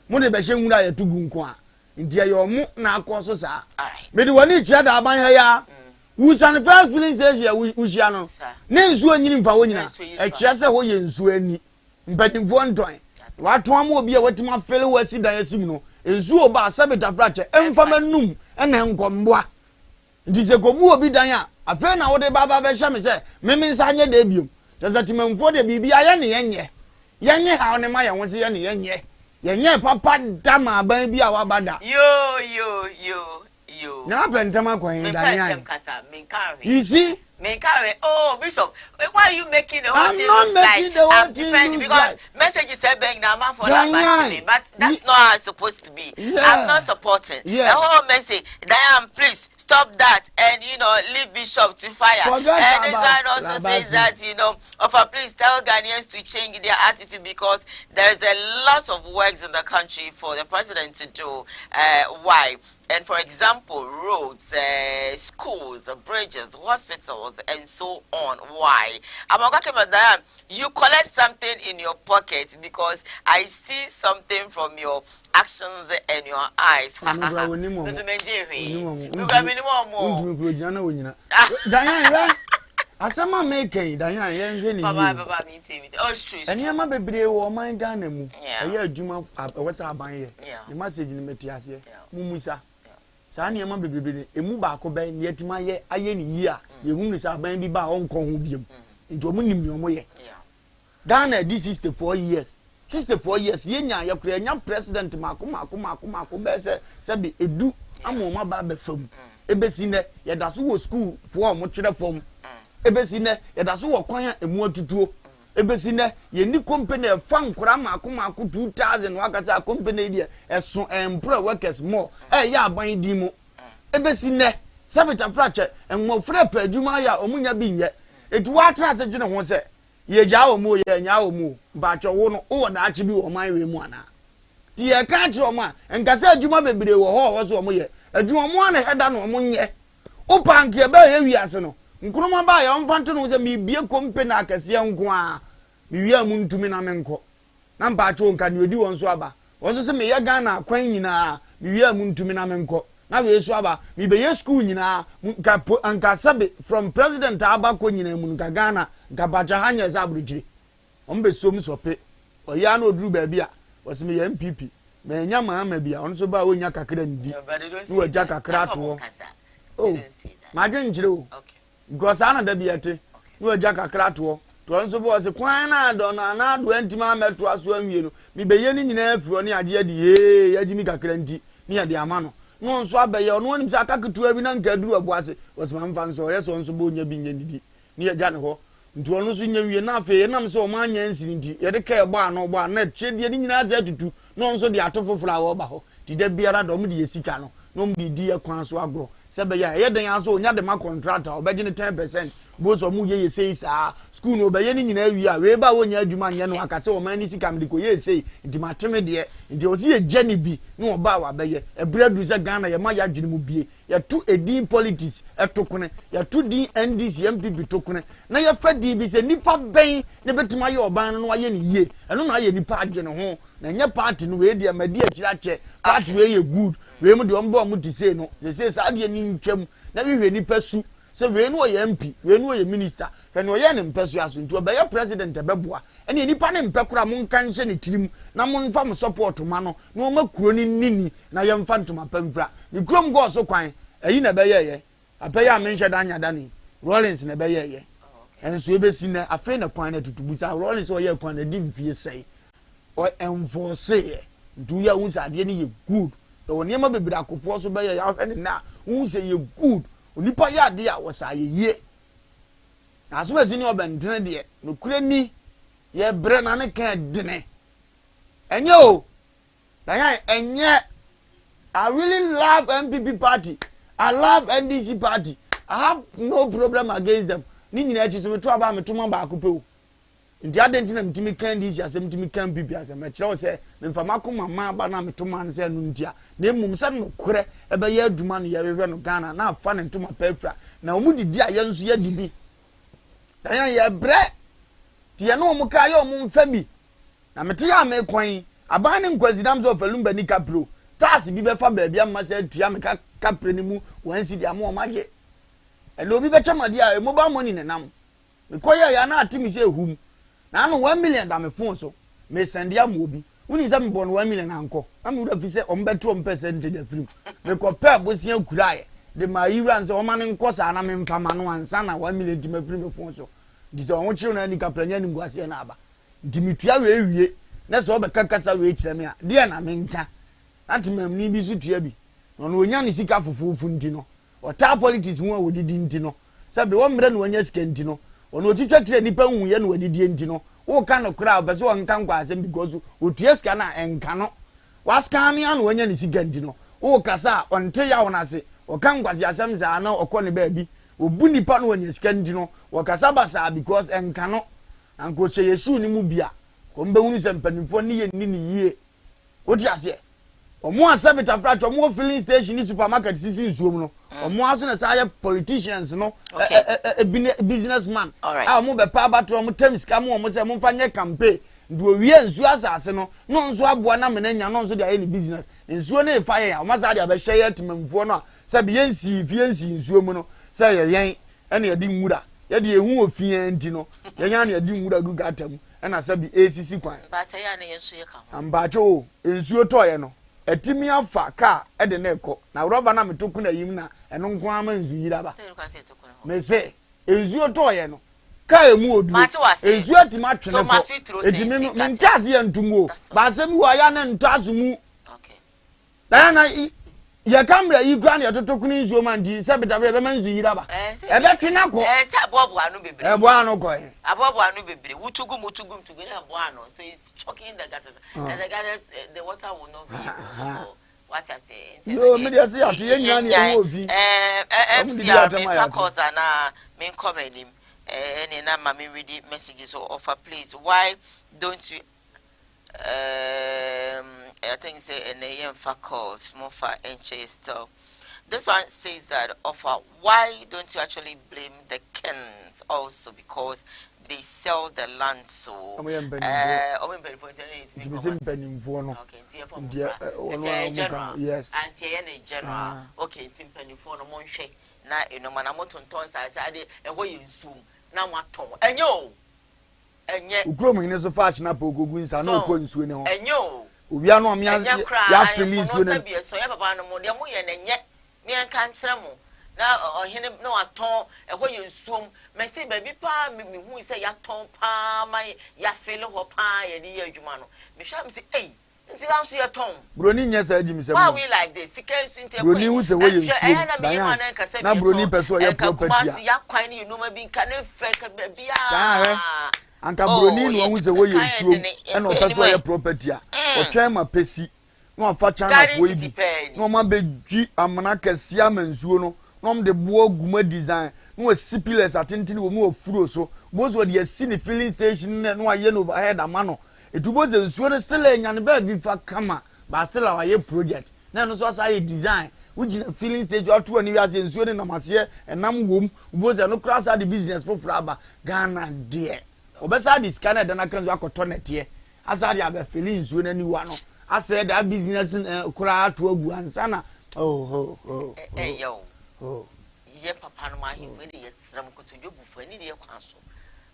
Mo de be hye nwura ya tugu nko a. Ntia yo mu na akoso sa. Me de woni chia da ban ha ya. Wu san first filling station wu hia no. Ne nsuo nyini mfa wo nyina. E chia se ho ye nsuo ani. Mpadimfo nton. Watu ama obi a watima fele wasi dan asim no enzu oba asabeta frache emfa manum ena nkomboa ndise kobu obi dan a afa na wode baba be hye me se meme nsa anya da biom tazatimamfo de bibi aye ne yenye ha ne ma ye wonse ye ne yenye papa dama aban bi a wabada yo na pentama kwan dan ya you see oh Bishop, why are you making the whole thing look like I'm defending? Because messages say bang now man for that, but that's not how it's supposed to be. I'm not supporting the whole message. Diane, please stop that and leave Bishop to fire. And this one also says that offer please tell Ghanaians to change their attitude because there is a lot of works in the country for the president to do. Why? And for example, roads, schools, bridges, hospitals, and so on. Why? You collect something in your pocket because I see something from your actions and your eyes. Asama making Diana yen Baba me too. Oh it's true. And yama bebre wo man Ghana mu. Eye adwuma wasa aban ye. The message ni metiase. Mumusa. Sa na yama bebre emu ba ko ben ne yatima ye aye ni yi a ye hu ni sa aban bi ba onko ho biem. Nti omu nim ni omo ye. Ghana this is the 4 years. 64 years yenya yakura nya president mako be se be edu amoma ba be fam ebesi ne yeda so wo school fo mo twere fam ebesi ne yeda so wo kwan emu atutuo ebesi ne ye ni company fa nkura mako 2000 wakata company dia eso employ workers more ya aban di mu ebesi ne sabita frache enwo fra pa adwuma ya omunya bi nye etu wa tra se dwene ho se ye gya wo mu ye nya wo mu ba cho wo no wo na achi bi wo man we mu ana ti ye ka chi wo ma enkasa adwuma bebere wo ho so wo ye adwuma mu ana heda no mo nye o pank ye ba ye wi ase no nkroma ba ya mfanto no se mi bie company akase nko a mi wi amu ntumi na menko na mpa cho nka ni odi won so aba won so se me ye Ghana akwan nyina mi wi amu ntumi na menko na we so aba mi be ye school nyina nka sabe from president aba ko nyina mu nka Ghana nka bacha hanya za aburugire ombe so mi sope oya na oduru ba bia wose me ye MPP me nya ma bia on so ba onya kakra ndi ni waja kakra to oh ma je njire o because ana da biate ni waja kakra to on so bo se kwan na do na do antima meto aso anwie no mi be ye ni nyina afiro ni ade ade ye ya jimi kakra ndi ni ade ama no no nso abaye ono nim se akaketu abi na nka duru abuase wose ma mfa nso ye so nso bo nya bi nya ndidi ni ya ja ne ho nti ono so nya wie na afa nam se o ma nya nsiri nti ye de ka egba no gba na chedie ni nyina za tutu no nso de atofofra wo ba ho ti de biara do mu de yesika no no mu di ekwan so agro se be ya ye den aso onya de ma contractor obeje ni 10% bo so mu ye sei sa school no be ye ni nyina wi a we ba wo nya adwuma nya no akase o ma ni sika mde ko ye sei nti mateme de nti o si ye jani bi no ba wa be ye ebradu se Ghana ye ma ya dwene mu bie ya tu edin politics etokune ya tu di NDC MPP tokune na ya fa di bi se nipa ben ne betima ye oban no aye ni ye eno na aye nipa adwene ho na nya party no we dia madi akira che party we ye good we mu de ombo mu ti sei no se sa de ni ntwam na we hwe nipa su se we no ye MP we no ye minister hwe no ye ne mpesu aso nti oba ye president ebeboa ene nipa ne mpekura mu nka nche ne tirim na mu nfa mu support ma no na o makuro ni nini na ye mfa ntoma pamfra ni krom go so kwan eyi na be ye apaya menhye da anya da ni Rollins na be ye enso ebesi na afi na kwan na tutubusa Rollins o ye kwan na di mfie sei o enforce ye ndu ya unsa de ni ye good e woni ma bebira akofo so be ye ya hwe ne na unsa ye good onipa ya de a wosa ye ye na so besi ni obentene de no kure ni ye bre na ne ka dene enye o na ya enye I really love MPP party. I love NDC party. I have no problem against them. Ni nyina echi so meto aba metoma ba akopeu. Nti adenti na mtimi kan NDC asem mtimi kan MPP asem. Me kire wo se memfama ko mama ba na metoma ne se no ntia. Na emum se no kore ebe ye aduma no ye wewe no Ghana na afa ne ntoma pefra. Na omu didi a ye nso ye dibi. Dan ya ye bre. Ti ye no omu ka ye omu mfa bi. Na mete ya me kwan aban ne nkwasidam so falumba ni kapro. Tas bi be fa ba bia ma se tua me ka kapre ni mu wansi dia mo maje elo bi be chama dia e mobile money ne nam me koya ya na atimi se hum na no 1 million da me phone so me send ya mo bi uni se me bon 1 million anko na me would fi se o mbeto percent de film me ko pa bosia kurae de ma yiran se o ma ne nko sa na me mfa ma no ansa na 1 million di me film phone so di se o chiro na ni kapranya ni nguase na aba di mitua we wie na se o be kakasa we kire me a dia na me nka atimam ni bi su tua bi no onya ne sika fofofu nti no ota politics hu a wodidi nti no sabe wo mre no onya sika nti no ono otitwa tire nipa hu ye no wodidi nti no wo ka no kra obeso wo nka nkwa asem because otua sika na enka no waska mi anu onya ne sika nti no wo kasa onte ya wona se o ka nkwa se asem za na okọ ne ba bi obu nipa no onya sika nti no wo kasa basa because enka no anko che yesu ni mu bia ko mbe hunu se mpanimfo ni ye ni yie odi ase omo asabita frat omo filling station ni supermarket sisi nsuom no omo aso na say politicians no businessman omo be pa bato omo terms ka mo omo say mo fanye campaign ndu owie nsu asase no no nsu aboa na menanya no nsu de aye ni business nsu na efa ya omo sa de abehye ya timamfo no say be yensi fiensi nsuom no say yen ene ye di nwura ye de ehu ofie ndi no yenya na ye di nwura gu gatam ena say be ACC kwan ba ta ya na yensu ye ka ho ambacho nsu toye no etimi afa ka ede na ekọ na roba na metoku na yim na eno nko ama nzu yira ba me se enzu otoye no Kai mu odu. Ezu atima twene so po. Edimi me ntiase ye ntumu. Ba asem wo ya na ntazo mu. Okay. Na ye camera yi gra na ye totokuni nzuo man di se betabre be manzu yi raba. E be twena ko. Se abobo anu bebre. Ebo anu ko. Abobo anu bebre. Mutugum na abo anu. So it's choking the gutters. And the gutters the water will not be able to go. What I say? No, me dey say ati ye nya na wo vi. MCR me focus na me comment him. Any na ma me read messages or offer please. Why don't you I think say an AM calls more for Enchester. This one says that offer why don't you actually blame the Kens also because they sell the land so yes and general okay timpani for no monhwe na eno manamoto nton sa ade ewo yinsum na waton enyo enye ukrom hine so fa china pa ogogu nsa na okọ nsuo ne ho enyo obi anu am ya fili nsuo ne so so ya baba no mo de mo ye na enye me enka nkyere mo na ohene na waton ewo yinsum mesi baby pa me hu se ya ton pa mai ya fele ho pa ye di adwuma no me hwa me se ei nti ga so ya ton broni nya sa adi mi se why we like this sikensu nti broni hu se wo yinsum na broni person ya property ya kwan ni no ma bi nka ne fe ka bia anka broni no hu se wo yinsum e no person ya property a otwen ma pesi no afa chana fo ibi no ma bedwi amana kase amansuo no no de bo aguma design no sipiles atentini wo mu ofuro so bozo de asi ne filling station no aye no overhead amano etubo ze nsuo no still enyane ba bi fa kama ba still aye project na no so asa design ugina filling station atu ani wi ase nsuo ne namase enam wom bozo no cross the business for fraba Ghana de obesa di scanner da na kanzo akoto nete asa de aba filling nsuo na ni wa no asa da business kura atu agu ansana yo ye papa no ma himwe de yesram kotojo bufu ani de kwanso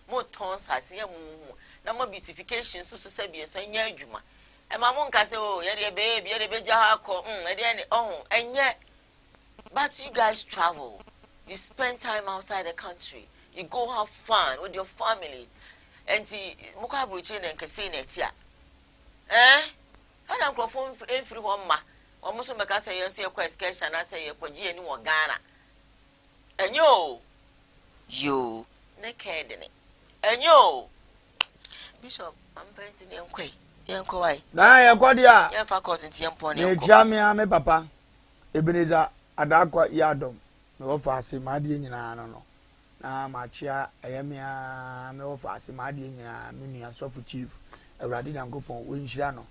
mo ton sase ya mu na mo beautification susu sabie so nya adwuma e ma mo nka se o ye de baby ye de beja ha ko e de ani enye but you guys travel you spend time outside the country you go have fun with your family and mo ka broche na nkese na etia ana nkrofo enfiri ho ma omo so meka say yenso ye kwa excursion na say ye kwaji ani wo Ghana enyo yo naked ni enyo bishop am fancy yenkwe why na yekodia ye fa course nti yempo ne ye jamia me papa Ebeneza adakwa yadom me wo fa ase ma de nyina no na ma chia eyemia me wo fa ase ma de nyina me nua sofu chief Awurade Nyankopon wo nhira no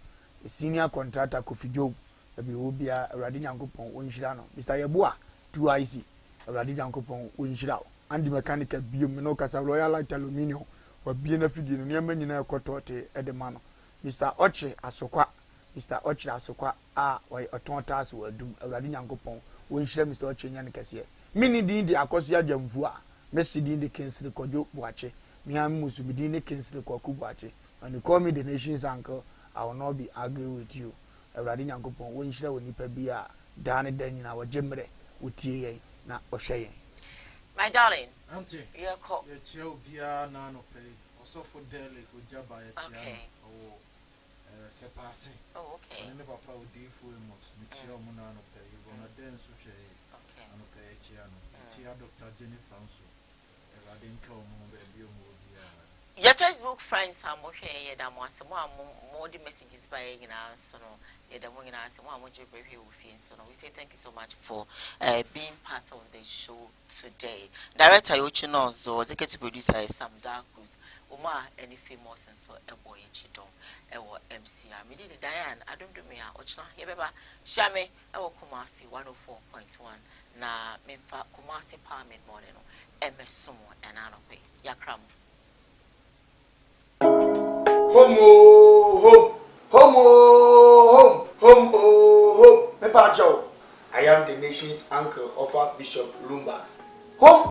senior contractor Kofi Job ebi obia Awurade Nyankopon wo nhira no Mr. Yeboa 2IC Awurade Nyankopon wo nhira andi mechanical biom no kasa Royal Light Aluminium wa bie na fidie no nyama nyina ekotote edema no Mr. Oche Asokwa a wai otontas wa dum Awurade Nyankopon wo nhira Mr. Oche nya ne kase mini din de akoso adwamfu a Messi din de Kingsley Kojo Boache miam musubidin de Kingsley Kwaku Boache. When you call me the nation's uncle, I will not be angry with you. Awurade Nyankopon wo nhira woni pa bia dane dan na wo jemre wotie yen na ohwe. My darling, auntie, you call ye chia obia na no pay. Osofo dele ko jaba ye chia o sepase. Oh, okay. Ne papa odi fu emos mi chia mo na no pay. You gonna dance so che. Okay. Ano pay chia no. Chia Dr. Jennifer so. Awurade nka o mo be bi o mo obia. Your Facebook friends are more here than more the messages by so no the morning as one more so we say thank you so much for being part of the show today. Director Yochino so executive producer is Sam Darkus Uma any famous and so a boy chidon MCR me did Diane I don't do me ochna yebeba Shame our Kumasi 104.1 na memfa Kumasi Parliament morning no MS Sumo and Anope Yakram home. Me pa Joe. I am the nation's uncle of Bishop Lumba. Home.